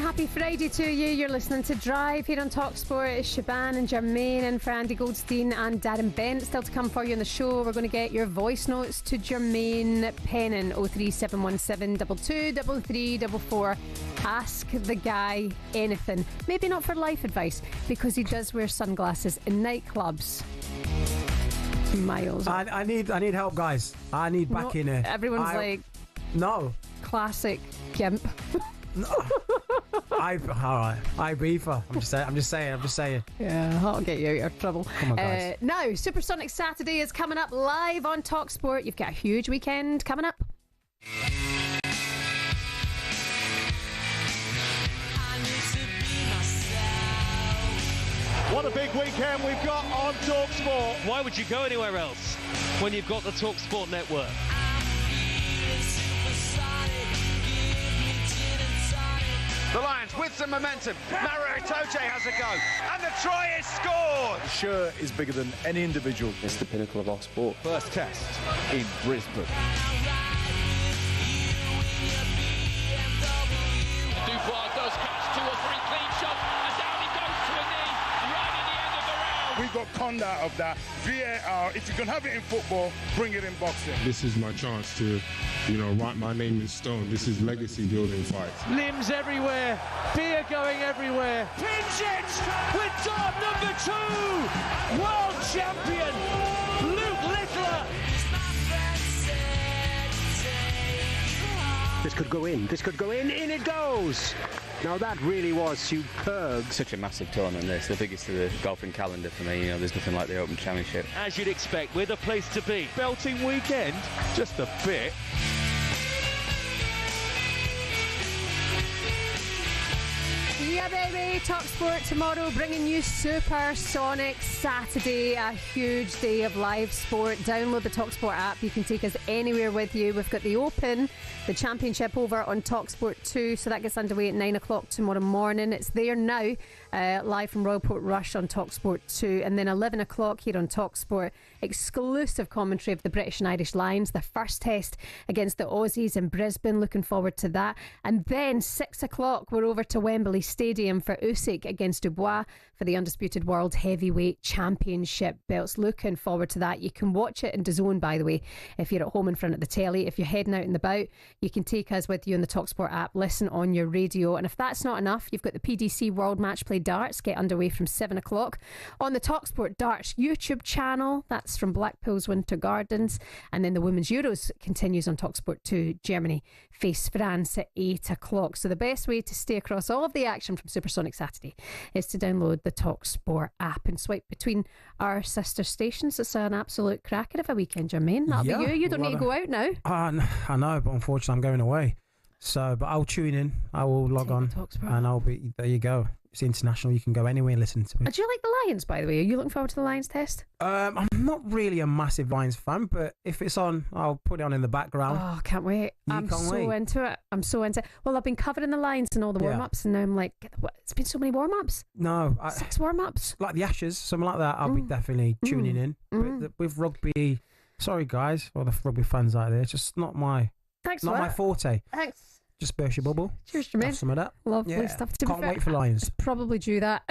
Happy Friday to you. You're listening to Drive here on talkSPORT. It's Shebahn and Jermaine and for Andy Goldstein and Darren Bent still to come for you on the show. We're going to get your voice notes to Jermaine Pennant, 03717 223344. Ask the guy anything. Maybe not for life advice, because he does wear sunglasses in nightclubs. Miles. I need help, guys. I need back in here. Everyone's like, no. Classic gimp. No. Ibiza. I'm just saying. Yeah, I'll get you out of trouble. Come on, guys. Now, Supersonic Saturday is coming up live on talkSPORT. You've got a huge weekend coming up. What a big weekend we've got on talkSPORT. Why would you go anywhere else when you've got the talkSPORT network? The Lions with some momentum. Mario Itoje has a go. And the try is scored. The shirt is bigger than any individual. It's the pinnacle of our sport. First test in Brisbane. Dubois does catch 2 or 3 clean shots. And down he goes to a knee right at the end of the round. We got conned out of that. VAR, if you can have it in football, bring it in boxing. This is my chance to, write my name in stone. This is legacy building fight. Limbs everywhere, beer going everywhere. Pinch it with dart number 2. World champion, Luke Littler. This could go in. In it goes. Now that really was superb. Such a massive tournament, this, the biggest of the golfing calendar for me. You know, there's nothing like the Open Championship. As you'd expect, we're the place to be. Belting weekend, just a bit. Yeah, baby, talkSPORT tomorrow, bringing you Supersonic Saturday, a huge day of live sport. Download the talkSPORT app. You can take us anywhere with you. We've got the Open, the Championship over on talkSPORT 2, so that gets underway at 9 o'clock tomorrow morning. It's there now, live from Royal Portrush on talkSPORT 2, and then 11 o'clock here on talkSPORT, exclusive commentary of the British and Irish Lions, their first test against the Aussies in Brisbane. Looking forward to that. And then 6 o'clock, we're over to Wembley Stadium for Usyk against Dubois for the Undisputed World Heavyweight Championship belts. Looking forward to that. You can watch it in DAZN, by the way, if you're at home in front of the telly. If you're heading out and about, you can take us with you in the talkSPORT app, listen on your radio. And if that's not enough, you've got the PDC World Match Play Darts, get underway from 7 o'clock on the talkSPORT Darts YouTube channel. That's from Blackpool's Winter Gardens. And then the Women's Euros continues on talkSPORT 2. Germany face France at 8 o'clock. So the best way to stay across all of the action from Supersonic Saturday is to download the talkSPORT app and swipe between our sister stations. It's an absolute cracker of a weekend, Jermaine. That'll be you. You don't need to go out now. I know, but unfortunately I'm going away. So, but I'll tune in. I will log on, and I'll be there. You go. It's international. You can go anywhere and listen to it. Do you like the Lions, by the way? Are you looking forward to the Lions test? I'm not really a massive Lions fan, but if it's on, I'll put it on in the background. Oh, can't wait. I'm so into it. I'm so into it. Well, I've been covering the Lions and all the warm-ups, and now I'm like, it's been so many warm-ups. No. 6 warm-ups. Like the Ashes, something like that, I'll be definitely tuning in. But with rugby, sorry guys, all the rugby fans out there, it's just not my forte. Thanks. Just burst your bubble. Cheers, Jermaine. Have some of that. Lovely stuff. Can't wait for Lions. Probably do that.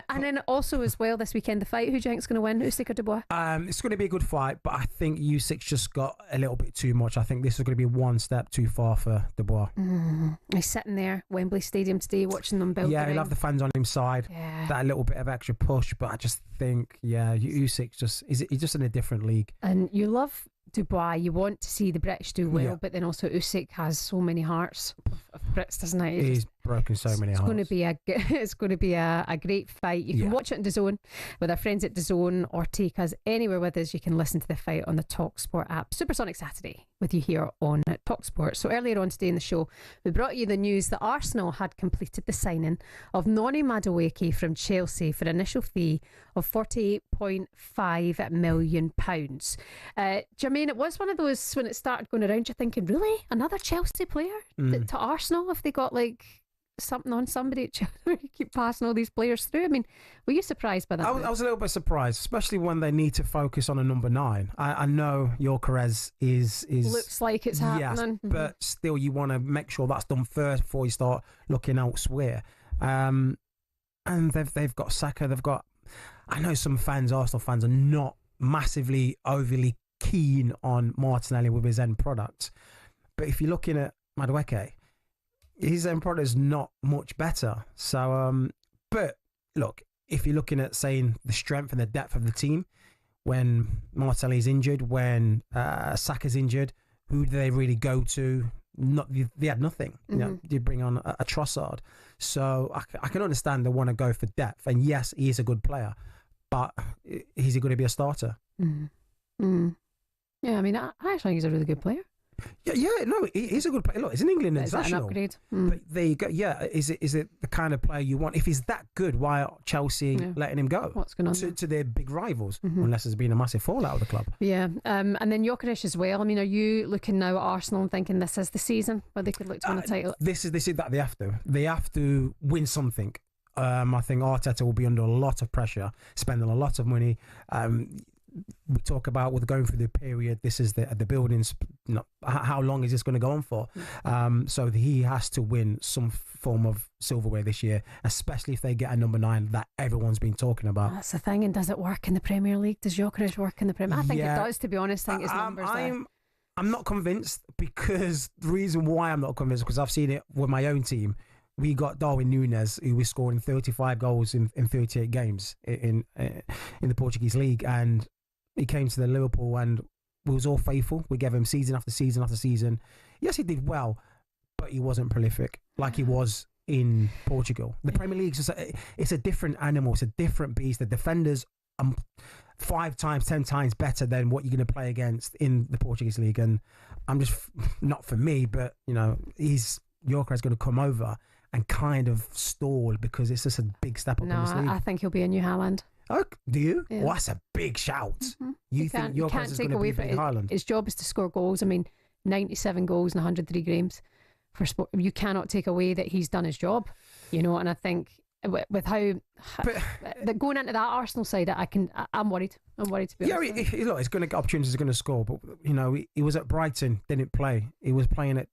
And then also as well this weekend, the fight. Who do you think's going to win? Usyk or Dubois? It's going to be a good fight, but I think Usyk just got a little bit too much. I think this is going to be one step too far for Dubois. He's sitting there, Wembley Stadium today, watching them build. Yeah, he'll have the fans on his side. Yeah. That little bit of extra push, but I just think, Usyk's he's just in a different league. And you love Dubois, you want to see the British do well, but then also Usyk has so many hearts of Brits, doesn't he? He's broken so many hearts. It's going to be a great fight. You can watch it in DAZN with our friends at DAZN, or take us anywhere with us. You can listen to the fight on the talkSPORT app. Supersonic Saturday with you here on talkSPORT. So earlier on today in the show, we brought you the news that Arsenal had completed the signing of Noni Madueke from Chelsea for an initial fee of £48.5 million. Jermaine, it was one of those, when it started going around, you're thinking, really? Another Chelsea player to Arsenal? Have they got like something on somebody at Chelsea? Keep passing all these players through. I mean, were you surprised by that? I was a little bit surprised, especially when they need to focus on a number 9. I know Gyökeres is looks like it's happening, but still, you want to make sure that's done first before you start looking elsewhere. And they've got Saka. They've got. I know some fans, Arsenal fans, are not massively overly keen on Martinelli with his end product, but if you're looking at Madueke, his end product is not much better. So, but look, if you're looking at saying the strength and the depth of the team, when Martinelli's injured, when Saka's injured, who do they really go to? They had nothing. You know, you bring on a Trossard. So I can understand they want to go for depth. And yes, he is a good player, but is he going to be a starter? Yeah, I mean, I actually think he's a really good player. No, he's a good player. Look, he's an England international. Is that an upgrade? But there you go. Yeah, is it the kind of player you want? If he's that good, why are Chelsea letting him go? What's going on to their big rivals? Unless there's been a massive fallout of the club. Yeah, and then Gyökeres as well. I mean, are you looking now at Arsenal and thinking this is the season where they could look to win a title? This is that they have to win something. I think Arteta will be under a lot of pressure, spending a lot of money. We talk about with going through the period. This is the buildings. How long is this going to go on for? So he has to win some form of silverware this year, especially if they get a number 9 that everyone's been talking about. That's the thing. And does it work in the Premier League? Does Gyökeres work in the Premier? I think it does. To be honest, I think his numbers. I'm not convinced, because the reason why I'm not convinced, because I've seen it with my own team. We got Darwin Núñez, who was scoring 35 goals in 38 games in the Portuguese league, and he came to the Liverpool and was all faithful. We gave him season after season after season. Yes, he did well, but he wasn't prolific like he was in Portugal. The Premier League it's a different animal. It's a different beast. The defenders 5 times, 10 times better than what you're going to play against in the Portuguese league. And I'm just, not for me, but Yorker is going to come over and kind of stall because it's just a big step up in this league. I think he'll be a new Haaland. Oh, do you? Yeah. Well, that's a big shout. Mm-hmm. You think Yorker is going to be big Haaland? His job is to score goals. I mean, 97 goals in 103 games for sport. You cannot take away that he's done his job, and I think with how going into that Arsenal side, I'm worried. I'm worried to be honest. Yeah, he's going to get opportunities. He's going to score, but he was at Brighton, didn't play. He was playing at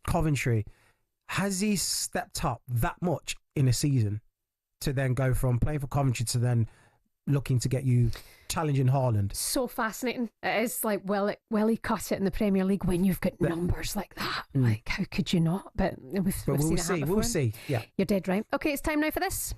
Coventry. Has he stepped up that much in a season to then go from playing for Coventry to then looking to get you challenging Haaland? So fascinating. It is like, well, he cut it in the Premier League when you've got numbers like that. Like, how could you not? But we'll see. We'll see. Yeah, you're dead right. Okay, it's time now for this.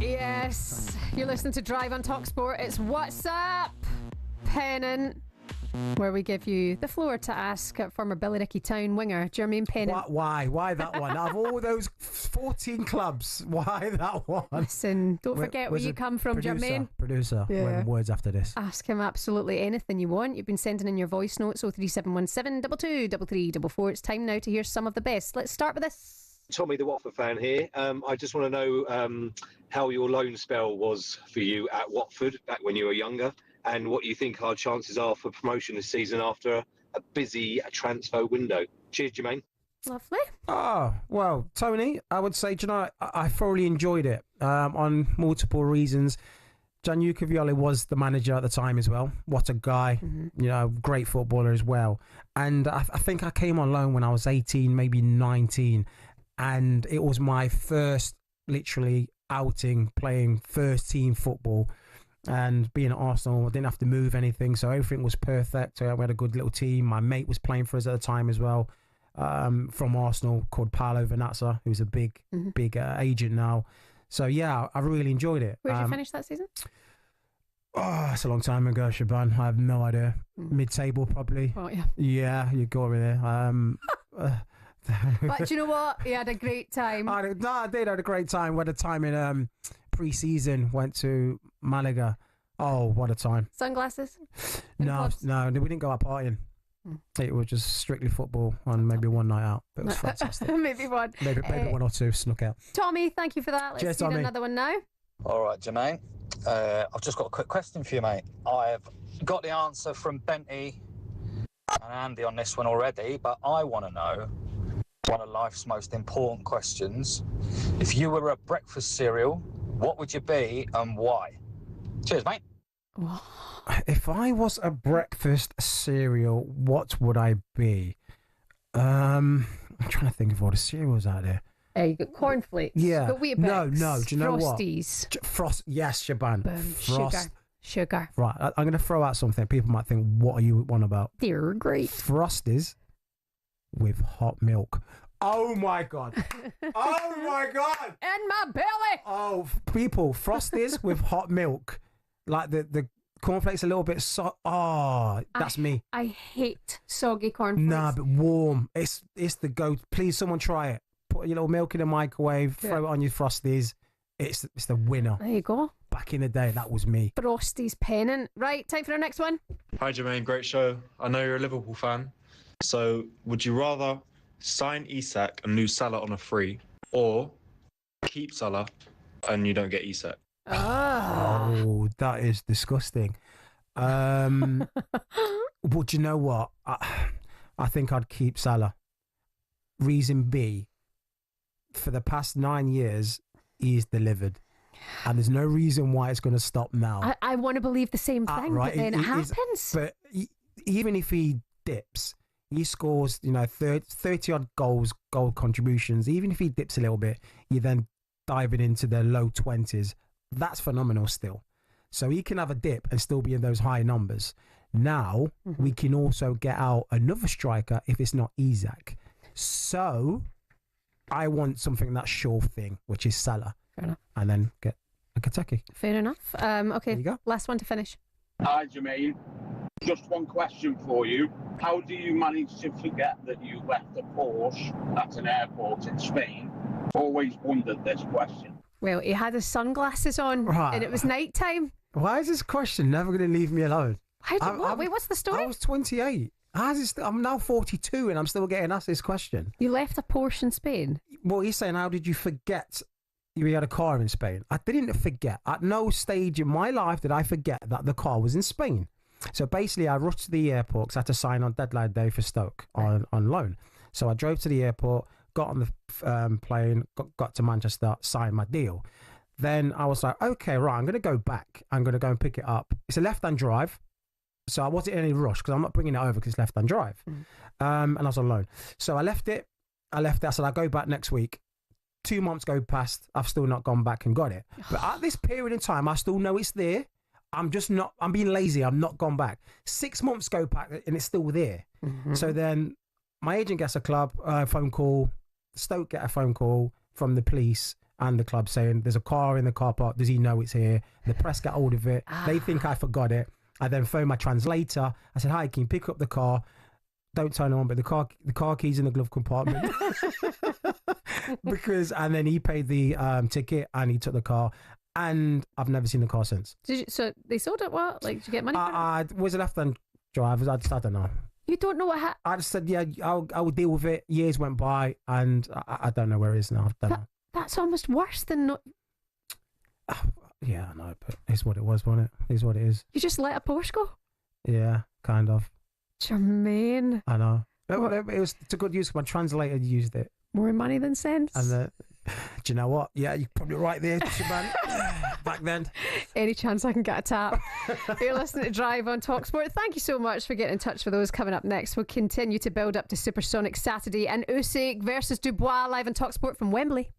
Yes, you're listening to Drive on talkSPORT. It's What's Up, Pennant, where we give you the floor to ask former Billericay Town winger Jermaine Pennant. Why that one? Out of all those 14 clubs, why that one? Listen, don't forget where you come from, Jermaine. Producer, words after this. Ask him absolutely anything you want. You've been sending in your voice notes, 03717 22 3344. It's time now to hear some of the best. Let's start with this. Tommy, the Watford fan here. I just want to know how your loan spell was for you at Watford back when you were younger, and what you think our chances are for promotion this season after a busy transfer window. Cheers, Jermaine. Lovely. Oh, well, Tony, I would say, I thoroughly enjoyed it on multiple reasons. Gianluca Violi was the manager at the time as well. What a guy. Mm-hmm. Great footballer as well. And I think I came on loan when I was 18, maybe 19. And it was my first, literally, outing playing first team football. And being at Arsenal, I didn't have to move anything, so everything was perfect. We had a good little team. My mate was playing for us at the time as well, from Arsenal, called Paolo Venazza, who's a big agent now. So yeah, I really enjoyed it. Where did you finish that season? Oh, it's a long time ago, Shebahn. I have no idea. Mid-table, probably. Oh yeah. Yeah, you got me there. But you know what? He had a great time. I did have a great time. We had a time in pre-season. Went to Malaga. Oh, what a time! Sunglasses? No, we didn't go out partying. It was just strictly football on maybe one night out. But it was fantastic. Maybe one. Maybe one or two snuck out. Tommy, thank you for that. Let's do another one now. All right, Jermaine. I've just got a quick question for you, mate. I've got the answer from Benty and Andy on this one already, but I want to know one of life's most important questions. If you were a breakfast cereal, what would you be and why? Cheers, mate. If I was a breakfast cereal, what would I be? I'm trying to think of all the cereals out there. You got cornflakes. Yeah. But Weetabix. No. Do you know Frosties. what? Yes, Shebahn. Sugar. Right. I'm going to throw out something. People might think, what are you on about? They're great. Frosties with hot milk. Oh my God. Oh my God. In my belly. Oh, people, Frosties with hot milk. Like the cornflakes a little bit that's me. I hate soggy cornflakes. Nah, but warm. It's the go. Please, someone try it. Put your little milk in the microwave, throw it on your Frosties. It's the winner. There you go. Back in the day, that was me. Frosties Pennant. Right, time for our next one. Hi Jermaine, great show. I know you're a Liverpool fan. So would you rather sign Isak and lose Salah on a free, or keep Salah and you don't get Isak? Oh, that is disgusting. But you know what? I think I'd keep Salah. Reason B, for the past 9 years, he's delivered. And there's no reason why it's going to stop now. I want to believe the same thing, right? But then it happens. But even if he dips, he scores, 30-odd goal contributions. Even if he dips a little bit, you're then diving into the low 20s. That's phenomenal still. So he can have a dip and still be in those high numbers. Now, we can also get out another striker if it's not Isak. So, I want something that's sure thing, which is Salah. Fair enough. And then get a Kentucky. Fair enough. Okay, There you go. last one to finish. Hi, Jermaine. Just one question for you. How do you manage to forget that you left a Porsche at an airport in Spain? Always wondered this question. Well, he had his sunglasses on, Right. and it was night time. Why is this question never going to leave me alone? Wait, what's the story? I was 28. I'm now 42 and I'm still getting asked this question. You left a Porsche in Spain? Well, he's saying, how did you forget you had a car in Spain? I didn't forget. At no stage in my life did I forget that the car was in Spain. So basically, I rushed to the airport because I had to sign on deadline day for Stoke on loan. So I drove to the airport, got on the plane, got to Manchester, signed my deal. Then I was like, okay, right, I'm going to go back. I'm going to go and pick it up. It's a left-hand drive. So I wasn't in any rush because I'm not bringing it over because it's left-hand drive. And I was on loan. So I left it. I said, I'll go back next week. 2 months go past. I've still not gone back and got it. But at this period in time, I still know it's there. I'm being lazy. I'm not gone back. 6 months go back and it's still there. So then my agent gets a phone call. Stoke get a phone call from the police and the club saying there's a car in the car park. Does he know it's here? The press get hold of it. They think I forgot it. I then phoned my translator. I said, hi, can you pick up the car? Don't turn it on, but the car keys in the glove compartment. And then he paid the ticket and he took the car. And I've never seen the car since. So they sold it what? Like, did you get money for it? Was a left-hand drive. I don't know. You don't know what happened? I just said, yeah, I will deal with it. Years went by and I don't know where it is now. I don't know. That's almost worse than not. Yeah, I know, but it's what it was, wasn't it? It's what it is. You just let a Porsche go? Yeah, kind of. Jermaine. I know. It's a good use. My translator used it. More money than sense. And do you know what? Yeah, you're probably right there, Shebahn. Back then. Any chance I can get a tap? You're listening to Drive on talkSPORT. Thank you so much for getting in touch with those. Coming up next, we'll continue to build up to Supersonic Saturday and Usyk versus Dubois live on talkSPORT from Wembley.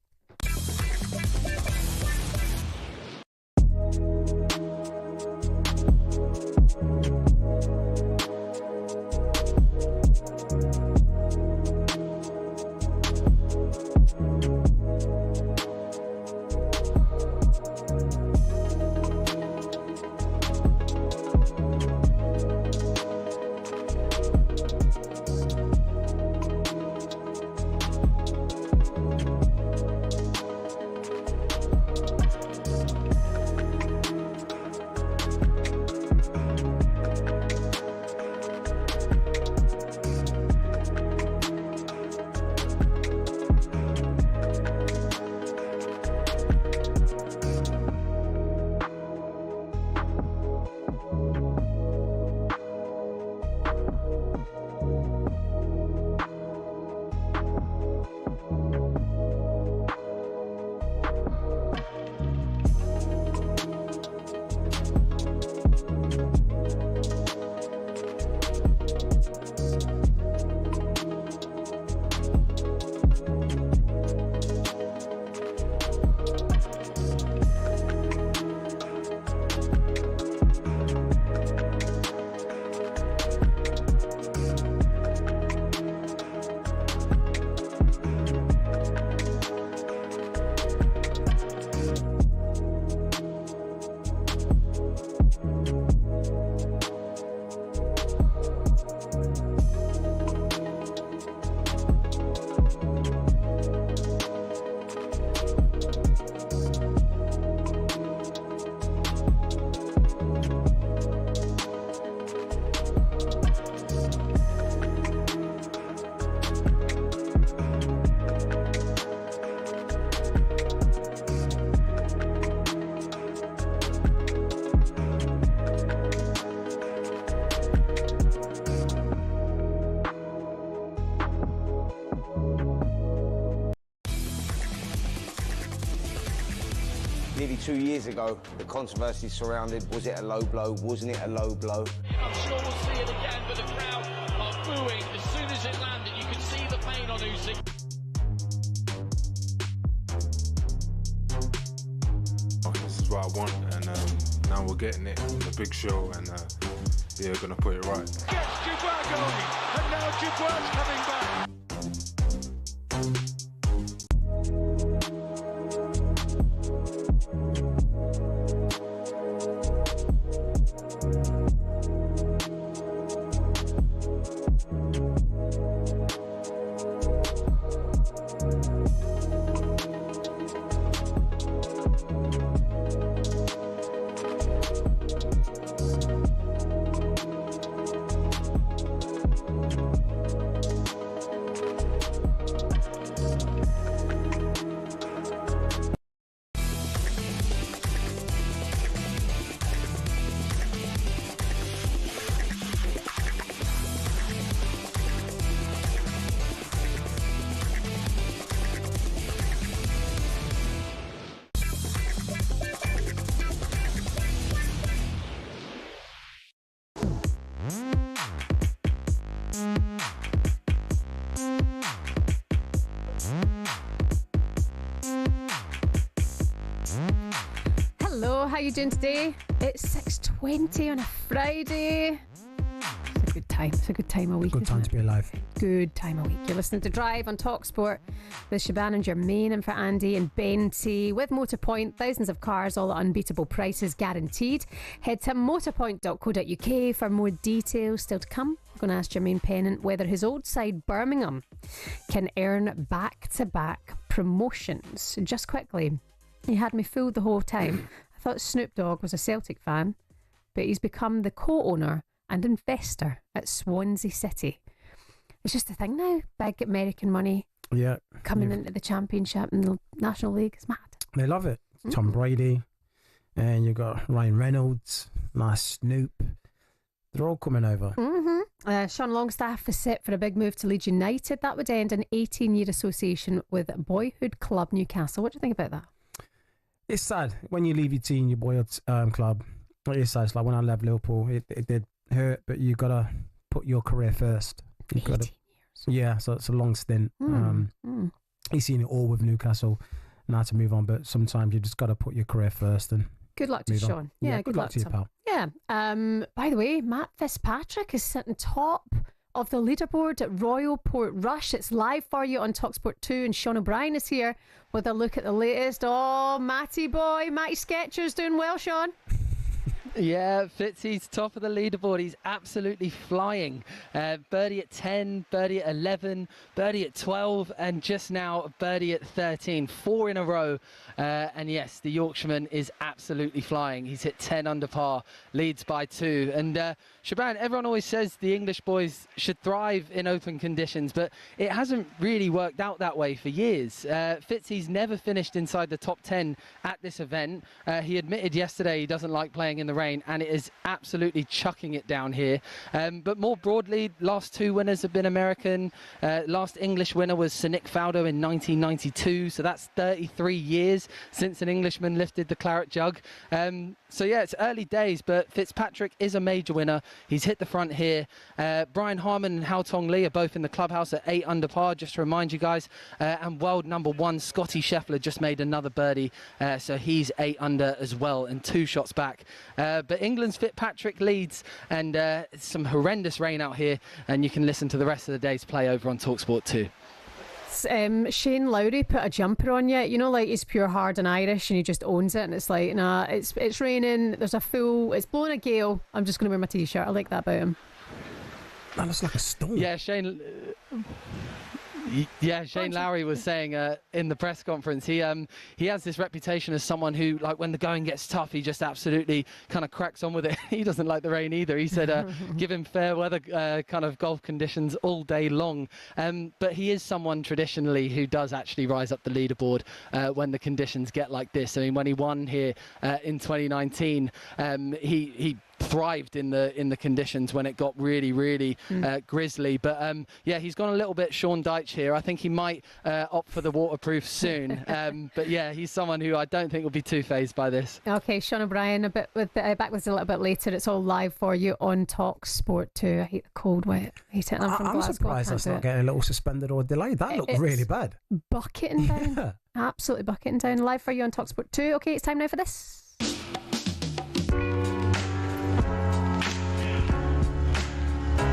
Nearly 2 years ago, the controversy surrounded, was it a low blow, wasn't it a low blow? I'm sure we'll see it again, but the crowd are booing as soon as it landed. You could see the pain on Usyk. This is what I want, and now we're getting it. It's a big show, and yeah, we're gonna put it right. Gets Dubois going, and now Dubois coming back. Hello, how you doing today? It's 6:20 on a Friday. It's a good time. It's a good time of week. Good time to be alive. Good time of week. You're listening to Drive on talkSPORT with Shebahn and Jermaine, and for Andy and Benty. With Motorpoint, thousands of cars, all at unbeatable prices guaranteed. Head to motorpoint.co.uk for more details. Still to come, I'm going to ask Jermaine Pennant whether his old side Birmingham can earn back-to-back promotions. Just quickly, he had me fooled the whole time. I thought Snoop Dogg was a Celtic fan, but he's become the co-owner and investor at Swansea City. It's just a thing now. Big American money coming into the Championship and the National League. It's mad. They love it. Tom Brady, and you've got Ryan Reynolds, nice Snoop. They're all coming over. Sean Longstaff is set for a big move to Leeds United. That would end an 18-year association with boyhood club Newcastle. What do you think about that? It's sad when you leave your team, your boyhood club. It is sad. It's like when I left Liverpool, it did hurt, but you got to put your career first. 18 years. Yeah, so it's a long stint. He's seen it all with Newcastle. Now to move on, but sometimes you just got to put your career first. And good luck to Sean. Yeah, good luck to you, pal. Yeah. By the way, Matt Fitzpatrick is sitting top of the leaderboard at Royal Portrush. It's live for you on talkSPORT 2, and Sean O'Brien is here with a look at the latest. Oh, Matty boy, Matty Sketcher's doing well, Sean. Yeah, Fitzy's top of the leaderboard. He's absolutely flying. Birdie at 10, birdie at 11, birdie at 12, and just now birdie at 13. 4 in a row. And yes, the Yorkshireman is absolutely flying. He's hit 10 under par, leads by 2. And Shebahn, everyone always says the English boys should thrive in open conditions, but it hasn't really worked out that way for years. Fitzy's never finished inside the top 10 at this event. He admitted yesterday he doesn't like playing in the rain, and it is absolutely chucking it down here. But more broadly, last 2 winners have been American. Last English winner was Sir Nick Faldo in 1992, so that's 33 years since an Englishman lifted the claret jug. So yeah, it's early days, but Fitzpatrick is a major winner. He's hit the front here. Brian Harman and Hao Tong Lee are both in the clubhouse at 8 under par, just to remind you guys. And world number 1, Scotty Scheffler, just made another birdie, so he's 8 under as well and 2 shots back. But England's Fitzpatrick leads, and it's some horrendous rain out here, and you can listen to the rest of the day's play over on talkSPORT 2. Shane Lowry put a jumper on you, you know, like he's pure hard and Irish and he just owns it, and it's like, nah, it's raining, there's a it's blowing a gale, I'm just going to wear my t-shirt. I like that about him. Man, that's like a storm. Yeah, Shane Lowry was saying in the press conference, he has this reputation as someone who, like, when the going gets tough, he just absolutely kind of cracks on with it. He doesn't like the rain either. He said give him fair weather kind of golf conditions all day long. But he is someone traditionally who does actually rise up the leaderboard when the conditions get like this. I mean, when he won here in 2019, he thrived in the conditions when it got really grisly. But yeah, he's gone a little bit Sean Dyche here. I think he might opt for the waterproof soon. But yeah, he's someone who I don't think will be too fazed by this. Okay, Sean O'Brien back with us a little bit later. It's all live for you on talkSPORT 2. I hate the cold, wet. I hate it. I'm surprised that's not getting a little suspended or delayed. That looked really bad. Bucketing down. Yeah. Absolutely bucketing down. Live for you on talkSPORT 2. Okay, it's time now for this.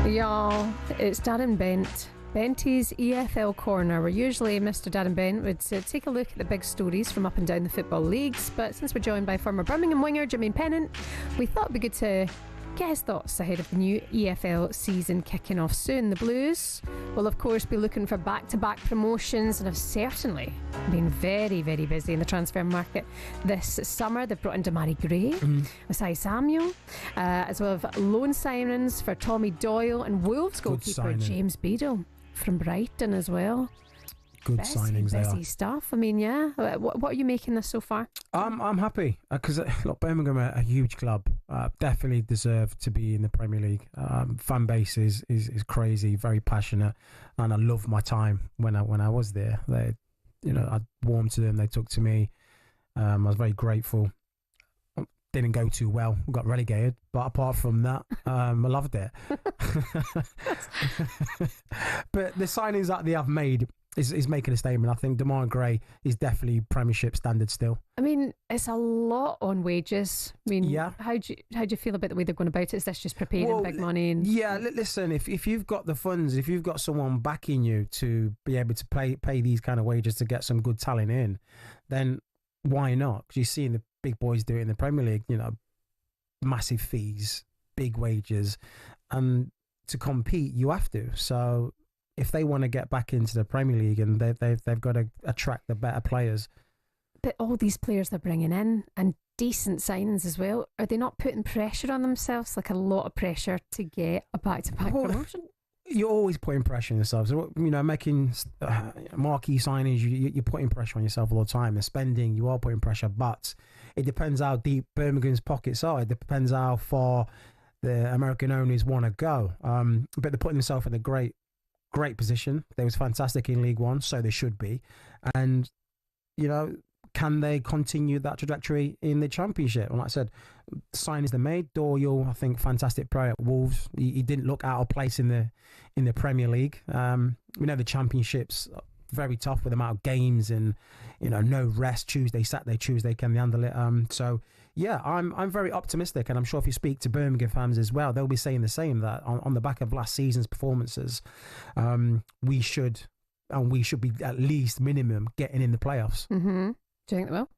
Y'all, it's Darren Bent. Benty's EFL Corner, where usually Mr. Darren Bent would take a look at the big stories from up and down the football leagues, but since we're joined by former Birmingham winger Jermaine Pennant, we thought it'd be good to get his thoughts ahead of the new EFL season kicking off soon. The Blues will of course be looking for back-to-back promotions and have certainly been very busy in the transfer market this summer. They've brought in Damari Gray, Masai Samuel, as well as loan signings for Tommy Doyle and Wolves goalkeeper James Beadle from Brighton as well. Good signings there. Busy stuff. I mean, yeah. What are you making this so far? I'm happy because look, Birmingham are a huge club. Definitely deserve to be in the Premier League. Fan base is crazy, very passionate, and I love my time when I was there. They, I warmed to them. They took to me. I was very grateful. didn't go too well. We got relegated, but apart from that, I loved it. But the signings that they have made is making a statement. I think Demarai Gray is definitely Premiership standard still. I mean, it's a lot on wages. I mean, yeah. How do you feel about the way they're going about it? Is this just preparing big money? And... Yeah, listen, if you've got the funds, if you've got someone backing you to be able to pay these kind of wages to get some good talent in, then why not? Because you're seeing the big boys do it in the Premier League, you know, massive fees, big wages, and to compete, you have to. So if they want to get back into the Premier League, and they've got to attract the better players. But all these players they're bringing in, and decent signings as well, are they not putting pressure on themselves, like a lot of pressure to get a back-to-back promotion? You're always putting pressure on yourself. So, you know, making marquee signings, you're putting pressure on yourself all the time. And spending, you are putting pressure. But it depends how deep Birmingham's pockets are. It depends how far the American owners want to go. But they're putting themselves in a great position. They was fantastic in League One, so they should be. And, you know, can they continue that trajectory in the Championship? And like I said, signings they made. Doyle, I think, fantastic player at Wolves. He didn't look out of place in the Premier League. We know the Championship's very tough with the amount of games and, you know, no rest. Saturday, Tuesday, can they handle it? So yeah, I'm very optimistic, and I'm sure if you speak to Birmingham fans as well, they'll be saying the same, that on the back of last season's performances, we should be at least minimum getting in the playoffs. Mm-hmm. Do you think they will?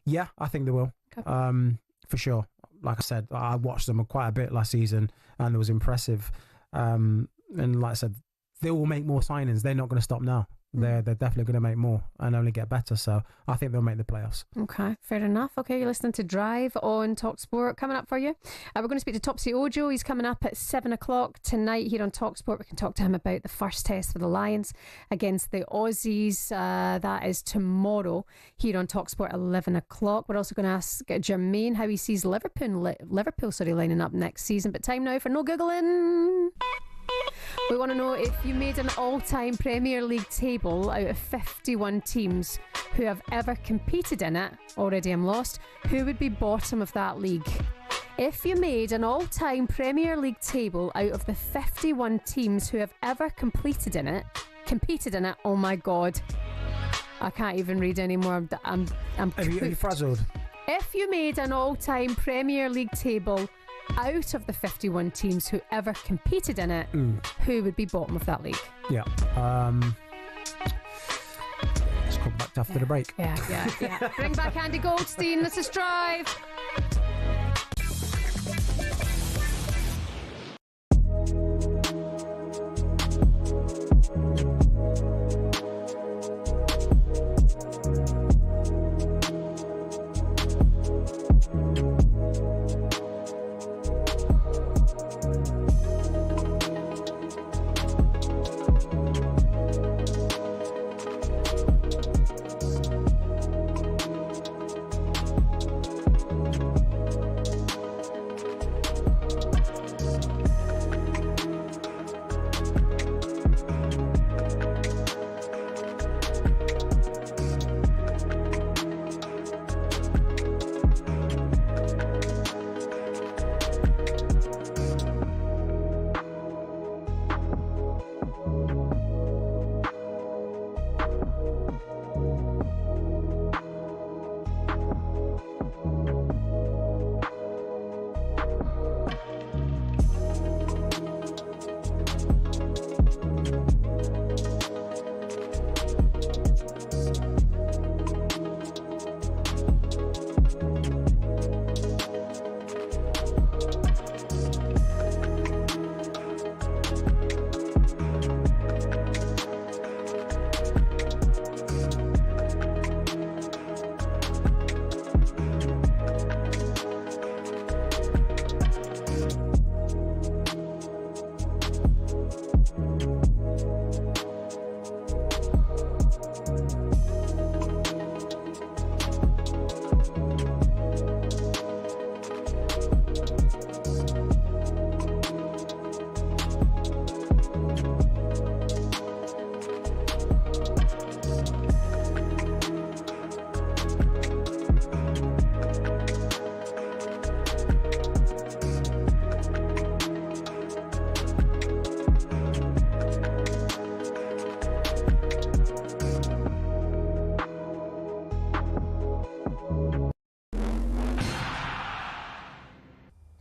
Yeah, I think they will. Okay. For sure. Like I said, I watched them quite a bit last season, and it was impressive. And like I said, they will make more signings. They're not going to stop now. They're definitely going to make more and only get better. So I think they'll make the playoffs. Okay, fair enough. Okay, you're listening to Drive on talkSPORT. Coming up for you, we're going to speak to Topsy Ojo. He's coming up at 7 o'clock tonight here on talkSPORT. We can talk to him about the first test for the Lions against the Aussies. That is tomorrow here on talkSPORT at 11 o'clock. We're also going to ask Jermaine how he sees Liverpool lining up next season. But time now for no Googling. We want to know, if you made an all-time Premier League table out of 51 teams who have ever competed in it, already I'm lost, who would be bottom of that league? If you made an all-time Premier League table out of the 51 teams who have ever competed in it, oh my God, I can't even read anymore. I'm Are you frazzled? If you made an all-time Premier League table out of the 51 teams who ever competed in it, who would be bottom of that league? Yeah. Let's come back after the break. Yeah. Bring back Andy Goldstein. This is Drive.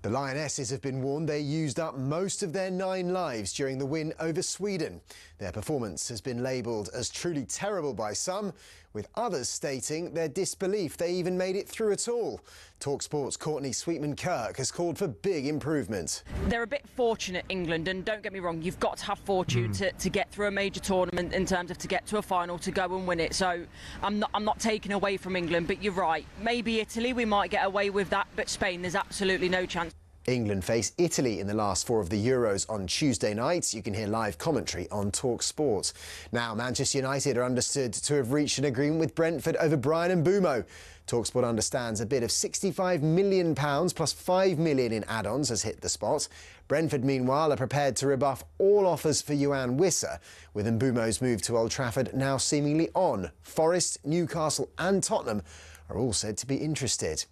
The Lionesses have been warned they used up most of their 9 lives during the win over Sweden. Their performance has been labelled as truly terrible by some, with others stating their disbelief they even made it through at all. talkSPORT's Courtney Sweetman-Kirk has called for big improvement. They're a bit fortunate, England, and don't get me wrong, you've got to have fortune to get through a major tournament in terms of to get to a final, to go and win it. So I'm not taking away from England, but you're right. Maybe Italy, we might get away with that, but Spain, there's absolutely no chance. England face Italy in the last 4 of the Euros on Tuesday night. You can hear live commentary on talkSPORT. Now, Manchester United are understood to have reached an agreement with Brentford over Bryan Mbeumo. talkSPORT understands a bid of £65 million plus £5 million in add-ons has hit the spot. Brentford, meanwhile, are prepared to rebuff all offers for Yoane Wissa, with Mbeumo's move to Old Trafford now seemingly on. Forest, Newcastle and Tottenham are all said to be interested.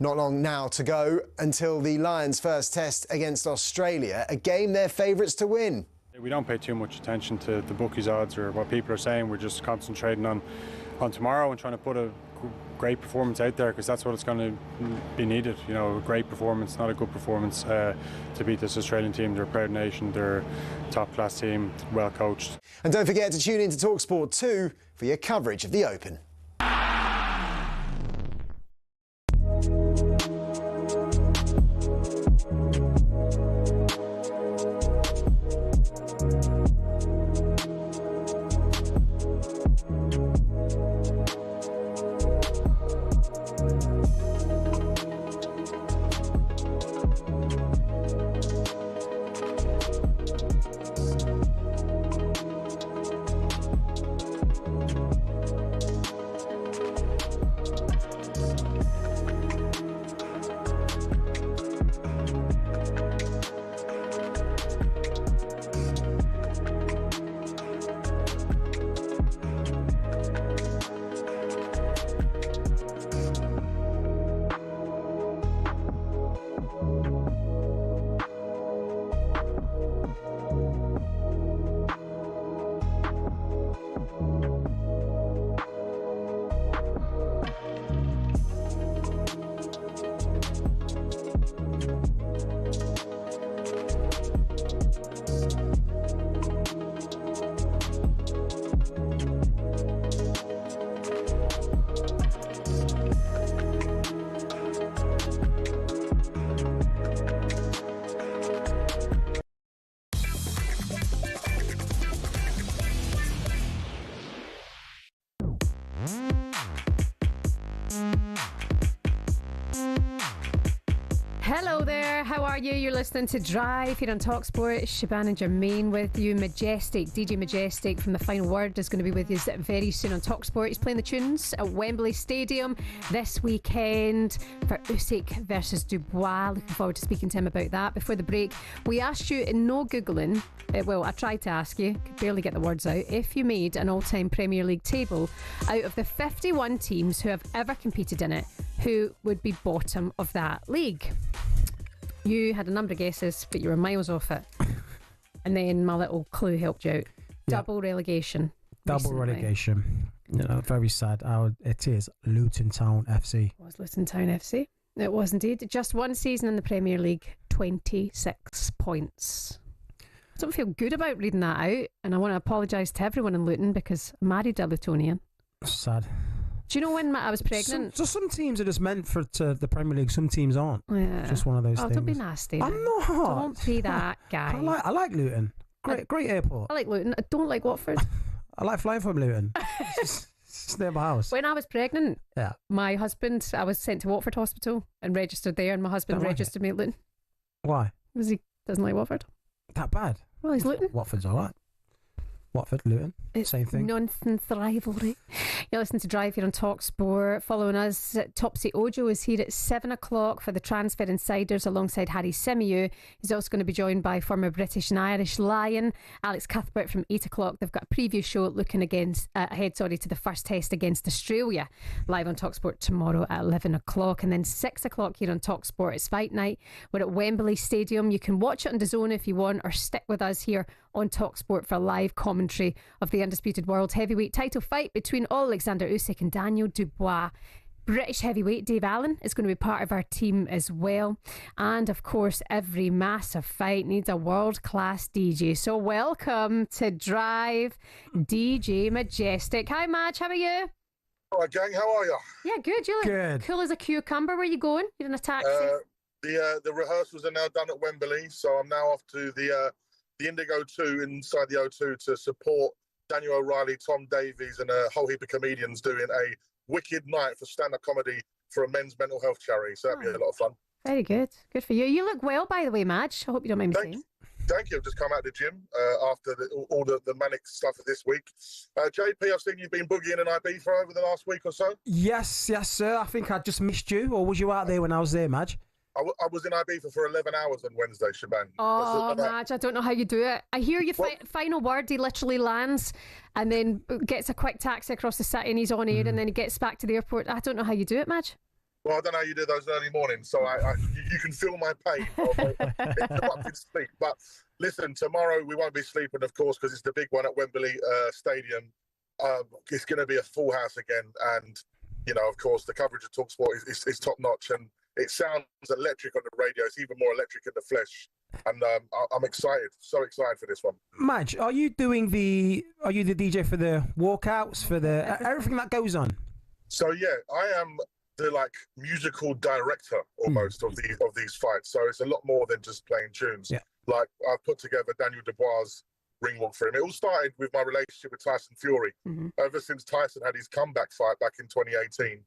Not long now to go until the Lions' first test against Australia, a game they're favourites to win. We don't pay too much attention to the bookies' odds or what people are saying. We're just concentrating on tomorrow and trying to put a great performance out there, because that's what it's going to be needed. You know, a great performance, not a good performance, to beat this Australian team. They're a proud nation, they're a top-class team, well coached. And don't forget to tune in to talkSPORT 2 for your coverage of the Open. Hello there, how are you? You're listening to Drive here on talkSPORT. Shebahn and Jermaine with you. Majestic, DJ Majestic from The Final Word is going to be with us very soon on talkSPORT. He's playing the tunes at Wembley Stadium this weekend for Usyk versus Dubois. Looking forward to speaking to him about that. Before the break, we asked you in no Googling, well, I tried to ask you, could barely get the words out, if you made an all-time Premier League table out of the 51 teams who have ever competed in it, who would be bottom of that league? You had a number of guesses, but you were miles off it. And then my little clue helped you out. Double relegation. Double relegation. You know, very sad. It is Luton Town FC. It was Luton Town FC. It was indeed. Just one season in the Premier League, 26 points. I don't feel good about reading that out, and I want to apologise to everyone in Luton because I married a Lutonian. Sad. Do you know when I was pregnant? Some teams are just meant for the Premier League. Some teams aren't. Yeah. Just one of those things. Don't be nasty. I'm not. Don't be that guy. I like Luton. Great airport. I like Luton. I don't like Watford. I like flying from Luton. It's near my house. When I was pregnant, yeah, my husband, I was sent to Watford Hospital and registered there, and my husband registered me at Luton. Why? Because he doesn't like Watford. That bad? Well, he's Luton. Watford's all right. Watford, Luton, same thing. Nonsense rivalry. You're listening to Drive here on talkSPORT. Following us, Topsy Ojo is here at 7 o'clock for the Transfer Insiders alongside Harry Symeou. He's also going to be joined by former British and Irish Lion Alex Cuthbert from 8 o'clock. They've got a preview show looking ahead to the first test against Australia, live on talkSPORT tomorrow at 11 o'clock. And then 6 o'clock here on talkSPORT, it's Fight Night. We're at Wembley Stadium. You can watch it on DAZN if you want, or stick with us here on talkSPORT for live commentary of the undisputed world heavyweight title fight between Alexander Usyk and Daniel Dubois. British heavyweight Dave Allen is going to be part of our team as well. And of course, every massive fight needs a world-class DJ. So welcome to Drive, DJ Majestic. Hi, Madge, how are you? All right, gang, how are you? Yeah, good. You look good. Cool as a cucumber. Where are you going? You're in a taxi? The rehearsals are now done at Wembley, so I'm now off to the Indigo 2 inside the O2 to support Daniel O'Reilly, Tom Davies, and a whole heap of comedians doing a wicked night for stand-up comedy for a men's mental health charity. So that'll be a lot of fun. Very good. Good for you. You look well, by the way, Madge. I hope you don't mind me saying. Thank you. I've just come out of the gym after all the manic stuff of this week. JP, I've seen you've been boogieing in Ibiza over the last week or so. Yes, sir. I think I just missed you, or was you out there when I was there, Madge? I was in Ibiza for 11 hours on Wednesday, Shebahn. Oh, Madge, I don't know how you do it. I hear your final word, he literally lands and then gets a quick taxi across the city and he's on air and then he gets back to the airport. I don't know how you do it, Madge. Well, I don't know how you do those early mornings, so you can feel my pain of interrupted sleep. But listen, tomorrow we won't be sleeping, of course, because it's the big one at Wembley Stadium. It's going to be a full house again. And, you know, of course, the coverage of talkSPORT is top-notch. And it sounds electric on the radio. It's even more electric in the flesh. And I'm excited, so excited for this one. Madge, are you the DJ for the walkouts, for the everything that goes on? So, yeah, I am the musical director almost of these fights. So it's a lot more than just playing tunes. Yeah. Like I've put together Daniel Dubois' ring walk for him. It all started with my relationship with Tyson Fury. Ever since Tyson had his comeback fight back in 2018,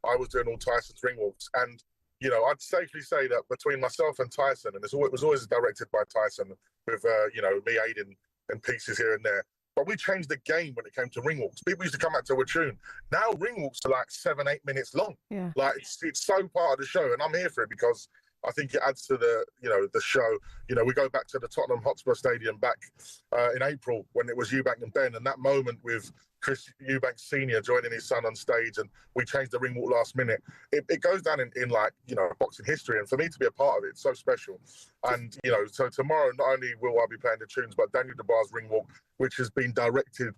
I was doing all Tyson's ring walks. And, you know, I'd safely say that between myself and Tyson, and it was always directed by Tyson with, you know, me aiding in pieces here and there. But we changed the game when it came to ring walks. People used to come out to a tune. Now ring walks are 7-8 minutes long. Yeah. It's so part of the show, and I'm here for it because I think it adds to the show. You know, we go back to the Tottenham Hotspur Stadium back in April when it was Eubank and Ben, and that moment with Chris Eubank Senior joining his son on stage, and we changed the ring walk last minute. It goes down in boxing history, and for me to be a part of it, it's so special. And you know, so tomorrow not only will I be playing the tunes, but Daniel Dubois' ring walk, which has been directed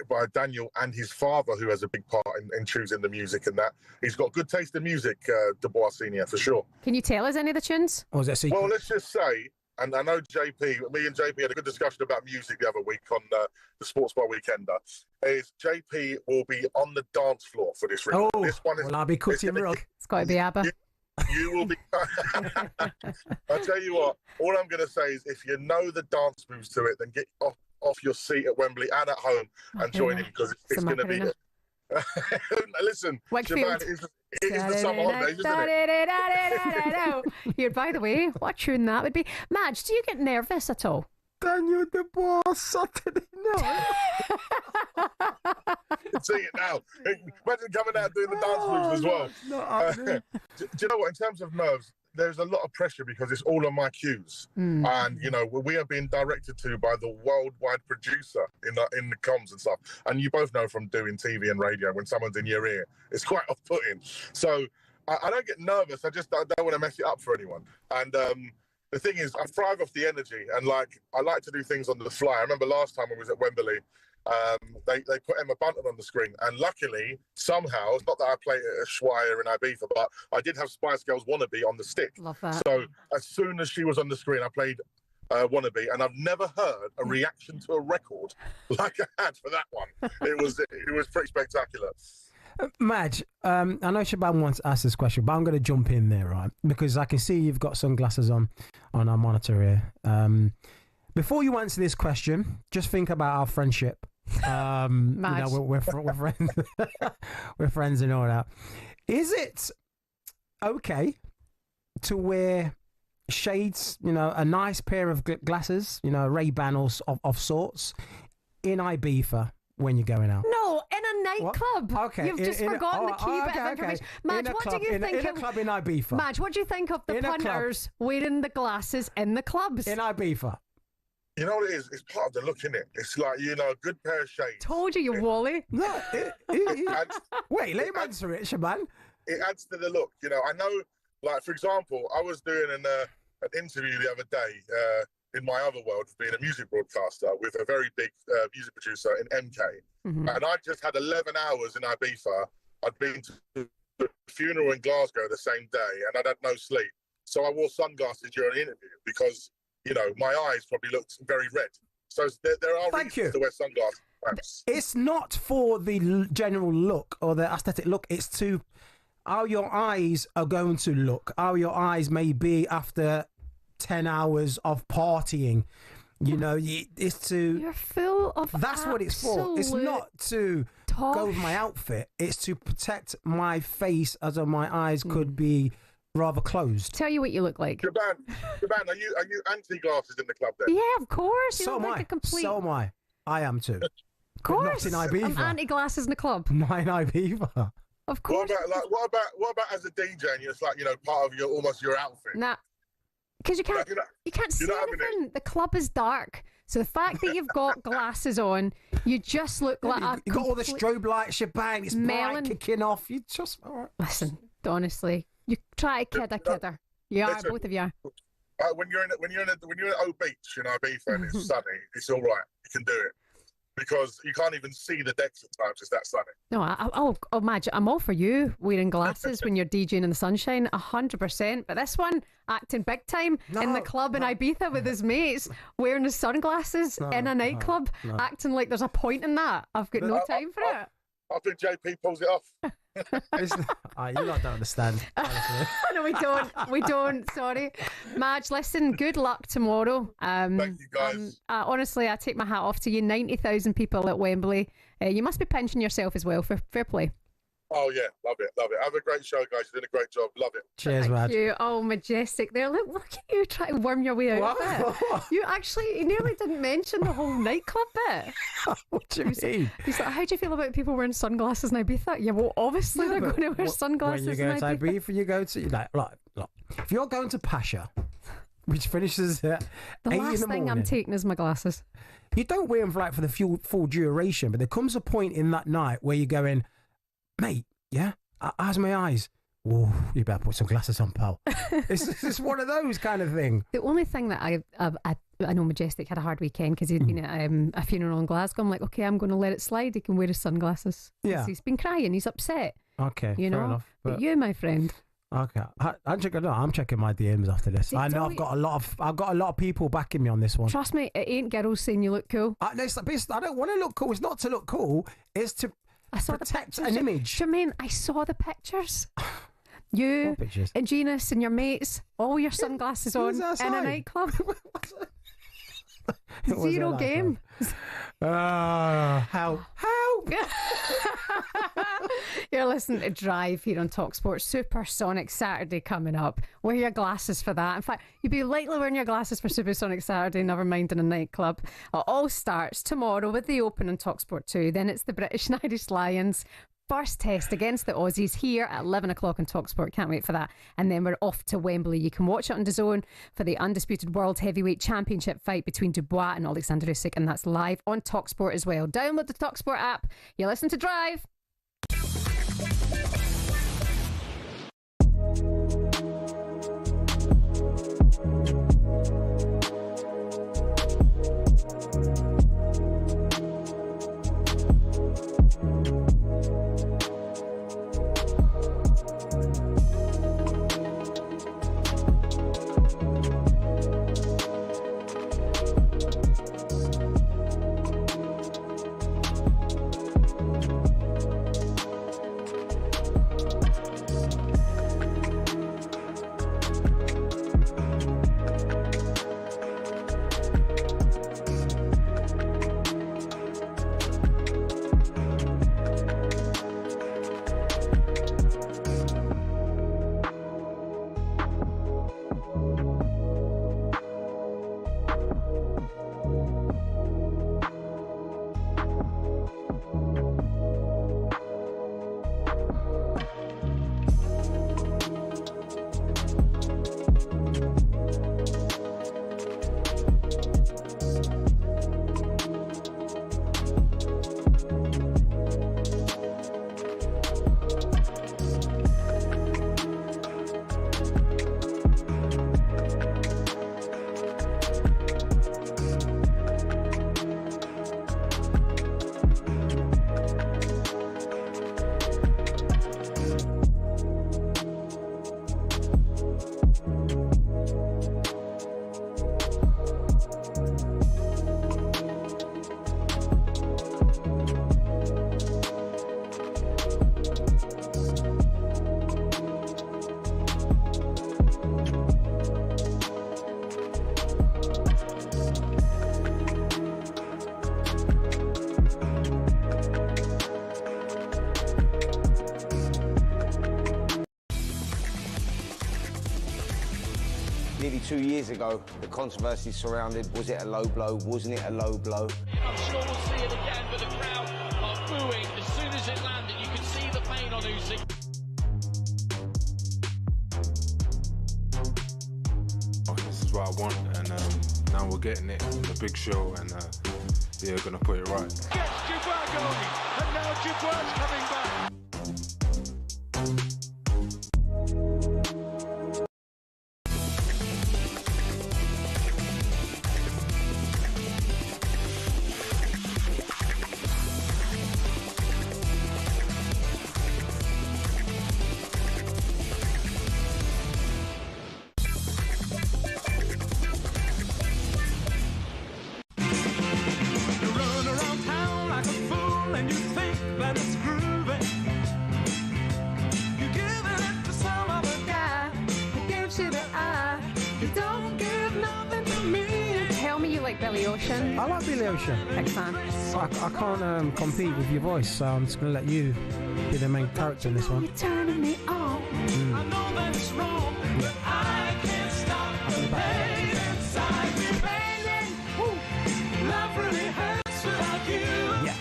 by Daniel and his father, who has a big part in choosing the music and that. He's got good taste in music, Dubois Senior, for sure. Can you tell us any of the tunes? Or is that secret? Well, let's just say, and I know me and JP had a good discussion about music the other week on the Sports Bar Weekender, is JP will be on the dance floor for this ring. Oh, this one is, well, I'll be cutting rug. It's got to be ABBA. You will be. I'll tell you what, all I'm going to say is if you know the dance moves to it, then get off your seat at Wembley and at home and join in, because it's going to be. Listen, Shebahn, it is the summer holidays, isn't it? Here, by the way, what tune that would be? Madge, do you get nervous at all? Daniel Dubois, Saturday night. See it now. Imagine coming out doing the dance moves as well. Do you know what? In terms of nerves, there's a lot of pressure because it's all on my cues, and you know we are being directed to by the worldwide producer in the comms and stuff. And you both know from doing TV and radio, when someone's in your ear, it's quite off-putting. So I don't get nervous. I don't want to mess it up for anyone. And the thing is, I thrive off the energy, and I like to do things on the fly. I remember last time I was at Wembley. They put Emma Bunton on the screen, and luckily, somehow, it's not that I played at Schweier in Ibiza, but I did have Spice Girls Wannabe on the stick. Love that. So as soon as she was on the screen, I played Wannabe, and I've never heard a reaction to a record like I had for that one. It was pretty spectacular. Madge, I know Shebahn wants to ask this question, but I'm going to jump in there, right? Because I can see you've got sunglasses on our monitor here. Before you answer this question, just think about our friendship. You know, we're friends. We're friends and all that. Is it okay to wear shades, you know, a nice pair of glasses, you know, Ray-Ban of sorts, in Ibiza when you're going out? No, in a nightclub. Okay. You've just forgotten the key bit of information. Madge, what do you think? In a club in Ibiza. Madge, what do you think of the punters wearing the glasses in the clubs? In Ibiza. You know what it is? It's part of the look, innit? It's like, you know, a good pair of shades. Told you, Wally. No, wait, let him answer it, Shebahn. It adds to the look. You know, I know, like, for example, I was doing an interview the other day in my other world, being a music broadcaster with a very big music producer in MK. And I just had 11 hours in Ibiza. I'd been to the funeral in Glasgow the same day, and I'd had no sleep. So I wore sunglasses during the interview because, you know, my eyes probably looked very red. So there are reasons to wear sunglasses. Perhaps. It's not for the general look or the aesthetic look. It's to how your eyes are going to look, how your eyes may be after 10 hours of partying. You know, it's to... You're full of That's what it's for. It's not to go with my outfit. It's to protect my face as though my eyes could be rather closed. Tell you what you look like. Shebahn, are you anti-glasses in the club then? Yeah, of course. You So look am like I. a complete... So am I. I am too. Of course. Not in Ibiza. I'm anti-glasses in the club. Not in Ibiza. Of course. What about as a DJ and it's like, you know, part of almost your outfit? Nah. Because you can't see anything. The club is dark. So the fact that you've got glasses on, you just look like a You got all the strobe lights, Shebahn, it's bright kicking off. You just... All right. Listen, honestly, you try to kid a kidder. You are, Listen, both of you are. When you're at Old Beach in Ibiza and it's sunny, it's all right. You can do it. Because you can't even see the decks at times, it's that sunny. No, I'll imagine. I'm all for you wearing glasses when you're DJing in the sunshine, 100%. But this one, acting big time in the club in Ibiza with his mates, wearing his sunglasses in a nightclub, acting like there's a point in that. I've got no time for it. I think JP pulls it off. You lot don't understand. No, we don't. Sorry, Madge. Listen, good luck tomorrow. Thank you, guys. Honestly, I take my hat off to you. 90,000 people at Wembley. You must be pinching yourself as well. Fair play. Oh yeah, love it. Have a great show, guys. You're doing a great job. Love it. Cheers, Thank you. Oh, majestic. There, look at you trying to worm your way out of it. You nearly didn't mention the whole nightclub bit. What do you mean? He's like, how do you feel about people wearing sunglasses in Ibiza? Yeah, well, obviously they're going to wear sunglasses when you go in to Ibiza. you go to look. If you're going to Pasha, which finishes at 8 in the morning, last thing I'm taking is my glasses. You don't wear them for the full duration, but there comes a point in that night where you're going, mate, yeah, how's my eyes? Oh, you better put some glasses on, pal. It's one of those kind of thing. The only thing that I know Majestic had a hard weekend because he'd been at a funeral in Glasgow. I'm like, okay, I'm going to let it slide. He can wear his sunglasses. Yeah. He's been crying. He's upset. Okay, you know? fair enough. But you, my friend. Okay, I'm checking my DMs after this. I know I've got a lot of people backing me on this one. Trust me, it ain't girls saying you look cool. I don't want to look cool. It's not to look cool. It's to protect an image. Jermaine, I saw the pictures. You and Genus and your mates, all your sunglasses on in a nightclub. Zero game. How? You're listening to Drive here on talkSPORT. Supersonic Saturday coming up. Wear your glasses for that. In fact, you'd be likely wearing your glasses for Supersonic Saturday, never mind in a nightclub. It all starts tomorrow with the Open on talkSPORT 2. Then it's the British and Irish Lions. First test against the Aussies here at 11 o'clock on talkSPORT. Can't wait for that. And then we're off to Wembley. You can watch it on DAZN for the undisputed World Heavyweight Championship fight between Dubois and Alexander Usyk, and that's live on talkSPORT as well. Download the talkSPORT app. You listen to Drive. Nearly 2 years ago, the controversy surrounded, was it a low blow, wasn't it a low blow? I'm sure we'll see it again, but the crowd are booing as soon as it landed. You could see the pain on Usyk. This is what I want, and now we're getting it. The big show, and yeah, we're gonna put it right. Gets Shebahn going, and now Shebahn's coming back. Ocean. I like Billy Ocean. Big fan. I can't compete with your voice, so I'm just going to let you be the main character in this one. You're turning me on. I know that it's wrong, but I can't stop the pain inside me, baby. Love really hurts without you. Yeah.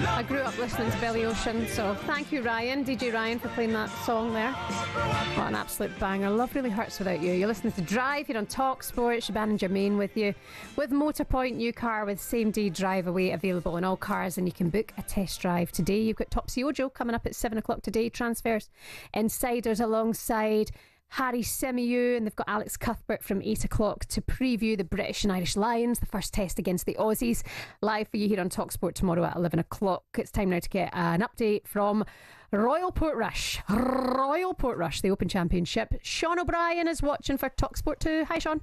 I grew up listening to Billy Ocean, so thank you, Ryan, DJ Ryan, for playing that song there. What an absolute banger. Love really hurts without you. You're listening to Drive here on talkSPORT. Shebahn Jermaine with you. With Motorpoint, new car with same-day drive away available on all cars, and you can book a test drive today. You've got Topsy Ojo coming up at 7 o'clock today. Transfers Insiders alongside Harry Semiu, and they've got Alex Cuthbert from 8 o'clock to preview the British and Irish Lions, the first test against the Aussies, live for you here on talkSPORT tomorrow at 11 o'clock. It's time now to get an update from Royal Portrush, the Open Championship. Sean O'Brien is watching for talkSPORT 2. Hi, Sean.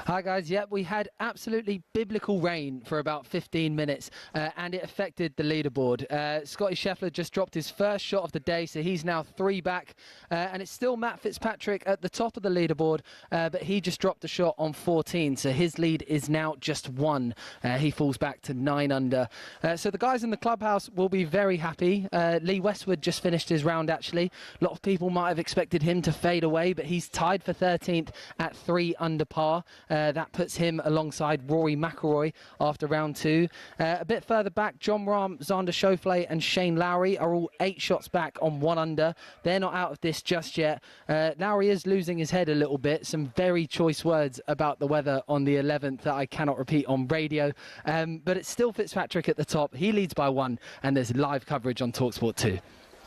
Hi guys, yep, we had absolutely biblical rain for about 15 minutes and it affected the leaderboard. Scotty Scheffler just dropped his first shot of the day, so he's now 3 back, and it's still Matt Fitzpatrick at the top of the leaderboard, but he just dropped a shot on 14, so his lead is now just 1. He falls back to 9 under. So the guys in the clubhouse will be very happy. Lee Westwood just finished his round actually. A lot of people might have expected him to fade away, but he's tied for 13th at 3 under par. That puts him alongside Rory McIlroy after round 2. A bit further back, John Rahm, Xander Schauffele and Shane Lowry are all 8 shots back on 1 under. They're not out of this just yet. Lowry is losing his head a little bit. Some very choice words about the weather on the 11th that I cannot repeat on radio. But it's still Fitzpatrick at the top. He leads by 1, and there's live coverage on talkSPORT 2.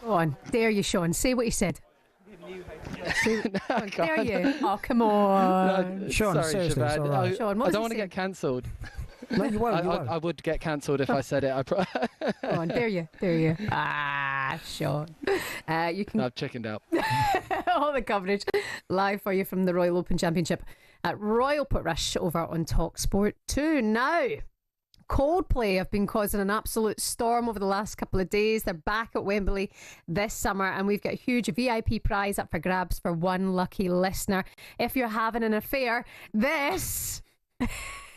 Go on. Dare you, Sean. Say what he said. Dare you? Oh, come on. No, Sean, sorry, seriously, Shebahn. it's all right. Sean, I don't want to get cancelled. No, you won't. I would get cancelled if I said it. Go on, dare you? Ah, Sean. You can. I've chickened out. All the coverage live for you from the Royal Open Championship at Royal Portrush over on talkSPORT 2. Now, Coldplay have been causing an absolute storm over the last couple of days. They're back at Wembley this summer, and we've got a huge VIP prize up for grabs for one lucky listener. If you're having an affair, this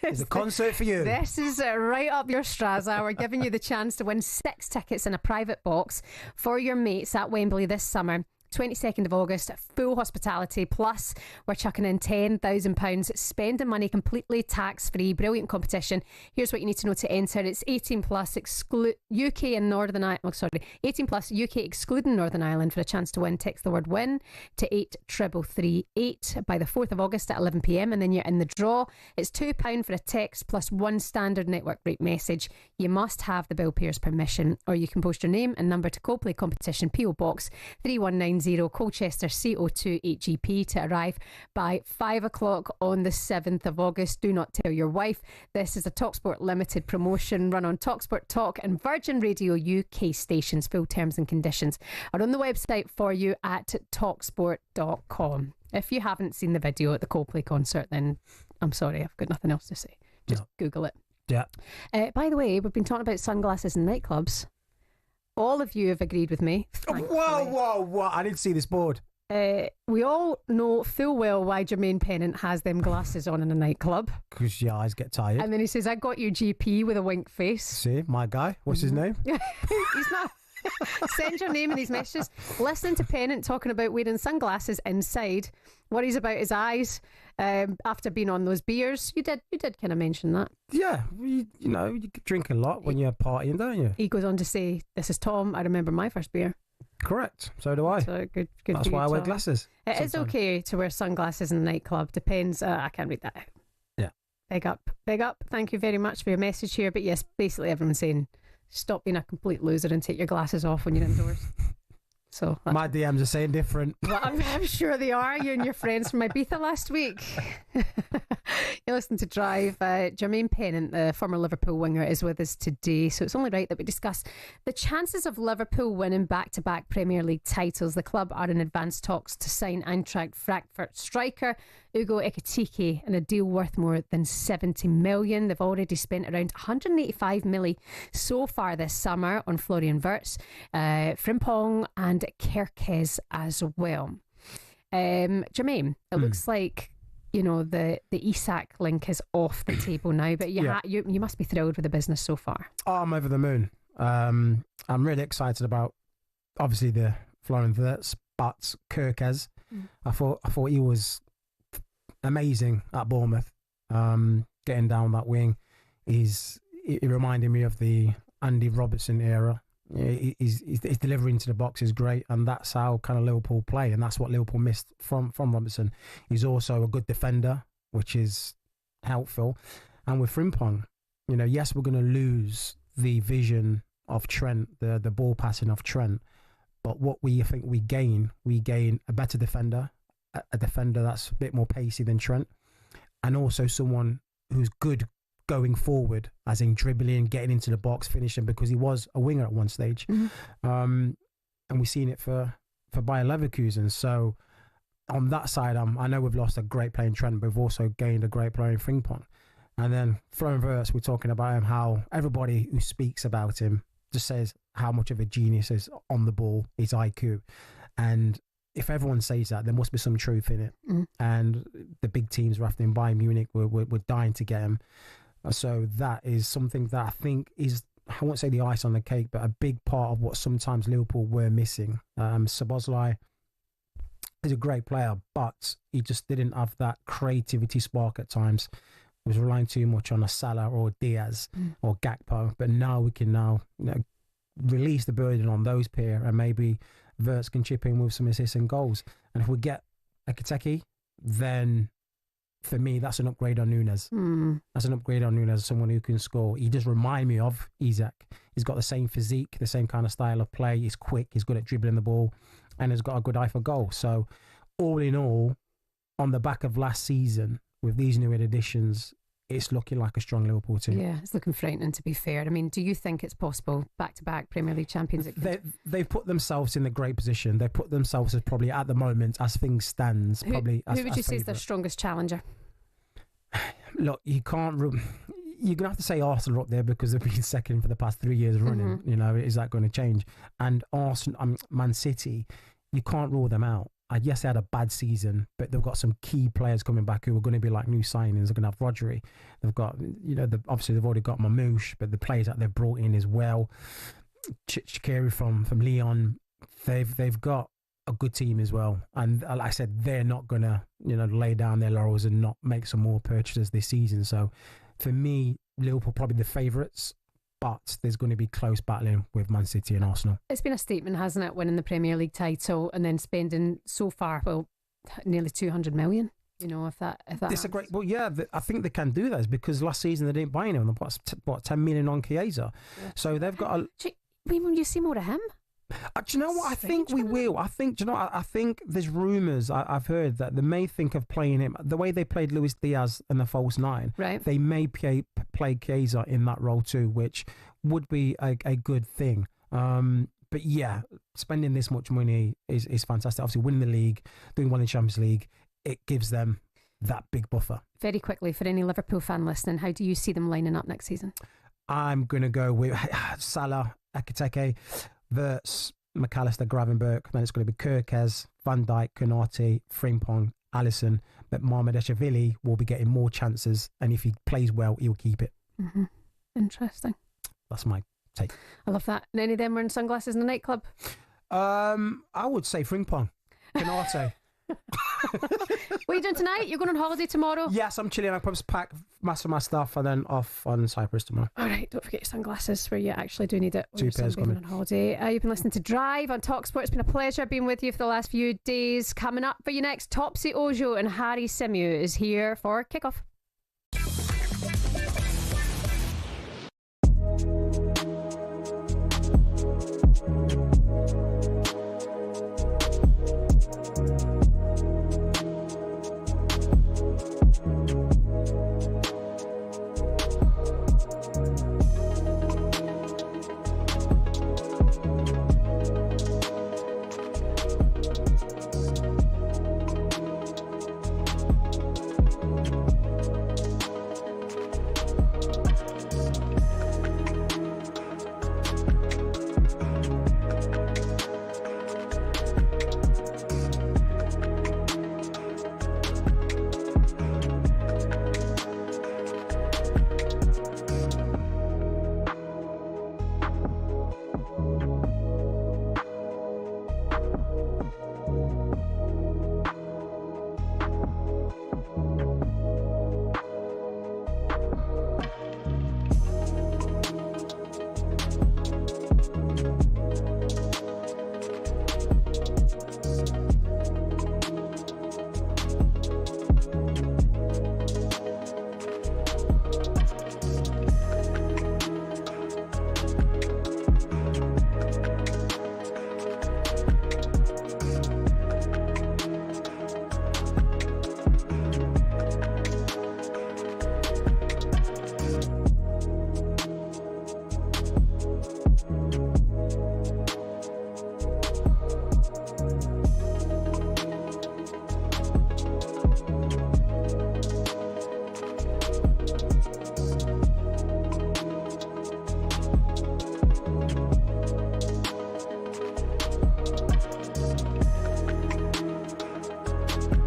is a concert for you. This is right up your Straza. We're giving you the chance to win 6 tickets in a private box for your mates at Wembley this summer. 22nd of August, full hospitality, plus we're chucking in £10,000 spending money completely tax-free. Brilliant competition. Here's what you need to know to enter. It's 18 plus UK and Northern Ireland. 18 plus UK excluding Northern Ireland for a chance to win. Text the word win to 83338 by the 4th of August at 11 p.m, and then you're in the draw. It's £2 for a text plus 1 standard network rate message. You must have the bill payer's permission, or you can post your name and number to Coldplay Competition, PO Box 3190, Colchester CO2 8GP, to arrive by 5 o'clock on the 7th of August. Do not tell your wife. This is a talkSPORT limited promotion run on talkSPORT Talk and Virgin Radio UK stations. Full terms and conditions are on the website for you at talksport.com. If you haven't seen the video at the Coldplay concert, then I'm sorry, I've got nothing else to say. Just Google it. Yeah. By the way, we've been talking about sunglasses in nightclubs. All of you have agreed with me. Whoa. I didn't see this board. We all know full well why Jermaine Pennant has them glasses on in a nightclub. Because your eyes get tired. And then he says, I got you GP with a wink face. See, my guy. What's his name? He's not. Send your name in these messages. Listening to Pennant talking about wearing sunglasses inside, worries about his eyes after being on those beers. You did kind of mention that. Yeah, you drink a lot when you're partying, don't you? He goes on to say, "This is Tom. I remember my first beer." Correct. So do I. So good. That's why I wear glasses. It is okay to wear sunglasses in the nightclub. Depends. I can't read that out. Yeah. Big up. Thank you very much for your message here. But yes, basically everyone's saying, stop being a complete loser and take your glasses off when you're indoors. So my DMs are saying different. Well, I'm sure they are. You and your friends from Ibiza last week. You're listening to Drive. Jermaine Pennant, the former Liverpool winger, is with us today. So it's only right that we discuss the chances of Liverpool winning back-to-back Premier League titles. The club are in advanced talks to sign Eintracht Frankfurt striker Ugo Ekitike in a deal worth more than 70 million. They've already spent around 185 million so far this summer on Florian Wirtz, Frimpong and Kerkez as well. Jermaine, it looks like the Isak link is off the table now, but you must be thrilled with the business so far. Oh, I'm over the moon. I'm really excited about obviously the Florian Wirtz, but Kerkez. I thought he was amazing at Bournemouth. Getting down that wing, it reminded me of the Andy Robertson era. His delivery into the box is great, and that's how kind of Liverpool play, and that's what Liverpool missed from Robertson. He's also a good defender, which is helpful. And with Frimpong, yes, we're going to lose the vision of Trent, the ball passing of Trent, but what we think we gain a better defender, a defender that's a bit more pacey than Trent, and also someone who's good going forward, as in dribbling, getting into the box, finishing, because he was a winger at one stage. And we've seen it for Bayer Leverkusen. So on that side, I know we've lost a great player in Trent, but we've also gained a great player in Frimpong. And then Florian Wirtz, we're talking about him, how everybody who speaks about him just says how much of a genius is on the ball, his IQ. And if everyone says that, there must be some truth in it. And the big teams, after in Bayern Munich, were dying to get him. So that is something that I think is, I won't say the ice on the cake, but a big part of what sometimes Liverpool were missing. Szoboszlai is a great player, but he just didn't have that creativity spark at times. He was relying too much on a Salah or Diaz or Gakpo. But now we can release the burden on those pair, and maybe Wirtz can chip in with some assists and goals. And if we get Ekitike, then for me, that's an upgrade on Nunes. That's an upgrade on Nunes, someone who can score. He does remind me of Isak. He's got the same physique, the same kind of style of play. He's quick, he's good at dribbling the ball, and has got a good eye for goal. So all in all, on the back of last season, with these new additions, it's looking like a strong Liverpool team. Yeah, it's looking frightening, to be fair. I mean, do you think it's possible back-to-back Premier League champions? They've put themselves in a great position. They've put themselves as probably at the moment, as things stands, probably as who would you say is their strongest challenger? Look, you can't. You're gonna have to say Arsenal up there because they've been second for the past 3 years running. Is that going to change? And Arsenal, Man City, you can't rule them out. Yes, they had a bad season, but they've got some key players coming back who are going to be like new signings. They're going to have Rodri. They've got, obviously they've already got Mamouche, but the players that they've brought in as well, Shaqiri from Lyon, they've got a good team as well. And like I said, they're not going to, lay down their laurels and not make some more purchases this season. So for me, Liverpool probably the favourites, but there's going to be close battling with Man City and Arsenal. It's been a statement, hasn't it, winning the Premier League title and then spending so far, nearly 200 million. If that it's a great. Well, yeah, I think they can do that because last season they didn't buy anyone. They bought 10 million on Chiesa, so they've got a. Will you see more of him? Do you know what? I think we will. I think there's rumours I've heard that they may think of playing him the way they played Luis Diaz in the false nine. Right. They may play Chiesa in that role too, which would be a good thing. But yeah, spending this much money is fantastic. Obviously, winning the league, doing well in the Champions League, it gives them that big buffer. Very quickly, for any Liverpool fan listening, how do you see them lining up next season? I'm going to go with Salah, Ekitike, Wirtz, McAllister, Gravenberch. Then it's going to be Kerkez, Van Dijk, Konate, Frimpong, Alisson. But Mamardashvili will be getting more chances, and if he plays well, he'll keep it. Interesting. That's my take. I love that. And any of them wearing sunglasses in the nightclub? I would say Frimpong. Canate. What are you doing tonight? You're going on holiday tomorrow? Yes, I'm chilling. I'll probably pack most of my stuff and then off on Cyprus tomorrow. All right, don't forget your sunglasses where you actually do need it. 2 pairs coming on holiday. You've been listening to Drive on talkSPORT. It's been a pleasure being with you for the last few days. Coming up for you next, Topsy Ojo and Harry Symeou is here for kickoff.